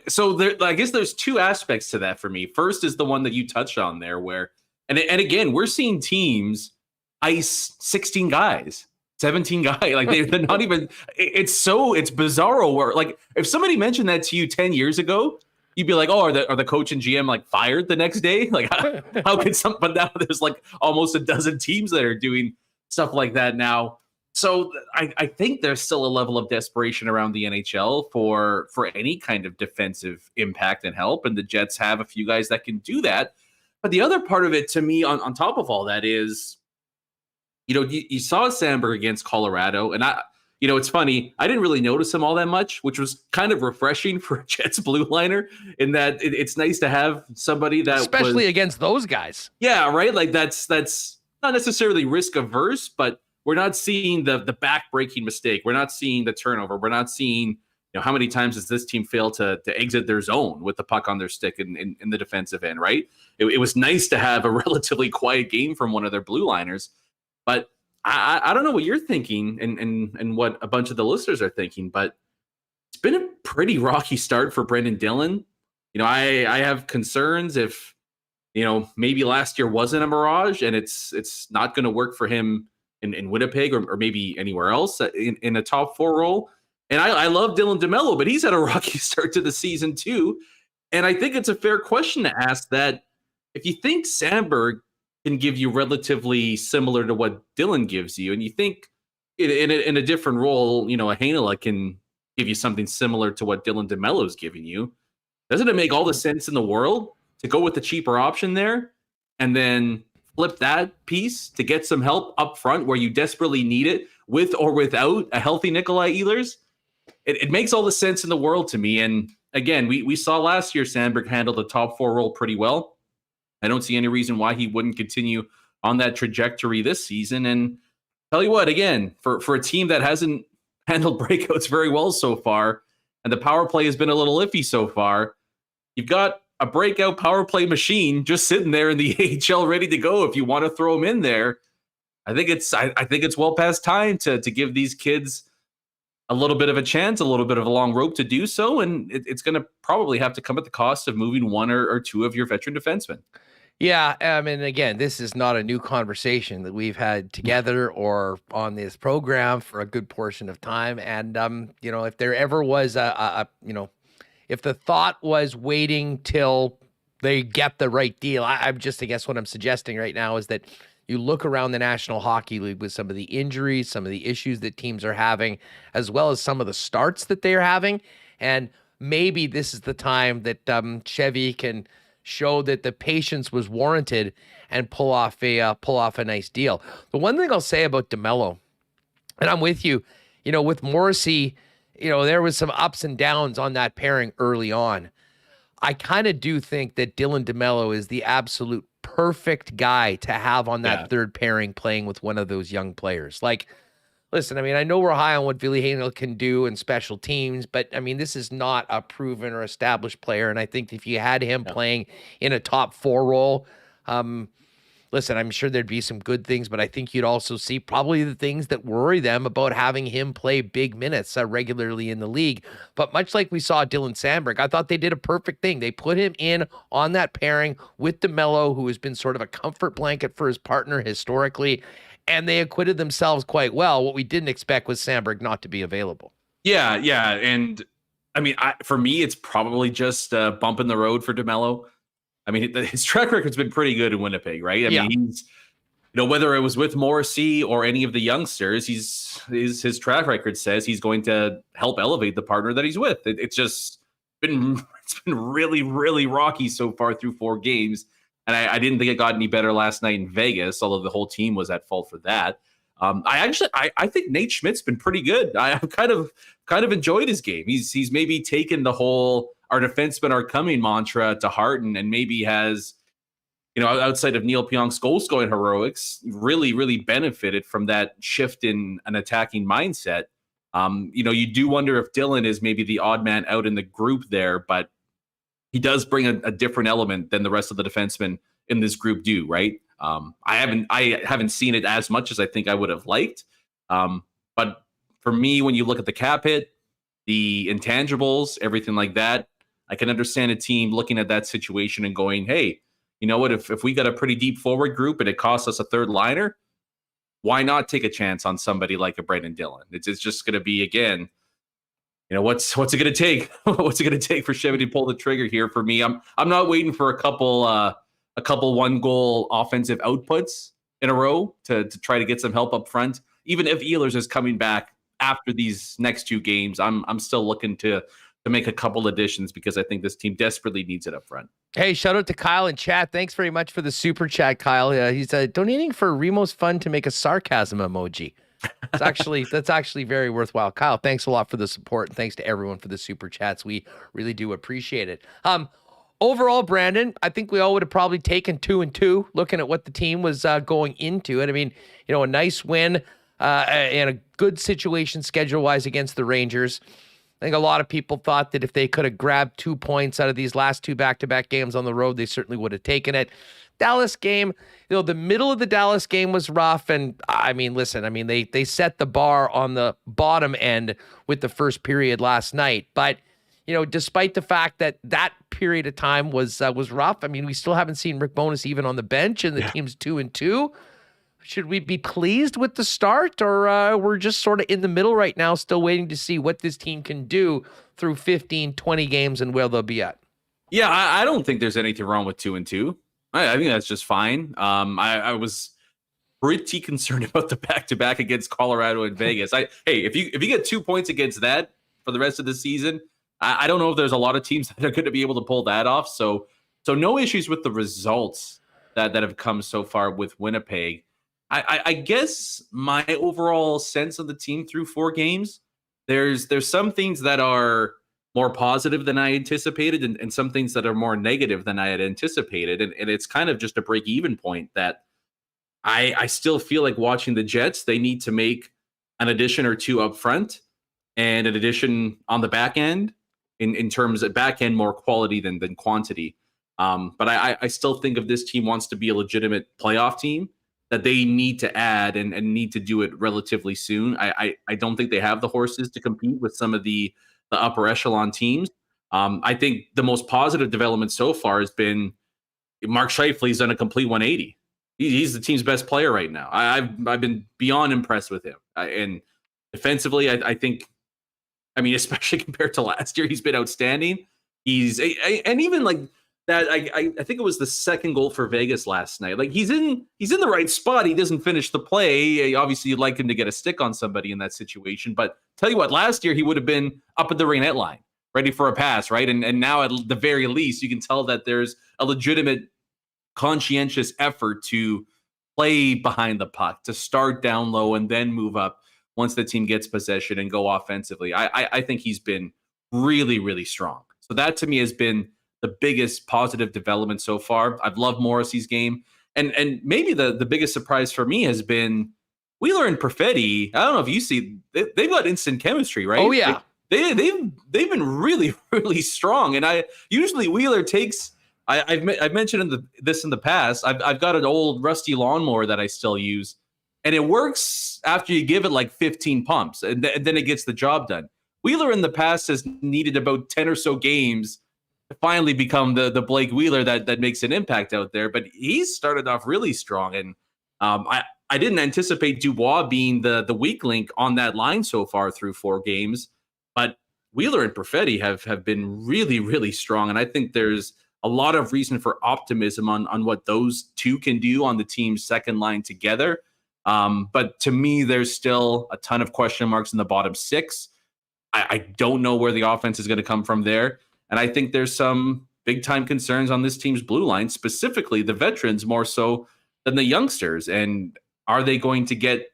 So I guess there's 2 aspects to that for me. First is the one that you touched on there where, and again, we're seeing teams ice 16 guys, 17 guys. Like they're not even, it's bizarro where, like, if somebody mentioned that to you 10 years ago, you'd be like, oh, are the coach and GM like fired the next day? Like how could but now there's like almost a dozen teams that are doing stuff like that now. So I think there's still a level of desperation around the NHL for any kind of defensive impact and help. And the Jets have a few guys that can do that. But the other part of it to me on top of all that is, you saw Samberg against Colorado, and it's funny, I didn't really notice him all that much, which was kind of refreshing for a Jets blue liner in that it's nice to have somebody that especially against those guys. Yeah, right? Like that's not necessarily risk averse, but we're not seeing the back-breaking mistake. We're not seeing the turnover. We're not seeing, how many times does this team fail to exit their zone with the puck on their stick in the defensive end, right? It was nice to have a relatively quiet game from one of their blue liners. But I don't know what you're thinking and what a bunch of the listeners are thinking, but it's been a pretty rocky start for Brendan Dillon. I have concerns if, maybe last year wasn't a mirage and it's not going to work for him in Winnipeg or maybe anywhere else in a top 4 role. And I love Dylan DeMello, but he's had a rocky start to the season too. And I think it's a fair question to ask that if you think Samberg can give you relatively similar to what Dylan gives you, and you think in a different role, a Heinola can give you something similar to what Dylan DeMello's giving you, doesn't it make all the sense in the world to go with the cheaper option there and then flip that piece to get some help up front where you desperately need it with or without a healthy Nikolaj Ehlers? It makes all the sense in the world to me. And again, we saw last year Samberg handle the top 4 role pretty well. I don't see any reason why he wouldn't continue on that trajectory this season. And tell you what, again, for a team that hasn't handled breakouts very well so far, and the power play has been a little iffy so far, you've got a breakout power play machine just sitting there in the AHL ready to go if you want to throw him in there. I think it's well past time to give these kids a little bit of a chance, a little bit of a long rope to do so, and it's going to probably have to come at the cost of moving 1 or 2 of your veteran defensemen. Yeah, I mean, again, this is not a new conversation that we've had together or on this program for a good portion of time. And, if there ever was if the thought was waiting till they get the right deal, I guess what I'm suggesting right now is that you look around the National Hockey League with some of the injuries, some of the issues that teams are having, as well as some of the starts that they're having. And maybe this is the time that Chevy can show that the patience was warranted and pull off a nice deal. The one thing I'll say about DeMello, and I'm with you, with Morrissey, there was some ups and downs on that pairing early on. I kind of do think that Dylan DeMello is the absolute perfect guy to have on that third pairing playing with one of those young players. Like, listen, I mean, I know we're high on what Ville Heinola can do in special teams, but I mean, this is not a proven or established player. And I think if you had him playing in a top 4 role, listen, I'm sure there'd be some good things, but I think you'd also see probably the things that worry them about having him play big minutes regularly in the league. But much like we saw Dylan Sandberg, I thought they did a perfect thing. They put him in on that pairing with DeMello, who has been sort of a comfort blanket for his partner historically, and they acquitted themselves quite well. What we didn't expect was Sandberg not to be available. Yeah. And I mean, for me, it's probably just a bump in the road for DeMello. I mean, his track record's been pretty good in Winnipeg, right? I mean, he's, whether it was with Morrissey or any of the youngsters, his track record says he's going to help elevate the partner that he's with. It's just been really, really rocky so far through 4 games. And I didn't think it got any better last night in Vegas, although the whole team was at fault for that. I think Nate Schmidt's been pretty good. I've kind of enjoyed his game. He's maybe taken the whole "our defensemen are coming" mantra to heart, and maybe has, outside of Neil Pionk's goal-scoring heroics, really, really benefited from that shift in an attacking mindset. You do wonder if Dylan is maybe the odd man out in the group there, but he does bring a different element than the rest of the defensemen in this group do, right? I haven't seen it as much as I think I would have liked. But for me, when you look at the cap hit, the intangibles, everything like that, I can understand a team looking at that situation and going, hey, you know what, if we got a pretty deep forward group and it costs us a third liner, why not take a chance on somebody like a Brendan Dillon? It's just going to be, again, what's it going to take? What's it going to take for Chevy to pull the trigger here for me? I'm not waiting for a couple 1-goal offensive outputs in a row to try to get some help up front. Even if Ehlers is coming back after these next 2 games, I'm still looking to make a couple additions because I think this team desperately needs it up front. Hey, shout out to Kyle in chat. Thanks very much for the super chat, Kyle. He's donating for Remo's Fund to make a sarcasm emoji. That's actually very worthwhile. Kyle, thanks a lot for the support, and thanks to everyone for the super chats. We really do appreciate it. Overall, Brandon, I think we all would have probably taken 2-2 looking at what the team was going into it. I mean, a nice win and a good situation schedule-wise against the Rangers. I think a lot of people thought that if they could have grabbed 2 points out of these last 2 back-to-back games on the road, they certainly would have taken it. Dallas game, the middle of the Dallas game was rough. And I mean, listen, they set the bar on the bottom end with the first period last night. But, despite the fact that that period of time was rough, I mean, we still haven't seen Rick Bowness even on the bench, and the team's 2-2. Should we be pleased with the start, or we're just sort of in the middle right now, still waiting to see what this team can do through 15, 20 games and where they'll be at? Yeah, I don't think there's anything wrong with 2-2. I think that's just fine. I was pretty concerned about the back-to-back against Colorado and Vegas. If you get 2 points against that for the rest of the season, I don't know if there's a lot of teams that are going to be able to pull that off. So no issues with the results that have come so far with Winnipeg. I guess my overall sense of the team through 4 games, there's some things that are more positive than I anticipated and some things that are more negative than I had anticipated. And it's kind of just a break-even point that I still feel like watching the Jets, they need to make an addition or 2 up front and an addition on the back end in terms of back end more quality than quantity. But I still think if this team wants to be a legitimate playoff team, that they need to add and need to do it relatively soon. I don't think they have the horses to compete with some of the upper echelon teams. I think the most positive development so far has been Mark Scheifele's done a complete 180. He's the team's best player right now. I've been beyond impressed with him. And defensively, I think, especially compared to last year, he's been outstanding. And even like that, I think it was the second goal for Vegas last night. Like he's in the right spot. He doesn't finish the play. Obviously, you'd like him to get a stick on somebody in that situation. But tell you what, last year he would have been up at the ring net line, ready for a pass, right? And now at the very least, you can tell that there's a legitimate, conscientious effort to play behind the puck, to start down low and then move up once the team gets possession and go offensively. I think he's been really, really strong. So that to me has been the biggest positive development so far. I've loved Morrissey's game. And maybe the biggest surprise for me has been Wheeler and Perfetti. I don't know if you see, they've got instant chemistry, right? Oh, yeah. They've been really, really strong. And usually Wheeler takes, I've mentioned this in the past. I've got an old rusty lawnmower that I still use, and it works after you give it like 15 pumps, and then it gets the job done. Wheeler in the past has needed about 10 or so games to finally become the Blake Wheeler that makes an impact out there. But he's started off really strong, and I didn't anticipate Dubois being the weak link on that line so far through 4 games, but Wheeler and Perfetti have been really, really strong, and I think there's a lot of reason for optimism on what those two can do on the team's second line together. But to me, there's still a ton of question marks in the bottom 6. I don't know where the offense is going to come from there. And I think there's some big time concerns on this team's blue line, specifically the veterans more so than the youngsters. And are they going to get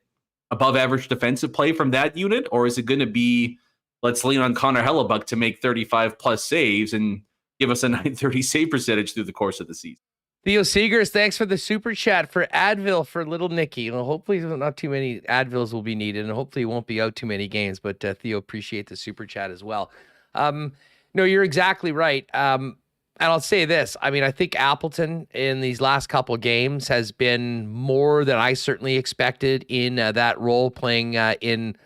above average defensive play from that unit? Or is it going to be, let's lean on Connor Hellebuck to make 35 plus saves and give us a 930 save percentage through the course of the season? Theo Seegers, thanks for the super chat for Advil for little Nicky. Hopefully not too many Advils will be needed, and hopefully he won't be out too many games, but Theo, appreciate the super chat as well. No, you're exactly right. And I'll say this. I mean, I think Appleton in these last couple games has been more than I certainly expected in that role, playing in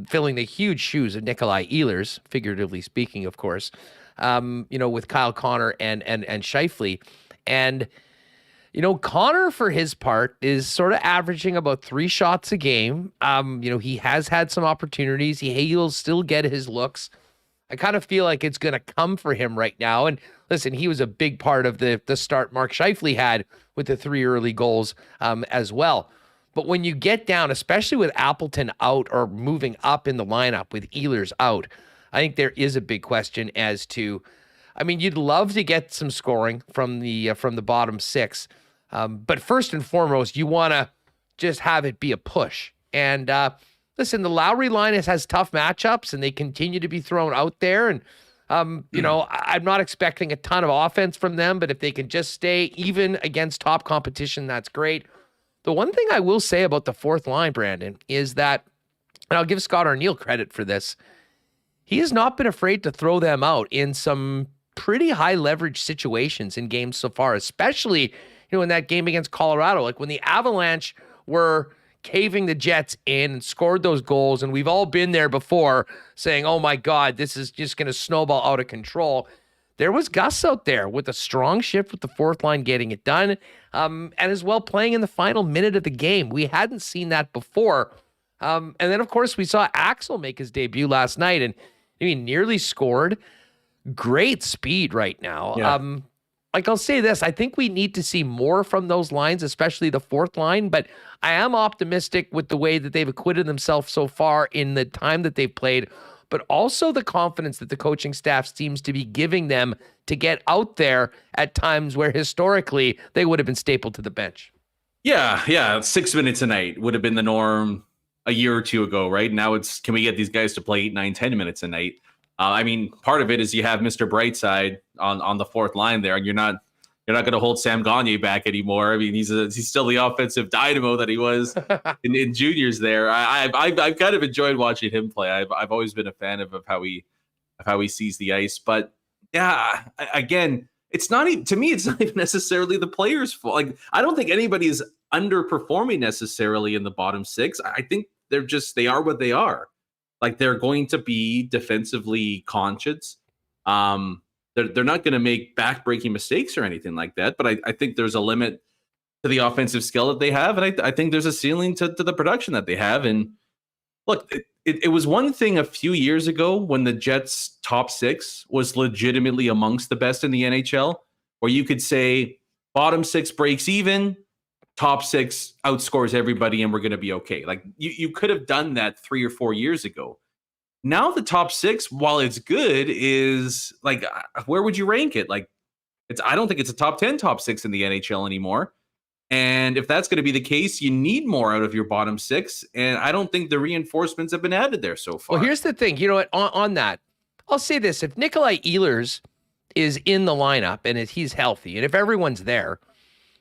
filling the huge shoes of Nikolaj Ehlers, figuratively speaking, of course, with Kyle Connor and Scheifele. And Connor, for his part, is sort of averaging about 3 shots a game. He has had some opportunities. He'll still get his looks. I kind of feel like it's going to come for him right now. And listen, he was a big part of the start Mark Scheifele had with the 3 early goals as well. But when you get down, especially with Appleton out or moving up in the lineup with Ehlers out, I think there is a big question as to, you'd love to get some scoring from the bottom 6. But first and foremost, you want to just have it be a push. And listen, the Lowry line has tough matchups, and they continue to be thrown out there. And, I'm not expecting a ton of offense from them, but if they can just stay even against top competition, that's great. The one thing I will say about the fourth line, Brandon, is that, and I'll give Scott Arniel credit for this, he has not been afraid to throw them out in some pretty high leverage situations in games so far, especially, in that game against Colorado, like when the Avalanche were caving the Jets in and scored those goals. And we've all been there before saying, oh my God, this is just going to snowball out of control. There was Gus out there with a strong shift with the fourth line getting it done, and as well playing in the final minute of the game. We hadn't seen that before. And then, of course, we saw Axel make his debut last night, and he nearly scored. Great speed right now. Yeah. I'll say this, I think we need to see more from those lines, especially the fourth line, but I am optimistic with the way that they've acquitted themselves so far in the time that they've played, but also the confidence that the coaching staff seems to be giving them to get out there at times where historically they would have been stapled to the bench. Yeah. 6 minutes a night would have been the norm a year or two ago, right? Now it's, can we get these guys to play 8, 9, 10 minutes a night? Part of it is you have Mr. Brightside on the fourth line there, and you're not going to hold Sam Gagner back anymore. He's still the offensive dynamo that he was in juniors there. I've kind of enjoyed watching him play. I've always been a fan of how he sees the ice. But yeah, again, it's not to me. It's not even necessarily the players' fault. Like, I don't think anybody is underperforming necessarily in the bottom 6. I think they are what they are. Like, they're going to be defensively conscious. They're not going to make back-breaking mistakes or anything like that. But I think there's a limit to the offensive skill that they have, and I think there's a ceiling to the production that they have. And look, it was one thing a few years ago when the Jets' top 6 was legitimately amongst the best in the NHL, where you could say bottom 6 breaks even, top 6 outscores everybody, and we're going to be okay. Like, you could have done that 3 or 4 years ago. now the top 6, while it's good, is like, where would you rank it? Like, I don't think it's a top 10, top 6 in the NHL anymore. And if that's going to be the case, you need more out of your bottom 6. And I don't think the reinforcements have been added there so far. Well, here's the thing. You know what? On that, I'll say this. If Nikolaj Ehlers is in the lineup and if he's healthy, and if everyone's there,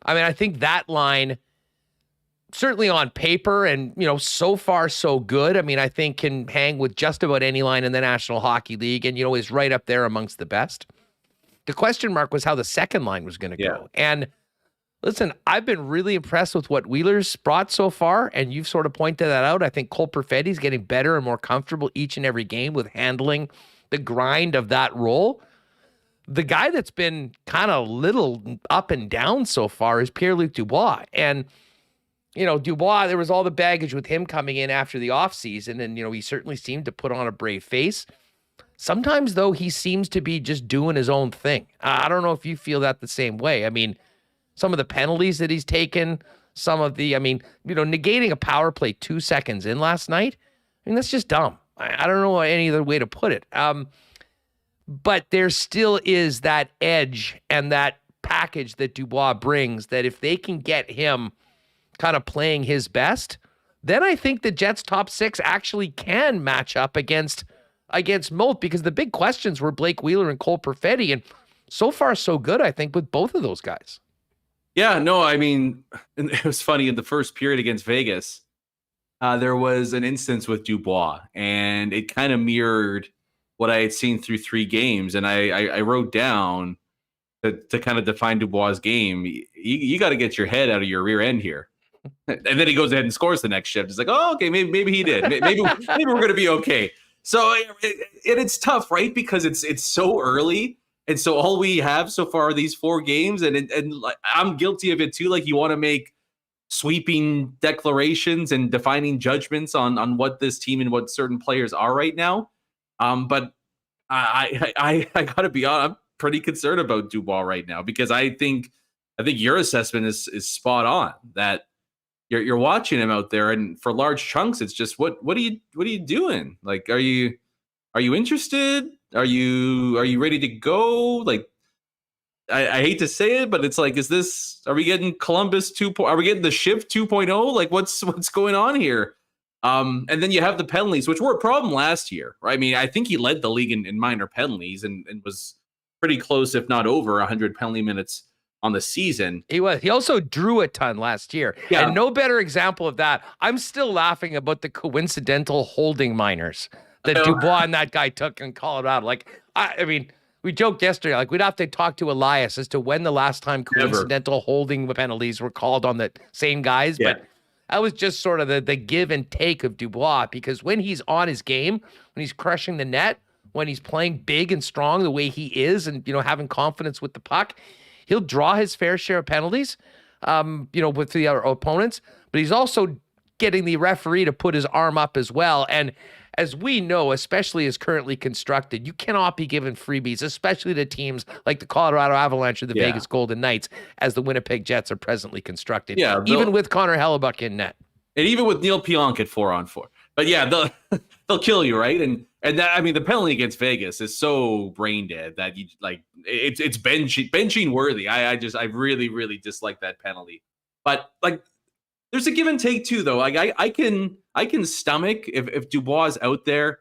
I mean, I think that line, certainly on paper and, so far so good. I mean, I think can hang with just about any line in the National Hockey League and, is right up there amongst the best. The question mark was how the second line was going to go. And listen, I've been really impressed with what Wheeler's brought so far, and you've sort of pointed that out. I think Cole Perfetti's getting better and more comfortable each and every game with handling the grind of that role. The guy that's been kind of little up and down so far is Pierre-Luc Dubois. And, Dubois, there was all the baggage with him coming in after the offseason, and, he certainly seemed to put on a brave face. Sometimes, though, he seems to be just doing his own thing. I don't know if you feel that the same way. I mean, some of the penalties that he's taken, some of the, negating a power play 2 seconds in last night. I mean, that's just dumb. I don't know any other way to put it. But there still is that edge and that package that Dubois brings that if they can get him kind of playing his best, then I think the Jets top 6 actually can match up against most, because the big questions were Blake Wheeler and Cole Perfetti. And so far so good, I think, with both of those guys. Yeah, no, I mean, it was funny in the first period against Vegas. There was an instance with Dubois, and it kind of mirrored what I had seen through 3 games. And I wrote down to kind of define Dubois' game. You got to get your head out of your rear end here. And then he goes ahead and scores the next shift. It's like, oh, okay, maybe he did. Maybe we're going to be okay. So it's tough, right? Because it's so early. And so all we have so far are these 4 games, and I'm guilty of it too. Like, you want to make sweeping declarations and defining judgments on what this team and what certain players are right now. But I gotta be honest, I'm pretty concerned about Dubois right now, because I think your assessment is spot on, that you're watching him out there, and for large chunks, it's just what are you doing? Like, are you interested? Are you ready to go? Like, I hate to say it, but it's like, are we getting Columbus 2.0? Are we getting the Shift 2.0? Like, what's going on here? And then you have the penalties, which were a problem last year, right? I mean, I think he led the league in minor penalties and was pretty close, if not over 100 penalty minutes on the season. He was. He also drew a ton last year. Yeah. And no better example of that. I'm still laughing about the coincidental holding minors that Dubois and that guy took in Colorado. Like, I mean, we joked yesterday, like, we'd have to talk to Elias as to when the last time coincidental holding penalties were called on the same guys. Yeah. But that was just sort of the give and take of Dubois, because when he's on his game, when he's crushing the net, when he's playing big and strong the way he is, and, having confidence with the puck, he'll draw his fair share of penalties, with the other opponents, but he's also getting the referee to put his arm up as well. And as we know, especially as currently constructed, you cannot be given freebies, especially to teams like the Colorado Avalanche or the Vegas Golden Knights, as the Winnipeg Jets are presently constructed. Yeah, even with Connor Hellebuck in net. And even with Neil Pionk at 4-on-4. But yeah, they'll kill you, right? And that, I mean, the penalty against Vegas is so brain dead that you like it's benching worthy. I really, really dislike that penalty. But like, there's a give and take too, though. Like, I can stomach if Dubois is out there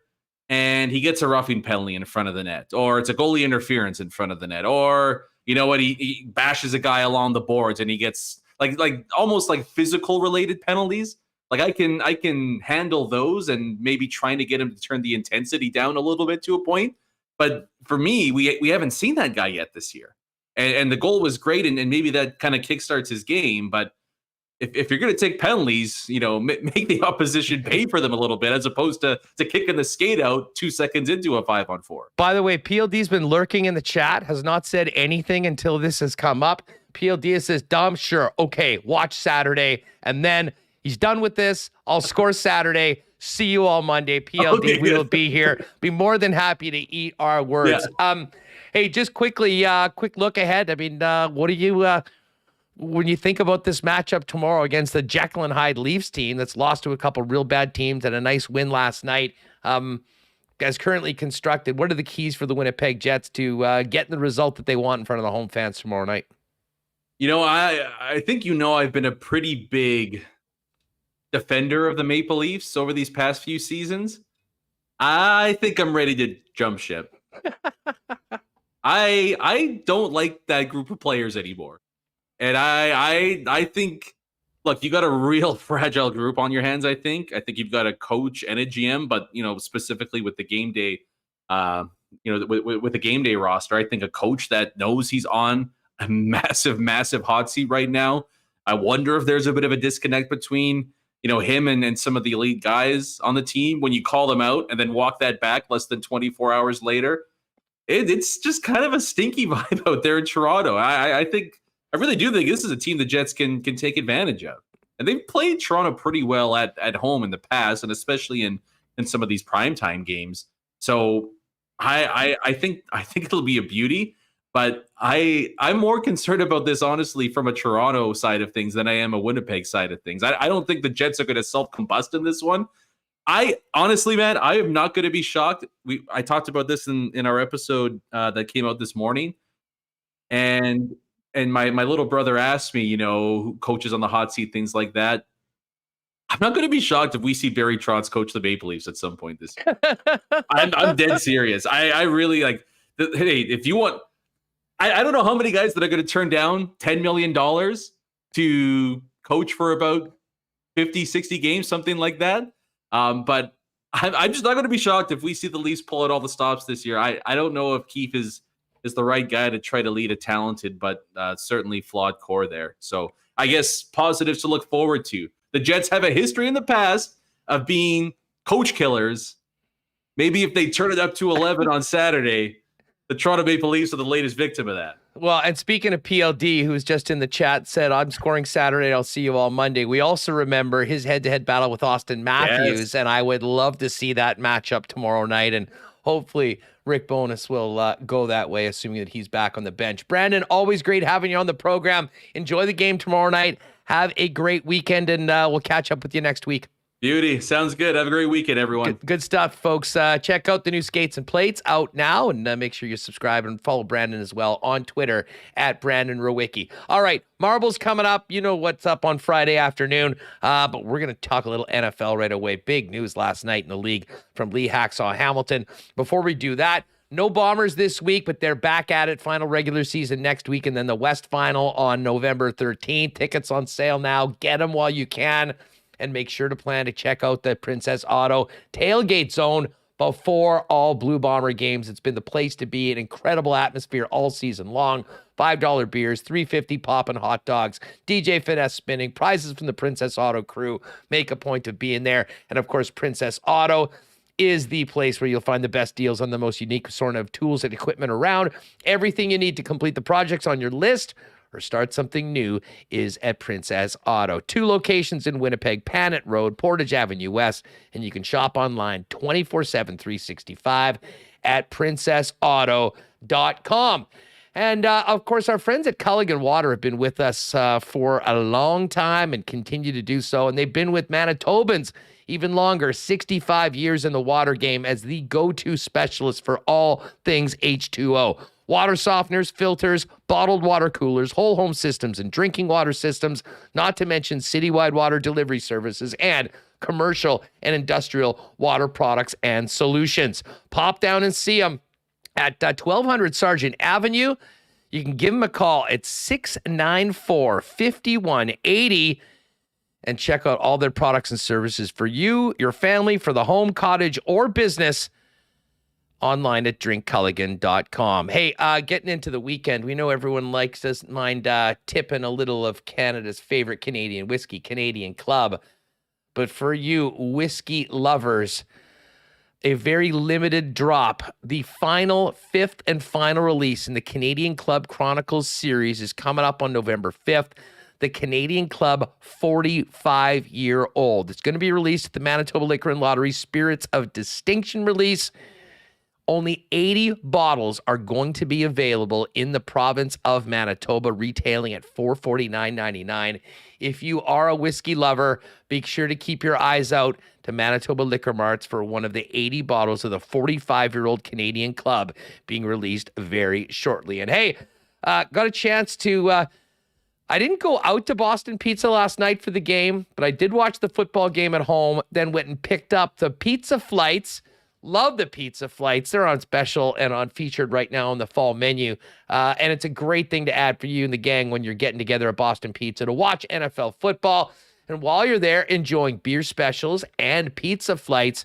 and he gets a roughing penalty in front of the net, or it's a goalie interference in front of the net, or he bashes a guy along the boards and he gets like almost like physical related penalties. Like, I can handle those and maybe trying to get him to turn the intensity down a little bit to a point. But for me, we haven't seen that guy yet this year, and the goal was great, and maybe that kind of kickstarts his game, but. If you're going to take penalties, make the opposition pay for them a little bit, as opposed to kicking the skate out 2 seconds into a 5-on-4. By the way, PLD's been lurking in the chat, has not said anything until this has come up. PLD says, Dom, sure, okay, watch Saturday. And then he's done with this. I'll score Saturday. See you all Monday. PLD, okay, we will be here. Be more than happy to eat our words. Yeah. Hey, just quickly, quick look ahead. I mean, what do you... when you think about this matchup tomorrow against the Jekyll and Hyde Leafs team that's lost to a couple real bad teams and a nice win last night, as currently constructed, what are the keys for the Winnipeg Jets to getting the result that they want in front of the home fans tomorrow night? I think I've been a pretty big defender of the Maple Leafs over these past few seasons. I think I'm ready to jump ship. I don't like that group of players anymore. And I think, look, you got a real fragile group on your hands, I think. I think you've got a coach and a GM, but, specifically with the game day, with the game day roster, I think a coach that knows he's on a massive, massive hot seat right now. I wonder if there's a bit of a disconnect between, him and some of the elite guys on the team when you call them out and then walk that back less than 24 hours later. It's just kind of a stinky vibe out there in Toronto. I really do think this is a team the Jets can take advantage of. And they've played Toronto pretty well at home in the past, and especially in some of these primetime games. So I think it'll be a beauty. But I'm more concerned about this, honestly, from a Toronto side of things than I am a Winnipeg side of things. I don't think the Jets are going to self-combust in this one. Honestly, man, I am not going to be shocked. I talked about this in our episode that came out this morning. And my little brother asked me, who coaches on the hot seat, things like that. I'm not going to be shocked if we see Barry Trotz coach the Maple Leafs at some point this year. I'm dead serious. I really like, hey, if you want, I don't know how many guys that are going to turn down $10 million to coach for about 50, 60 games, something like that. But I'm just not going to be shocked if we see the Leafs pull out all the stops this year. I don't know if Keefe is the right guy to try to lead a talented but certainly flawed core there. So I guess positives to look forward to. The Jets have a history in the past of being coach killers. Maybe if they turn it up to 11 on Saturday, the Toronto Maple Leafs are the latest victim of that. Well, and speaking of PLD, who's just in the chat, said, I'm scoring Saturday. I'll see you all Monday. We also remember his head-to-head battle with Austin Matthews, and I would love to see that matchup tomorrow night. And hopefully Rick Bowness will go that way, assuming that he's back on the bench. Brandon, always great having you on the program. Enjoy the game tomorrow night. Have a great weekend, and we'll catch up with you next week. Beauty. Sounds good. Have a great weekend, everyone. Good stuff, folks. Check out the new skates and plates out now, and make sure you subscribe and follow Brandon as well on Twitter at Brandon Rewucki. All right, Marbles coming up. You know what's up on Friday afternoon, but we're going to talk a little NFL right away. Big news last night in the league from Lee Hacksaw Hamilton. Before we do that, no Bombers this week, but they're back at it. Final regular season next week, and then the West Final on November 13th. Tickets on sale now. Get them while you can. And make sure to plan to check out the Princess Auto tailgate zone before all Blue Bomber games. It's been the place to be. An incredible atmosphere all season long. $5 beers, $3.50 poppin' hot dogs, DJ Finesse spinning, prizes from the Princess Auto crew. Make a point of being there. And of course, Princess Auto is the place where you'll find the best deals on the most unique sort of tools and equipment around. Everything you need to complete the projects on your list or start something new is at Princess Auto. 2 locations in Winnipeg, Panet Road, Portage Avenue West, and you can shop online 24/7, 365 at princessauto.com. And, of course, our friends at Culligan Water have been with us for a long time and continue to do so, and they've been with Manitobans even longer, 65 years in the water game as the go-to specialist for all things H2O. Water softeners, filters, bottled water coolers, whole home systems, and drinking water systems, not to mention citywide water delivery services and commercial and industrial water products and solutions. Pop down and see them at 1200 Sargent Avenue. You can give them a call at 694-5180 and check out all their products and services for you, your family, for the home, cottage, or business. Online at drinkculligan.com. Hey, getting into the weekend, we know everyone doesn't mind tipping a little of Canada's favorite Canadian whiskey, Canadian Club. But for you whiskey lovers, a very limited drop. The final, 5th and final release in the Canadian Club Chronicles series is coming up on November 5th. The Canadian Club 45-year-old. It's going to be released at the Manitoba Liquor and Lottery Spirits of Distinction release Only 80 bottles are going to be available in the province of Manitoba, retailing at $449.99. If you are a whiskey lover, be sure to keep your eyes out to Manitoba Liquor Marts for one of the 80 bottles of the 45-year-old Canadian Club being released very shortly. And hey, got a chance to... I didn't go out to Boston Pizza last night for the game, but I did watch the football game at home, then went and picked up the pizza flights. Love the pizza flights. They're on special and on featured right now on the fall menu. And it's a great thing to add for you and the gang when you're getting together at Boston Pizza to watch NFL football. And while you're there enjoying beer specials and pizza flights,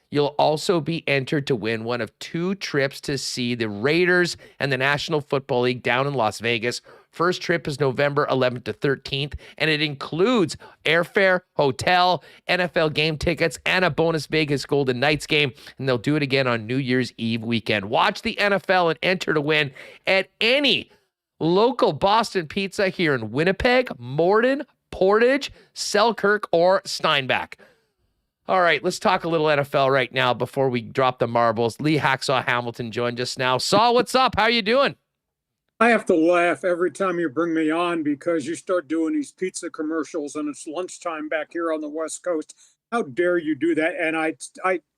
you'll also be entered to win one of 2 trips to see the Raiders and the National Football League down in Las Vegas. First trip is November 11th to 13th, and it includes airfare, hotel, NFL game tickets, and a bonus Vegas Golden Knights game, and they'll do it again on New Year's Eve weekend. Watch the NFL and enter to win at any local Boston Pizza here in Winnipeg, Morden, Portage, Selkirk, or Steinbach. All right, let's talk a little NFL right now before we drop the marbles. Lee Hacksaw Hamilton joined us now. Saw, what's up? How you doing? I have to laugh every time you bring me on because you start doing these pizza commercials and it's lunchtime back here on the West Coast. How dare you do that? And I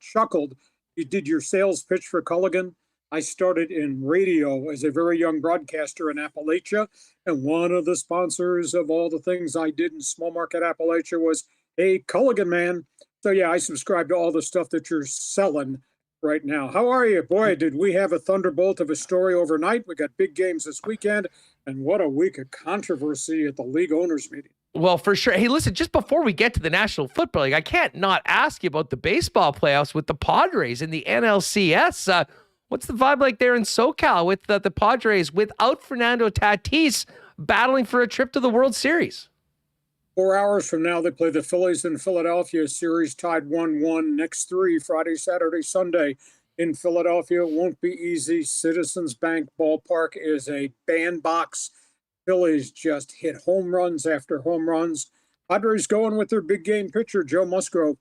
chuckled. You did your sales pitch for Culligan. I started in radio as a very young broadcaster in Appalachia. And one of the sponsors of all the things I did in small market Appalachia was, hey, Culligan, man. So, yeah, I subscribe to all the stuff that you're selling right now. How are you? Boy, did we have a thunderbolt of a story overnight. We got big games this weekend, and what a week of controversy at the league owners meeting. Well, for sure. Hey, listen, just before we get to the National Football League, I can't not ask you about the baseball playoffs with the Padres in the NLCS. What's the vibe like there in SoCal with the Padres without Fernando Tatis battling for a trip to the World Series? 4 hours from now, they play the Phillies in Philadelphia. Series tied 1-1. Next 3, Friday, Saturday, Sunday in Philadelphia. Won't be easy. Citizens Bank Ballpark is a bandbox. Phillies just hit home runs after home runs. Padres going with their big game pitcher, Joe Musgrove.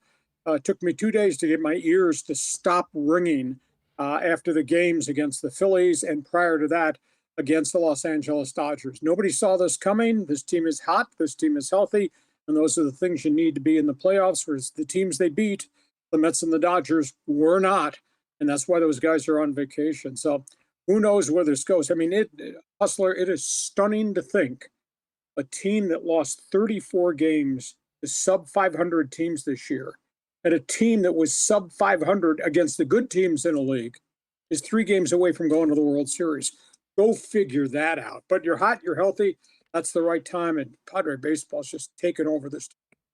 Took me 2 days to get my ears to stop ringing after the games against the Phillies and prior to that, against the Los Angeles Dodgers. Nobody saw this coming. This team is hot. This team is healthy. And those are the things you need to be in the playoffs. Whereas the teams they beat, the Mets and the Dodgers, were not. And that's why those guys are on vacation. So who knows where this goes? I mean, Hustler, it is stunning to think a team that lost 34 games to sub-500 teams this year and a team that was sub-500 against the good teams in the league is 3 games away from going to the World Series. Go figure that out. But you're hot, you're healthy. That's the right time. And Padre baseball's just taking over this.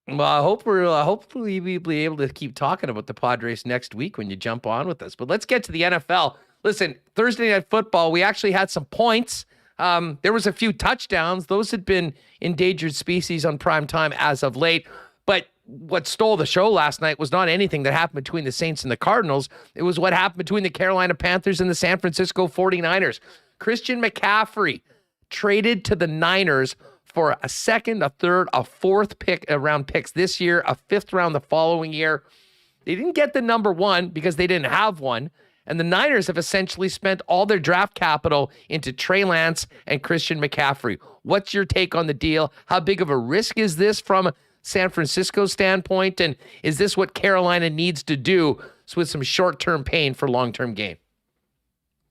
Well, I hope hopefully we'll be able to keep talking about the Padres next week when you jump on with us. But let's get to the NFL. Listen, Thursday Night Football, we actually had some points. There was a few touchdowns. Those had been endangered species on prime time as of late. But what stole the show last night was not anything that happened between the Saints and the Cardinals. It was what happened between the Carolina Panthers and the San Francisco 49ers. Christian McCaffrey traded to the Niners for a second, a third, a fourth round picks this year, a 5th round the following year. They didn't get the number 1 because they didn't have one. And the Niners have essentially spent all their draft capital into Trey Lance and Christian McCaffrey. What's your take on the deal? How big of a risk is this from San Francisco's standpoint? And is this what Carolina needs to do with some short-term pain for long-term gain?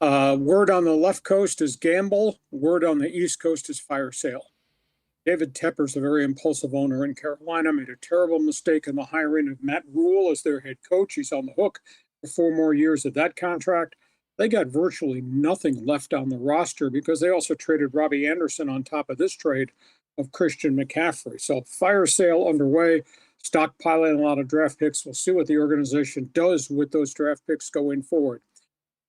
Word on the left coast is gamble. Word on the east coast is fire sale. David Tepper's a very impulsive owner in Carolina, made a terrible mistake in the hiring of Matt Rule as their head coach. He's on the hook for 4 more years of that contract. They got virtually nothing left on the roster because they also traded Robbie Anderson on top of this trade of Christian McCaffrey. So fire sale underway, stockpiling a lot of draft picks. We'll see what the organization does with those draft picks going forward.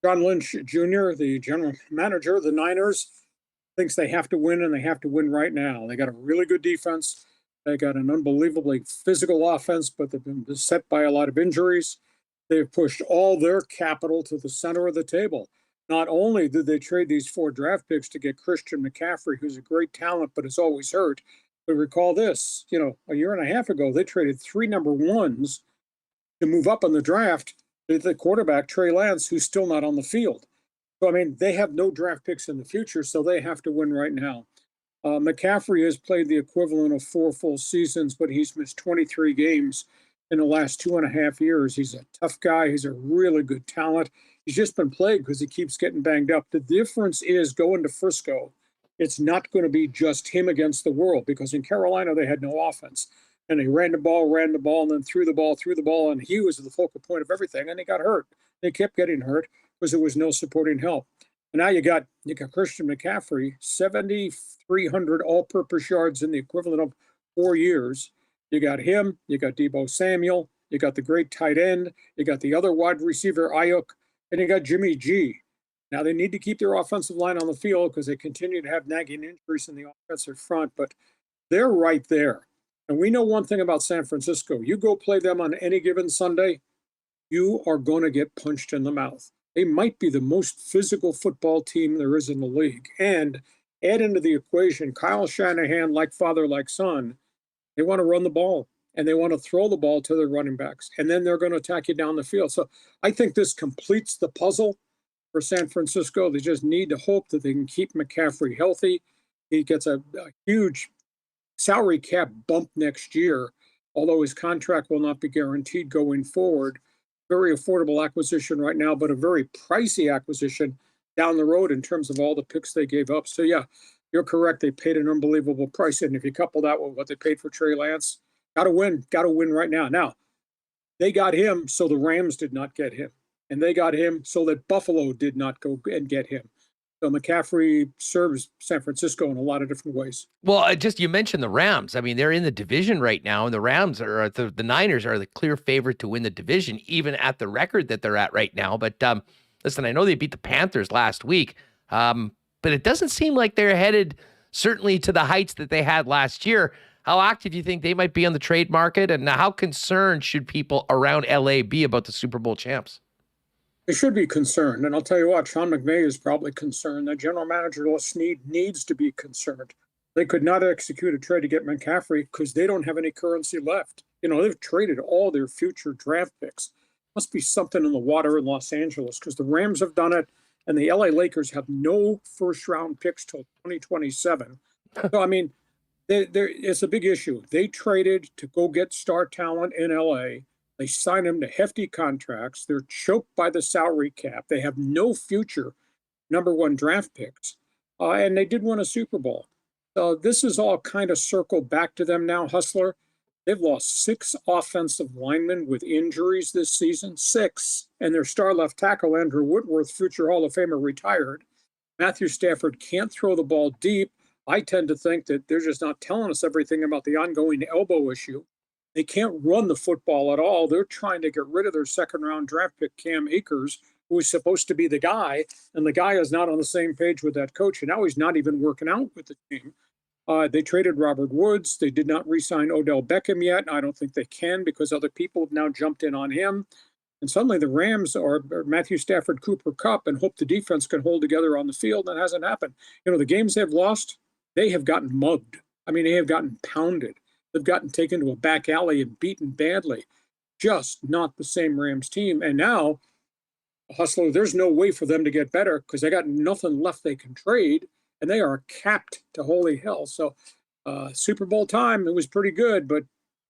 John Lynch Jr., the general manager of the Niners, thinks they have to win, and they have to win right now. They got a really good defense. They got an unbelievably physical offense, but they've been beset by a lot of injuries. They've pushed all their capital to the center of the table. Not only did they trade these 4 draft picks to get Christian McCaffrey, who's a great talent but is always hurt, but recall this, a year and a half ago, they traded 3 number 1s to move up in the draft the quarterback, Trey Lance, who's still not on the field. So, I mean, they have no draft picks in the future, so they have to win right now. McCaffrey has played the equivalent of 4 full seasons, but he's missed 23 games in the last 2.5 years. He's a tough guy. He's a really good talent. He's just been plagued because he keeps getting banged up. The difference is going to Frisco, it's not going to be just him against the world, because in Carolina they had no offense. And they ran the ball, and then threw the ball, and he was the focal point of everything, and he got hurt. They kept getting hurt because there was no supporting help. And now you got Christian McCaffrey, 7,300 all-purpose yards in the equivalent of 4 years. You got him, you got Deebo Samuel, you got the great tight end, you got the other wide receiver, Ayuk, and you got Jimmy G. Now they need to keep their offensive line on the field because they continue to have nagging injuries in the offensive front, but they're right there. And we know one thing about San Francisco. You go play them on any given Sunday, you are going to get punched in the mouth. They might be the most physical football team there is in the league. And add into the equation Kyle Shanahan, like father, like son. They want to run the ball, and they want to throw the ball to their running backs, and then they're going to attack you down the field. So I think this completes the puzzle for San Francisco. They just need to hope that they can keep McCaffrey healthy. He gets a huge salary cap bump next year, although his contract will not be guaranteed going forward. Very affordable acquisition right now, but a very pricey acquisition down the road in terms of all the picks they gave up. So, yeah, you're correct. They paid an unbelievable price. And if you couple that with what they paid for Trey Lance, got to win right now. Now, they got him so the Rams did not get him. And they got him so that Buffalo did not go and get him. So McCaffrey serves San Francisco in a lot of different ways. Well, you mentioned the Rams. I mean, they're in the division right now, and the Rams are the Niners are the clear favorite to win the division, even at the record that they're at right now. But listen, I know they beat the Panthers last week, but it doesn't seem like they're headed certainly to the heights that they had last year. How active do you think they might be on the trade market, and how concerned should people around LA be about the Super Bowl champs? They should be concerned, and I'll tell you what, Sean McVay is probably concerned. The general manager, Les Snead, needs to be concerned. They could not execute a trade to get McCaffrey because they don't have any currency left. You know, they've traded all their future draft picks. Must be something in the water in Los Angeles because the Rams have done it, and the LA Lakers have no first-round picks till 2027. So, I mean, it's a big issue. They traded to go get star talent in LA. They sign them to hefty contracts. They're choked by the salary cap. They have no future number one draft picks. And they did win a Super Bowl. So this is all kind of circled back to them now, Hustler. They've lost 6 offensive linemen with injuries this season, 6. And their star left tackle, Andrew Whitworth, future Hall of Famer, retired. Matthew Stafford can't throw the ball deep. I tend to think that they're just not telling us everything about the ongoing elbow issue. They can't run the football at all. They're trying to get rid of their second-round draft pick, Cam Akers, who is supposed to be the guy, and the guy is not on the same page with that coach, and now he's not even working out with the team. They traded Robert Woods. They did not re-sign Odell Beckham yet. I don't think they can because other people have now jumped in on him. And suddenly the Rams are Matthew Stafford, Cooper Kupp, and hope the defense can hold together on the field. That hasn't happened. You know, the games they've lost, they have gotten mugged. I mean, they have gotten pounded. They've gotten taken to a back alley and beaten badly. Just not the same Rams team. And now, Hustler, there's no way for them to get better because they got nothing left they can trade, and they are capped to holy hell. So Super Bowl time, it was pretty good, but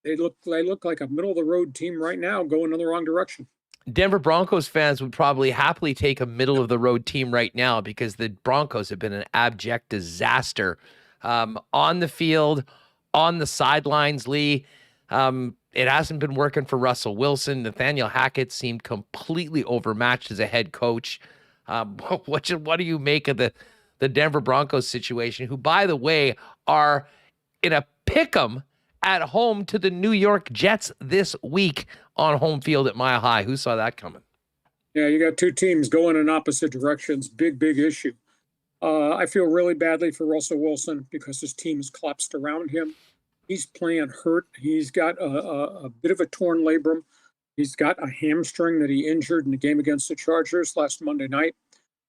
they look like a middle-of-the-road team right now going in the wrong direction. Denver Broncos fans would probably happily take a middle-of-the-road team right now because the Broncos have been an abject disaster on the field, on the sidelines, Lee. It hasn't been working for Russell Wilson. Nathaniel Hackett seemed completely overmatched as a head coach. What do you make of the Denver Broncos situation, who, by the way, are in a pick'em at home to the New York Jets this week on home field at Mile High? Who saw that coming? Yeah, you got two teams going in opposite directions. Big issue. I feel really badly for Russell Wilson because his team has collapsed around him. He's playing hurt. He's got a bit of a torn labrum. He's got a hamstring that he injured in the game against the Chargers last Monday night.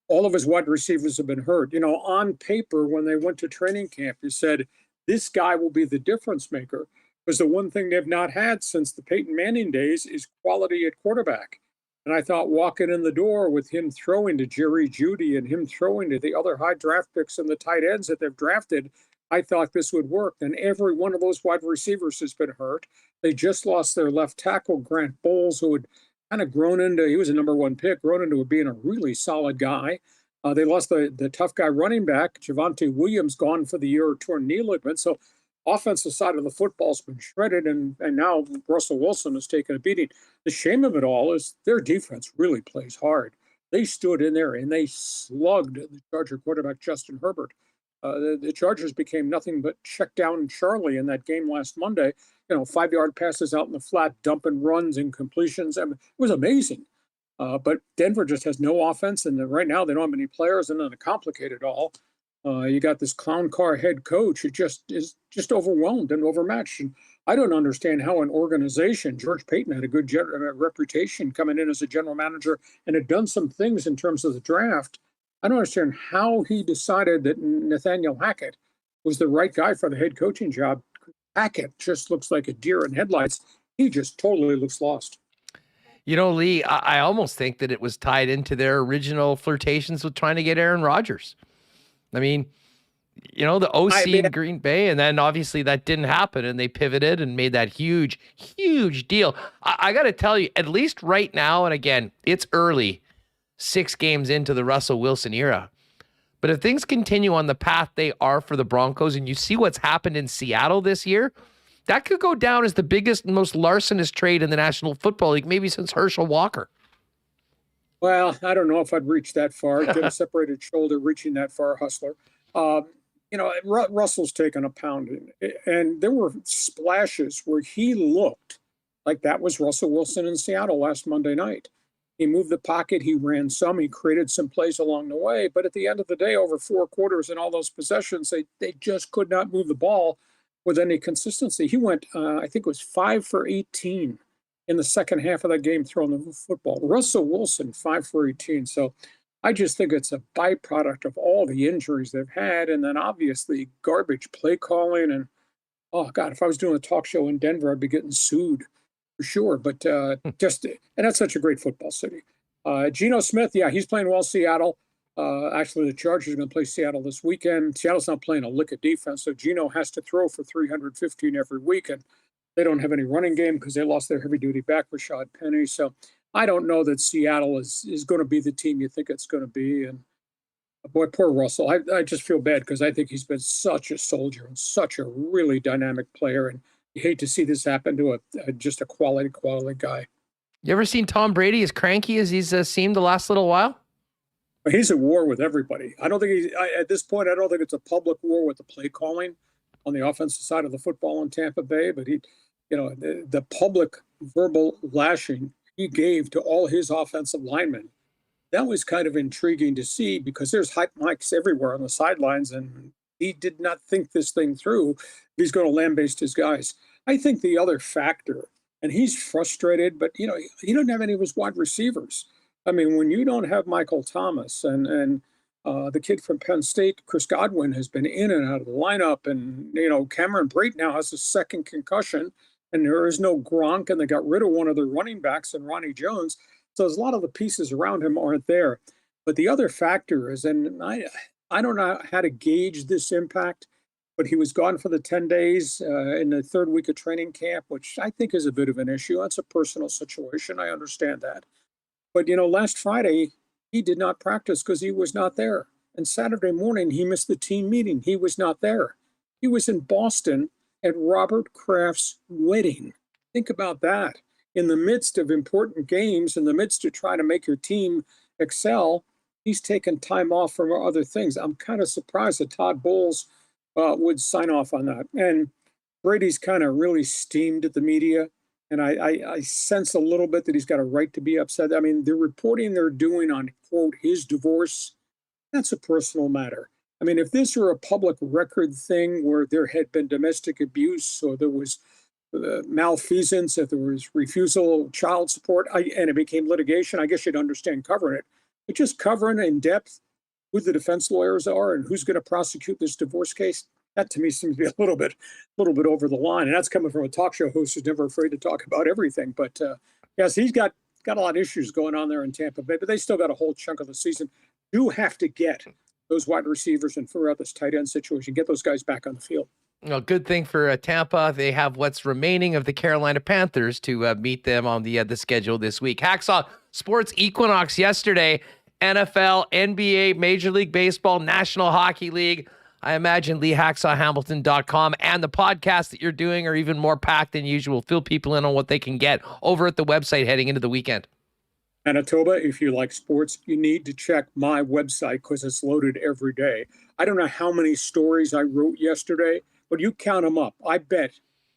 All of his wide receivers have been hurt. You know, on paper, when they went to training camp, he said, this guy will be the difference maker, because the one thing they've not had since the Peyton Manning days is quality at quarterback. And I thought walking in the door with him throwing to Jerry Jeudy and him throwing to the other high draft picks and the tight ends that they've drafted, I thought this would work. And every one of those wide receivers has been hurt. They just lost their left tackle, Grant Bowles, who had kind of grown into, he was a number one pick, grown into being a really solid guy. They lost the tough guy running back, Javonte Williams, gone for the year, torn knee ligament. So offensive side of the football's been shredded, and now Russell Wilson has taken a beating. The shame of it all is their defense really plays hard. They stood in there and they slugged the Charger quarterback, Justin Herbert. The Chargers became nothing but check down Charlie in that game last Monday. 5-yard passes out in the flat, dumping runs and completions. I mean, it was amazing. But Denver just has no offense, and right now they don't have any players, and then to complicate it all, you got this clown car head coach who is just overwhelmed and overmatched. And I don't understand how an organization, George Payton had a good reputation coming in as a general manager and had done some things in terms of the draft. I don't understand how he decided that Nathaniel Hackett was the right guy for the head coaching job. Hackett just looks like a deer in headlights. He just totally looks lost. Lee, I almost think that it was tied into their original flirtations with trying to get Aaron Rodgers. I mean, the OC in Green Bay, and then obviously that didn't happen, and they pivoted and made that huge, huge deal. I got to tell you, at least right now, and again, it's early, 6 games into the Russell Wilson era. But if things continue on the path they are for the Broncos, and you see what's happened in Seattle this year, that could go down as the biggest and most larcenous trade in the National Football League, maybe since Herschel Walker. Well, I don't know if I'd reach that far. Get a separated shoulder reaching that far, Hustler. Russell's taken a pounding, and there were splashes where he looked like that was Russell Wilson in Seattle last Monday night. He moved the pocket, he ran some, he created some plays along the way, but at the end of the day, over 4 quarters and all those possessions, they just could not move the ball with any consistency. He went, I think it was 5 for 18 in the second half of that game throwing the football. Russell Wilson, 5 for 18. So I just think it's a byproduct of all the injuries they've had, and then obviously garbage play calling. And, oh, God, if I was doing a talk show in Denver, I'd be getting sued for sure. But and that's such a great football city. Geno Smith, yeah, he's playing well, Seattle. Actually, the Chargers are going to play Seattle this weekend. Seattle's not playing a lick of defense, so Geno has to throw for 315 every week, and they don't have any running game because they lost their heavy-duty back, Rashad Penny. So I don't know that Seattle is going to be the team you think it's going to be. And boy, poor Russell. I just feel bad because I think he's been such a soldier and such a really dynamic player, and you hate to see this happen to just a quality guy. You ever seen Tom Brady as cranky as he's seemed the last little while? He's at war with everybody. I don't think at this point, I don't think it's a public war with the play calling on the offensive side of the football in Tampa Bay, but the public verbal lashing he gave to all his offensive linemen, that was kind of intriguing to see because there's hype mics everywhere on the sidelines, and he did not think this thing through. He's going to lambaste his guys. I think the other factor, and he's frustrated, but he doesn't have any of his wide receivers. I mean, when you don't have Michael Thomas and the kid from Penn State, Chris Godwin, has been in and out of the lineup, and Cameron Brate now has a second concussion, and there is no Gronk, and they got rid of one of their running backs and Ronnie Jones. So there's a lot of the pieces around him aren't there. But the other factor is, and I don't know how to gauge this impact, but he was gone for the 10 days in the 3rd week of training camp, which I think is a bit of an issue. That's a personal situation. I understand that. But, last Friday, he did not practice because he was not there. And Saturday morning, he missed the team meeting. He was not there. He was in Boston at Robert Kraft's wedding. Think about that. In the midst of important games, in the midst of trying to make your team excel, he's taken time off from other things. I'm kind of surprised that Todd Bowles would sign off on that. And Brady's kind of really steamed at the media. And I sense a little bit that he's got a right to be upset. I mean, the reporting they're doing on, quote, his divorce, that's a personal matter. I mean, if this were a public record thing where there had been domestic abuse or there was malfeasance, if there was refusal of child support, and it became litigation, I guess you'd understand covering it. But just covering in depth who the defense lawyers are and who's going to prosecute this divorce case, that to me seems to be a little bit over the line. And that's coming from a talk show host who's never afraid to talk about everything. But yes, he's got got a lot of issues going on there in Tampa Bay, but they still got a whole chunk of the season. Do have to get those wide receivers and figure out this tight end situation, get those guys back on the field. Well, good thing for Tampa. They have what's remaining of the Carolina Panthers to meet them on the schedule this week. Hacksaw Sports Equinox yesterday. NFL, NBA, Major League Baseball, National Hockey League. I imagine LeeHacksawHamilton.com and the podcast that you're doing are even more packed than usual. Fill people in on what they can get over at the website heading into the weekend. Manitoba, if you like sports, you need to check my website because it's loaded every day. I don't know how many stories I wrote yesterday, but you count them up. I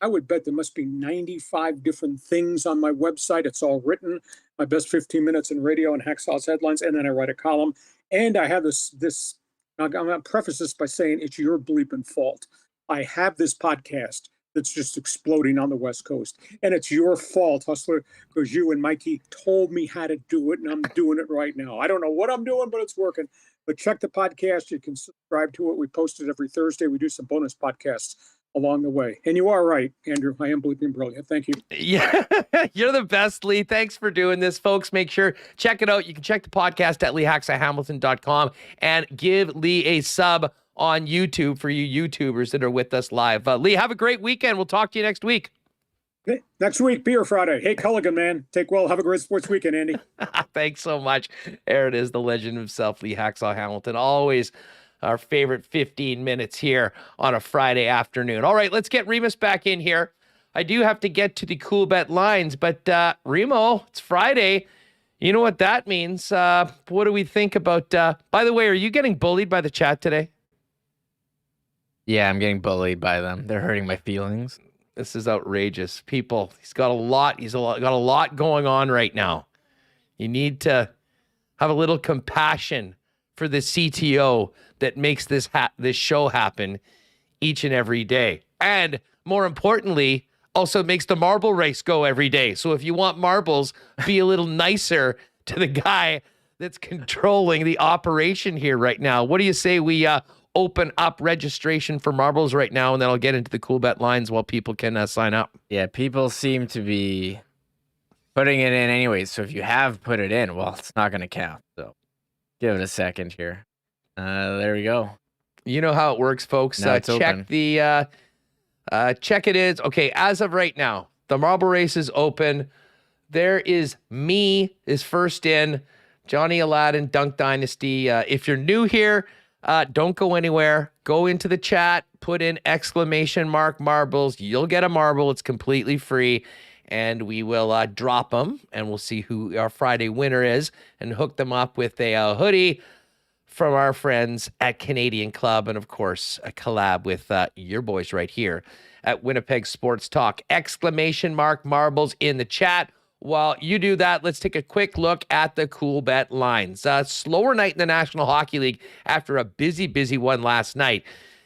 would bet there must be 95 different things on my website. It's all written, my best 15 minutes in radio and Hacksaw's headlines, and then I write a column. And I have this I'm going to preface this by saying it's your bleeping fault. I have this podcast that's just exploding on the West Coast. And it's your fault, Hustler, because you and Mikey told me how to do it, and I'm doing it right now. I don't know what I'm doing, but it's working. But check the podcast. You can subscribe to it. We post it every Thursday. We do some bonus podcasts along the way. And you are right, Andrew. I am bleeping brilliant. Thank you. Yeah, you're the best, Lee. Thanks for doing this, folks. Make sure, check it out. You can check the podcast at LeeHacksawHamilton.com and give Lee a sub on YouTube for you YouTubers that are with us live. Lee, have a great weekend. We'll talk to you next week. Next week, Beer Friday. Hey, Culligan, man. Take well. Have a great sports weekend, Andy. Thanks so much. There it is, the legend himself, Lee Hacksaw Hamilton. Always our favorite 15 minutes here on a Friday afternoon. All right, let's get Remis back in here. I do have to get to the Coolbet lines, but Remo, it's Friday. You know what that means. What do we think about... by the way, are you getting bullied by the chat today? Yeah, I'm getting bullied by them. They're hurting my feelings. This is outrageous. People, he's got a lot going on right now. You need to have a little compassion for the CTO that makes this show happen each and every day. And more importantly, also makes the marble race go every day. So if you want marbles, be a little nicer to the guy that's controlling the operation here right now. What do you say we open up registration for marbles right now, and then I'll get into the Coolbet lines while people can sign up? Yeah, people seem to be putting it in anyways. So if you have put it in, well, it's not going to count. So give it a second here. There we go. You know how it works, folks. It's check open. the check it is. Okay, as of right now, the marble race is open. There is me is first in, Johnny Aladdin, Dunk Dynasty. If you're new here, don't go anywhere. Go into the chat, put in !marbles. You'll get a marble. It's completely free. And we will drop them, and we'll see who our Friday winner is and hook them up with a hoodie from our friends at Canadian Club, and of course, a collab with your boys right here at Winnipeg Sports Talk. !marbles in the chat. While you do that, let's take a quick look at the Coolbet lines. Slower night in the National Hockey League after a busy one last night.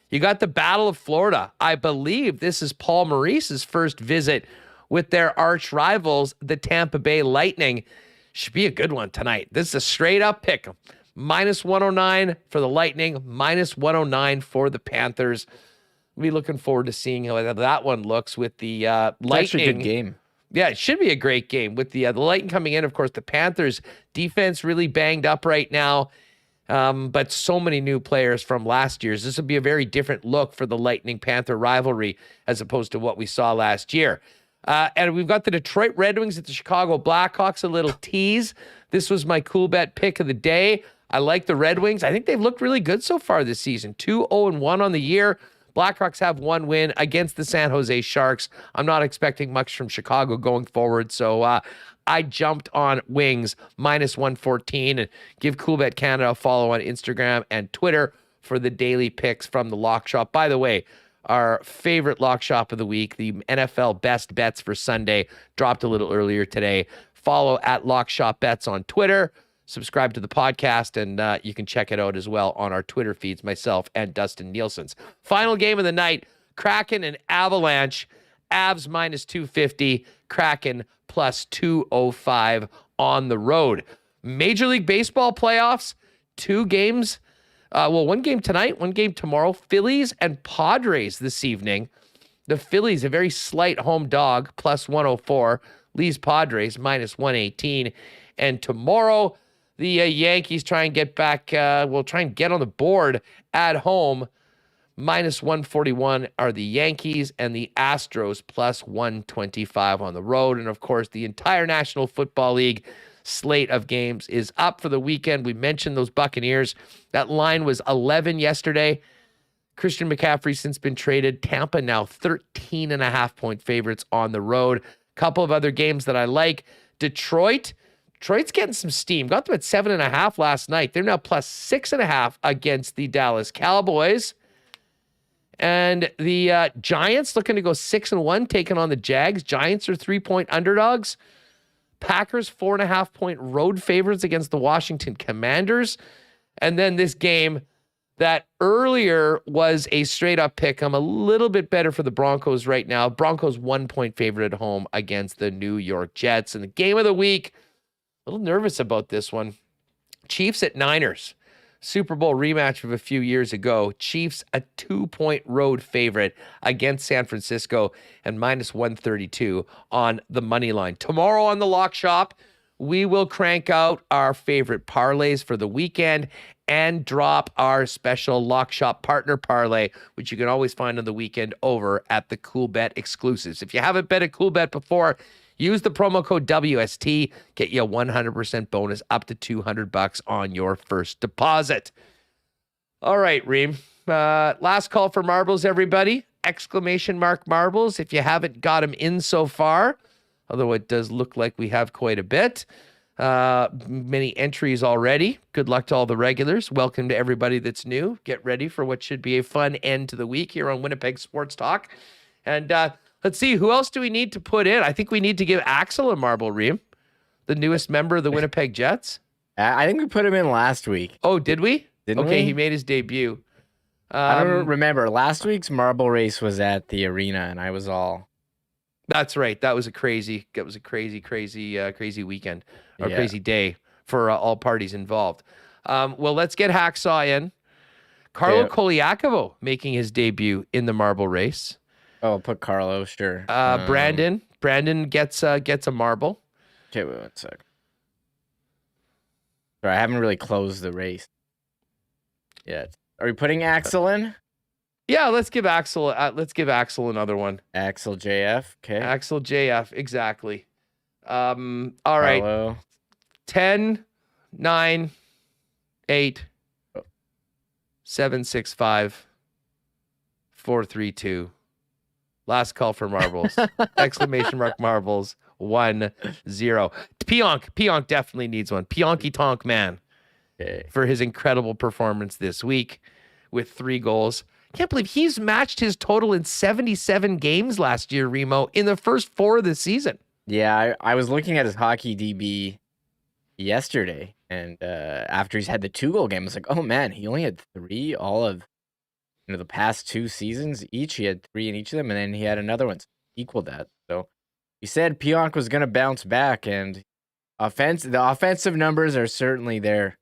You got the Battle of Florida. I believe this is Paul Maurice's first visit with their arch rivals, the Tampa Bay Lightning. Should be a good one tonight. This is a straight up pick. -109 for the Lightning, -109 for the Panthers. We'll be looking forward to seeing how that one looks with the Lightning. Actually a good game. Yeah, it should be a great game with the Lightning coming in. Of course, the Panthers defense really banged up right now, but so many new players from last year's. This will be a very different look for the Lightning-Panther rivalry as opposed to what we saw last year. And we've got the Detroit Red Wings at the Chicago Blackhawks, a little tease. This was my Coolbet pick of the day. I like the Red Wings. I think they've looked really good so far this season. 2-0-1 on the year. Blackhawks have one win against the San Jose Sharks. I'm not expecting much from Chicago going forward, so I jumped on Wings -114, and give Coolbet Canada a follow on Instagram and Twitter for the daily picks from the Lock Shop. By the way, our favorite Lock Shop of the week, the NFL Best Bets for Sunday, dropped a little earlier today. Follow at Lock Shop Bets on Twitter. Subscribe to the podcast, and you can check it out as well on our Twitter feeds, myself and Dustin Nielsen's. Final game of the night, Kraken and Avalanche. Avs -250, Kraken +205 on the road. Major League Baseball playoffs, 2 games. One game tonight, 1 game tomorrow. Phillies and Padres this evening. The Phillies, a very slight home dog, +104. Lee's Padres minus 118. And tomorrow, the Yankees try and get back, try and get on the board at home. Minus 141 are the Yankees, and the Astros plus 125 on the road. And of course, the entire National Football League slate of games is up for the weekend. We mentioned those Buccaneers. That line was 11 yesterday. Christian McCaffrey's since been traded. Tampa now 13.5-point favorites on the road. Couple of other games that I like. Detroit's getting some steam. Got them at 7.5 last night. They're now plus 6.5 against the Dallas Cowboys. And the Giants looking to go 6-1, taking on the Jags. Giants are 3-point underdogs. Packers 4.5-point road favorites against the Washington Commanders. And then this game that earlier was a straight-up pick. I'm a little bit better for the Broncos right now. Broncos 1-point favorite at home against the New York Jets. And the game of the week, a little nervous about this one. Chiefs at Niners. Super Bowl rematch of a few years ago. Chiefs a 2-point road favorite against San Francisco and minus 132 on the money line. Tomorrow on the Lock Shop, we will crank out our favorite parlays for the weekend and drop our special Lock Shop partner parlay, which you can always find on the weekend over at the Coolbet exclusives. If you haven't bet at Coolbet before, use the promo code WST, get you a 100% bonus up to $200 on your first deposit. All right, Reem. Last call for marbles, everybody. Exclamation mark marbles if you haven't got them in so far, although it does look like we have quite a bit. Many entries already. Good luck to all the regulars. Welcome to everybody that's new. Get ready for what should be a fun end to the week here on Winnipeg Sports Talk. And let's see, who else do we need to put in? I think we need to give Axel a marble, Reem, the newest member of the Winnipeg Jets. I think we put him in last week. Oh, did we? Didn't we? Okay, he made his debut. I don't remember. Last week's marble race was at the arena, and I was all... That's right. That was a crazy weekend or crazy day for all parties involved. Well, let's get Hacksaw in. Carlo Colaiacovo making his debut in the marble race. Oh, I'll put Carlo, sure. Brandon gets a marble. Okay, wait 1 sec. Sorry, I haven't really closed the race yet. Are we putting Axel in? Yeah, let's give Axel another one. Axel JF, okay. Axel JF, exactly. All right. Carlo. 10, 9, 8, 7, 6, 5, 4, 3, 2. Last call for marbles. Exclamation mark marbles. 1-0. Pionk definitely needs one. Pionky Tonk man. Okay. For his incredible performance this week with 3 goals. Can't believe he's matched his total in 77 games last year, Remo, in the first 4 of the season. Yeah, I was looking at his hockey DB yesterday, and after he's had the 2-goal game, I was like, oh man, he only had 3 all of the past 2 seasons. He had 3 in each of them, and then he had another one to equal that. So he said Pionk was going to bounce back, and the offensive numbers are certainly there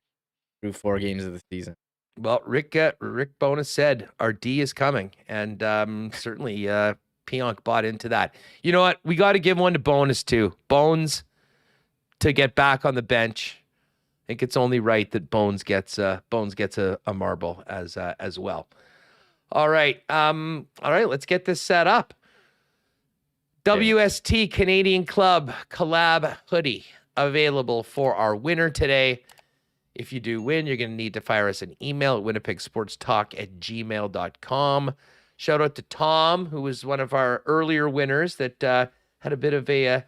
through 4 games of the season. Well, Rick Bowness said our D is coming, and certainly Pionk bought into that. You know what? We got to give one to Bowness too. Bones to get back on the bench. I think it's only right that Bones gets a marble as well. All right, let's get this set up. WST Canadian Club collab hoodie available for our winner today. If you do win, you're going to need to fire us an email at winnipegsportstalk@gmail.com. Shout out to Tom, who was one of our earlier winners that had a bit of a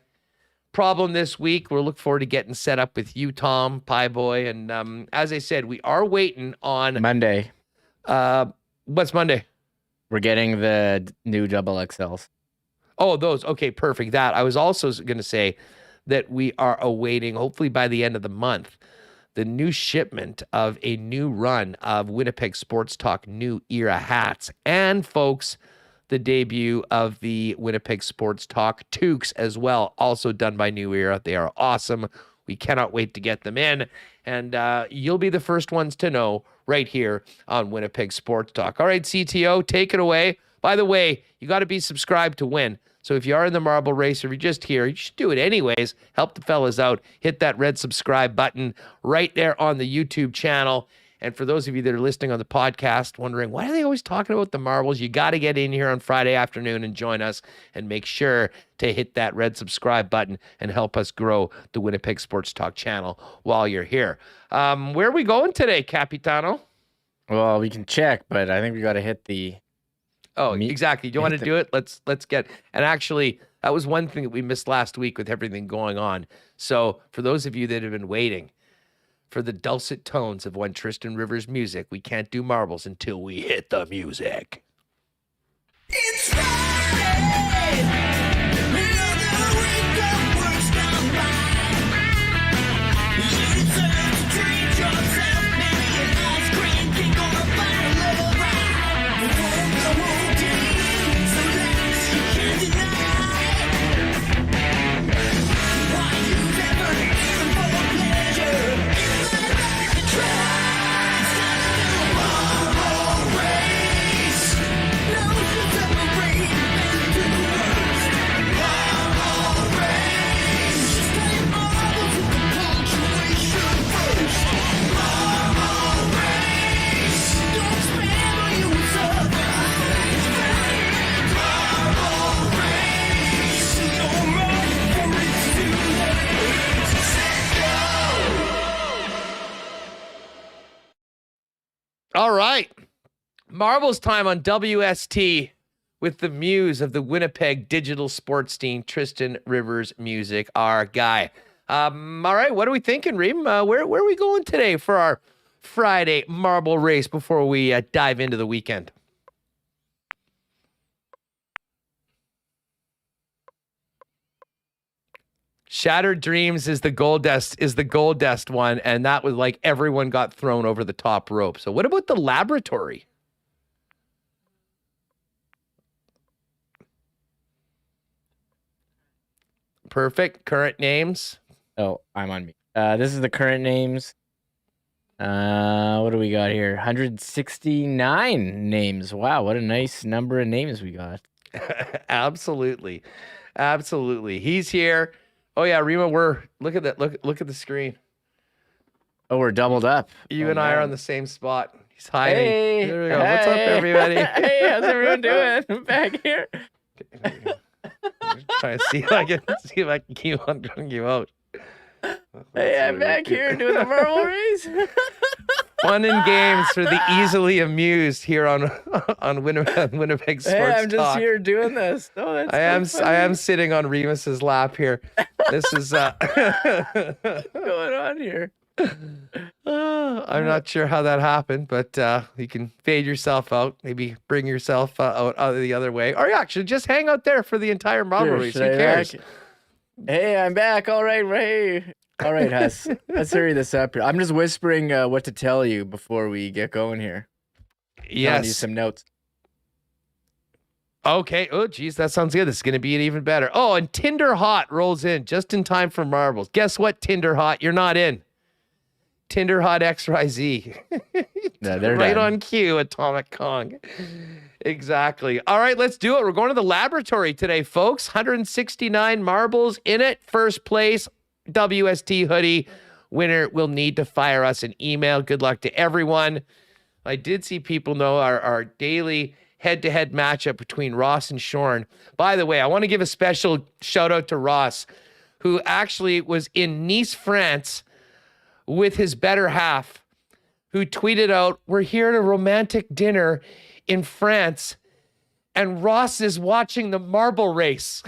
problem this week. We'll look forward to getting set up with you, Tom, Pie Boy. And as I said, we are waiting on... Monday. What's Monday? We're getting the new XXLs. Oh, those. Okay, perfect. That. I was also going to say that we are awaiting, hopefully by the end of the month, the new shipment of a new run of Winnipeg Sports Talk New Era hats. And, folks, the debut of the Winnipeg Sports Talk toques as well, also done by New Era. They are awesome. We cannot wait to get them in. And you'll be the first ones to know right here on Winnipeg Sports Talk. All right, CTO, take it away. By the way, you got to be subscribed to win. So if you are in the marble race or you're just here, you should do it anyways. Help the fellas out. Hit that red subscribe button right there on the YouTube channel. And for those of you that are listening on the podcast, wondering, why are they always talking about the marbles? You got to get in here on Friday afternoon and join us, and make sure to hit that red subscribe button and help us grow the Winnipeg Sports Talk channel while you're here. Where are we going today, Capitano? Well, we can check, but I think we got to hit the... Oh, exactly. Do you want to do it? Let's get... And actually, that was one thing that we missed last week with everything going on. So for those of you that have been waiting for the dulcet tones of one Tristan Rivers music, we can't do marbles until we hit the music. It's Friday. Another week of work's gone by. You deserve to treat yourself, maybe an ice cream cake or a bottle of rye. The whole day, so last you can't deny. Why you've ever given for pleasure, you might like to try. It's not a marble race. No, you separate men to the worst. Marble race. Just play marbles with the punctuation first. Marble race. Don't spam or you will suffer. Marble race. No marble race too late. Let's go. All right. Marbles time on WST with the muse of the Winnipeg digital sports team, Tristan Rivers Music, our guy. All right, what are we thinking, Reem? Where are we going today for our Friday marble race before we dive into the weekend? Shattered Dreams is the gold dust one, and that was like everyone got thrown over the top rope. So what about the laboratory? Perfect. Current names. Oh, I'm on me. This is the current names. What do we got here? 169 names. Wow, what a nice number of names we got. Absolutely. He's here. Oh yeah, Rima, look at that. Look at the screen. Oh, we're doubled up. You and I are on the same spot. He's hiding. Hey, there we go. What's up, everybody? Hey, how's everyone doing? I'm back here. Trying to see if I can keep on drawing you out. Hey, I'm back here doing the marble race. Fun and games for the easily amused here on Winnipeg Sports Hey, I'm just Talk. here doing this. Oh, that's I am sitting on Remus's lap here. This is what's going on here. I'm not sure how that happened, but you can fade yourself out, maybe bring yourself out the other way, or actually just hang out there for the entire marble race. Who cares? Hey, I'm back. All right, Ray. All right, Huss. Let's hurry this up here. I'm just whispering what to tell you before we get going here. Yes. You some notes. Okay. Oh, geez, that sounds good. This is going to be even better. Oh, and Tinder Hot rolls in just in time for marbles. Guess what, Tinder Hot? You're not in. Tinder Hot XYZ. No, they're right done. on cue, Atomic Kong. Exactly. All right, let's do it. We're going to the laboratory today, folks. 169 marbles in it. First place, WST hoodie. Winner will need to fire us an email. Good luck to everyone. I did see people know our daily head-to-head matchup between Ross and Shorn. By the way, I want to give a special shout-out to Ross, who actually was in Nice, France, with his better half, who tweeted out, "We're here at a romantic dinner in France, and Ross is watching the marble race."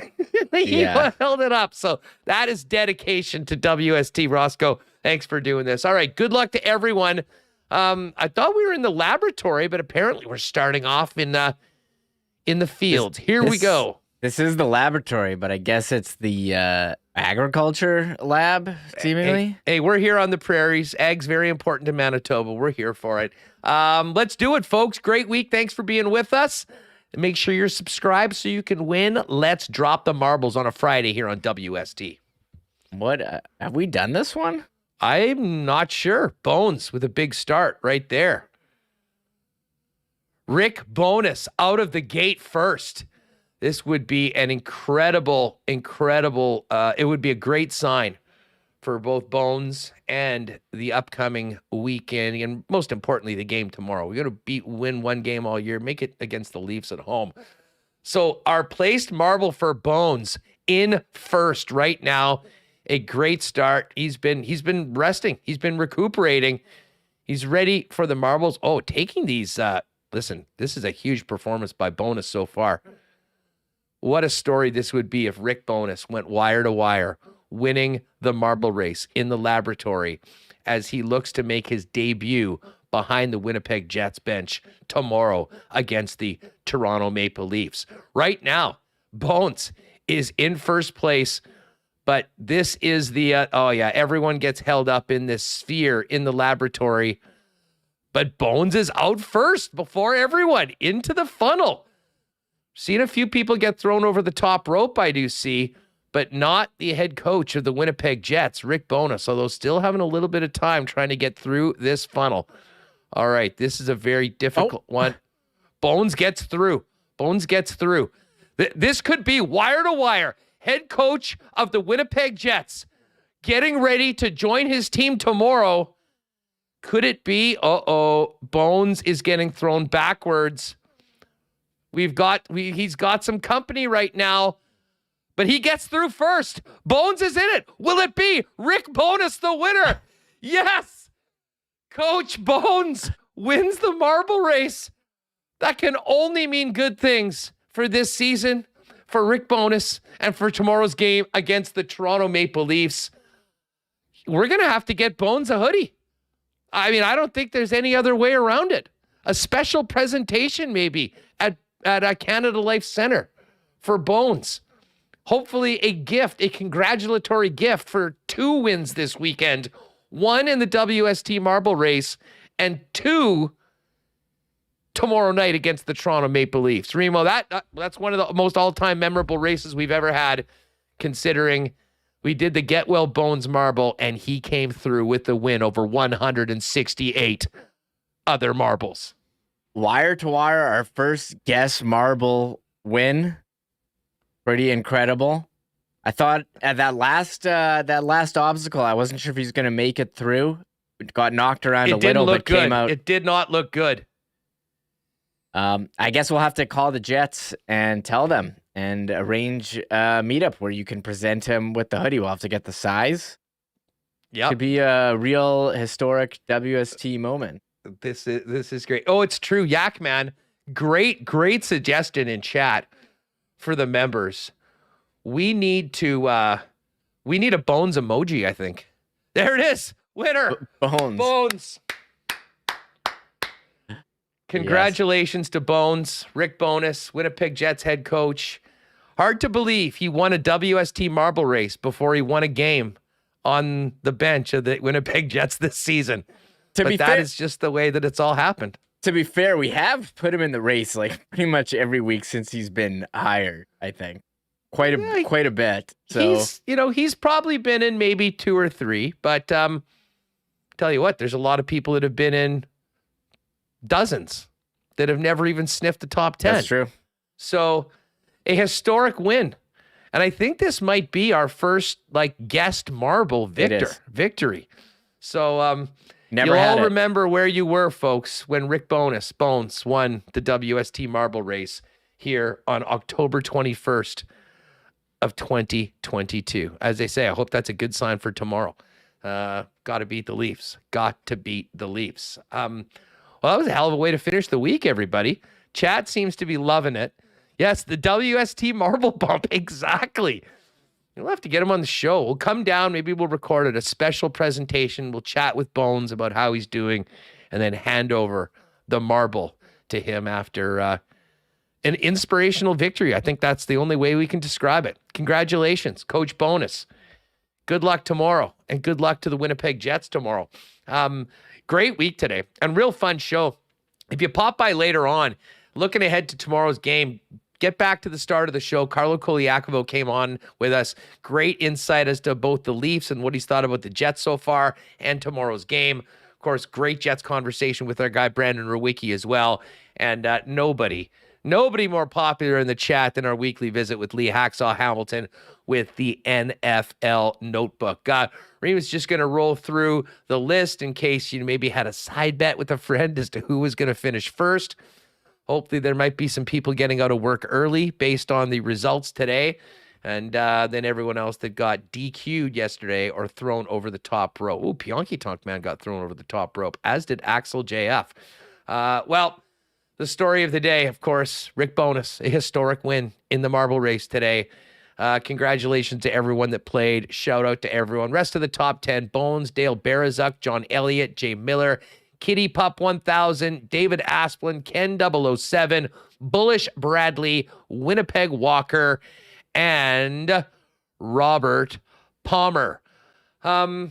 He held it up. So that is dedication to WST. Roscoe, thanks for doing this. All right, good luck to everyone. I thought we were in the laboratory, but apparently we're starting off in the field. Here we go. This is the laboratory, but I guess it's the agriculture lab, seemingly. Hey, we're here on the prairies. Ag's very important to Manitoba. We're here for it. Let's do it, folks. Great week. Thanks for being with us. Make sure you're subscribed so you can win. Let's drop the marbles on a Friday here on WST. What? Have we done this one? I'm not sure. Bones with a big start right there. Rick Bonus out of the gate first. This would be an incredible, it would be a great sign for both Bones and the upcoming weekend, and most importantly, the game tomorrow. We got to win one game all year, make it against the Leafs at home. So our placed marble for Bones in first right now. A great start. He's been resting. He's been recuperating. He's ready for the marbles. Oh, taking these. Listen, this is a huge performance by Bowness so far. What a story this would be if Rick Bowness went wire to wire, winning the marble race in the laboratory as he looks to make his debut behind the Winnipeg Jets bench tomorrow against the Toronto Maple Leafs. Right now, Bones is in first place, but this is the, everyone gets held up in this sphere in the laboratory, but Bones is out first before everyone into the funnel. Seen a few people get thrown over the top rope, I do see, but not the head coach of the Winnipeg Jets, Rick Bowness, although still having a little bit of time trying to get through this funnel. All right, this is a very difficult one. Bones gets through. This could be wire to wire. Head coach of the Winnipeg Jets getting ready to join his team tomorrow. Could it be? Bones is getting thrown backwards. He's got some company right now, but he gets through first. Bones is in it. Will it be Rick Bowness, the winner? Yes. Coach Bones wins the marble race. That can only mean good things for this season, for Rick Bowness, and for tomorrow's game against the Toronto Maple Leafs. We're going to have to get Bones a hoodie. I mean, I don't think there's any other way around it. A special presentation maybe at Canada Life Center for Bones. Hopefully a gift, a congratulatory gift for 2 wins this weekend. 1 in the WST marble race and 2 tomorrow night against the Toronto Maple Leafs. Remo, that's one of the most all-time memorable races we've ever had, considering we did the Get Well Bones marble and he came through with the win over 168 other marbles. Wire to wire, our first guess marble win. Pretty incredible. I thought at that last obstacle, I wasn't sure if he's going to make it through. It got knocked around a little, but came out. It did not look good. I guess we'll have to call the Jets and tell them and arrange a meetup where you can present him with the hoodie. We'll have to get the size. Yeah, could be a real historic WST moment. This is great. Oh, it's true. Yak Man, great suggestion in chat for the members. We need a Bones emoji, I think. There it is. Winner. Bones. Congratulations to Bones, Rick Bowness, Winnipeg Jets head coach. Hard to believe he won a WST marble race before he won a game on the bench of the Winnipeg Jets this season. That is just the way that it's all happened. To be fair, we have put him in the race like pretty much every week since he's been hired, I think. Quite a bit. So he's probably been in maybe 2 or 3, but tell you what, there's a lot of people that have been in dozens that have never even sniffed the top 10. That's true. So a historic win. And I think this might be our first guest marble victory. So you'll all remember where you were, folks, when Rick Bones won the WST marble race here on October 21st of 2022. As they say, I hope that's a good sign for tomorrow. Got to beat the Leafs. Well, that was a hell of a way to finish the week, everybody. Chat seems to be loving it. Yes, the WST marble bump. Exactly. We'll have to get him on the show. We'll come down. Maybe we'll record it, a special presentation. We'll chat with Bones about how he's doing and then hand over the marble to him after an inspirational victory. I think that's the only way we can describe it. Congratulations, Coach Bowness. Good luck tomorrow, and good luck to the Winnipeg Jets tomorrow. Great week today and real fun show. If you pop by later on, looking ahead to tomorrow's game, get back to the start of the show. Carlo Colaiacovo came on with us. Great insight as to both the Leafs and what he's thought about the Jets so far and tomorrow's game. Of course, great Jets conversation with our guy, Brandon Rewucki, as well. And nobody Nobody more popular in the chat than our weekly visit with Lee Hacksaw Hamilton with the NFL Notebook. Remis just going to roll through the list in case you maybe had a side bet with a friend as to who was going to finish first. Hopefully there might be some people getting out of work early based on the results today. And then everyone else that got DQ'd yesterday or thrown over the top rope. Oh, Pionki Tonk Man got thrown over the top rope, as did Axel JF. Well, the story of the day, of course, Rick Bowness, a historic win in the marble race today. Congratulations to everyone that played. Shout out to everyone. Rest of the top 10, Bones, Dale Barazuk, John Elliott, Jay Miller, Kitty Pup 1000, David Asplin, Ken 007, Bullish Bradley, Winnipeg Walker, and Robert Palmer. Well,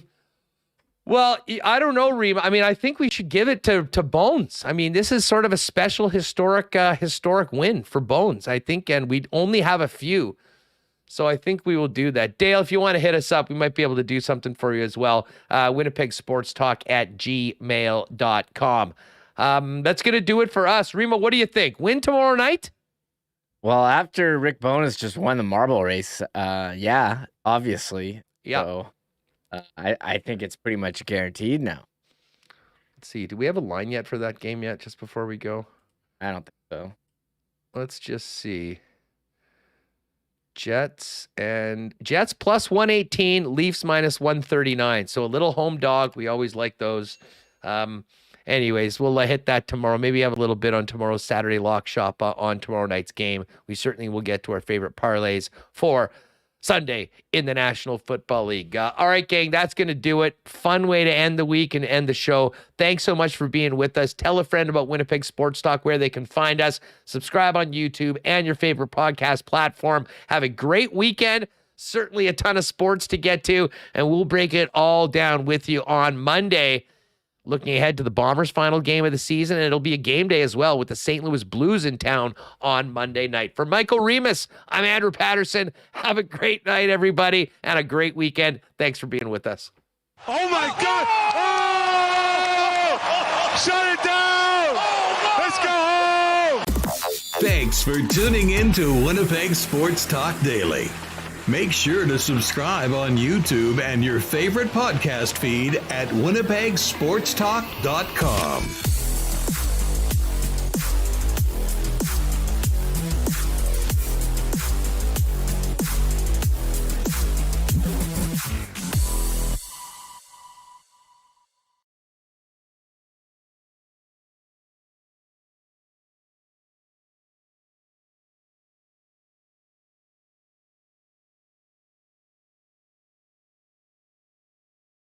I don't know, Reem. I mean, I think we should give it to Bones. I mean, this is sort of a special historic win for Bones, I think, and we only have a few. So I think we will do that. Dale, if you want to hit us up, we might be able to do something for you as well. Winnipeg Sports Talk at gmail.com. That's going to do it for us. Remo, what do you think? Win tomorrow night? Well, after Rick Bowness just won the marble race, yeah, obviously. Yeah. So I think it's pretty much guaranteed now. Let's see. Do we have a line yet for that game yet, just before we go? I don't think so. Let's just see. Jets plus 118, Leafs minus 139. So a little home dog. We always like those. Anyways, we'll hit that tomorrow. Maybe have a little bit on tomorrow's Saturday lock shop on tomorrow night's game. We certainly will get to our favorite parlays for Sunday in the National Football League. All right, gang, that's going to do it. Fun way to end the week and end the show. Thanks so much for being with us. Tell a friend about Winnipeg Sports Talk, where they can find us. Subscribe on YouTube and your favorite podcast platform. Have a great weekend. Certainly a ton of sports to get to, and we'll break it all down with you on Monday. Looking ahead to the Bombers' final game of the season, and it'll be a game day as well with the St. Louis Blues in town on Monday night. For Michael Remis, I'm Andrew Paterson. Have a great night, everybody, and a great weekend. Thanks for being with us. Oh my God! Oh! Shut it down! Let's go home! Thanks for tuning in to Winnipeg Sports Talk Daily. Make sure to subscribe on YouTube and your favorite podcast feed at winnipegsportstalk.com.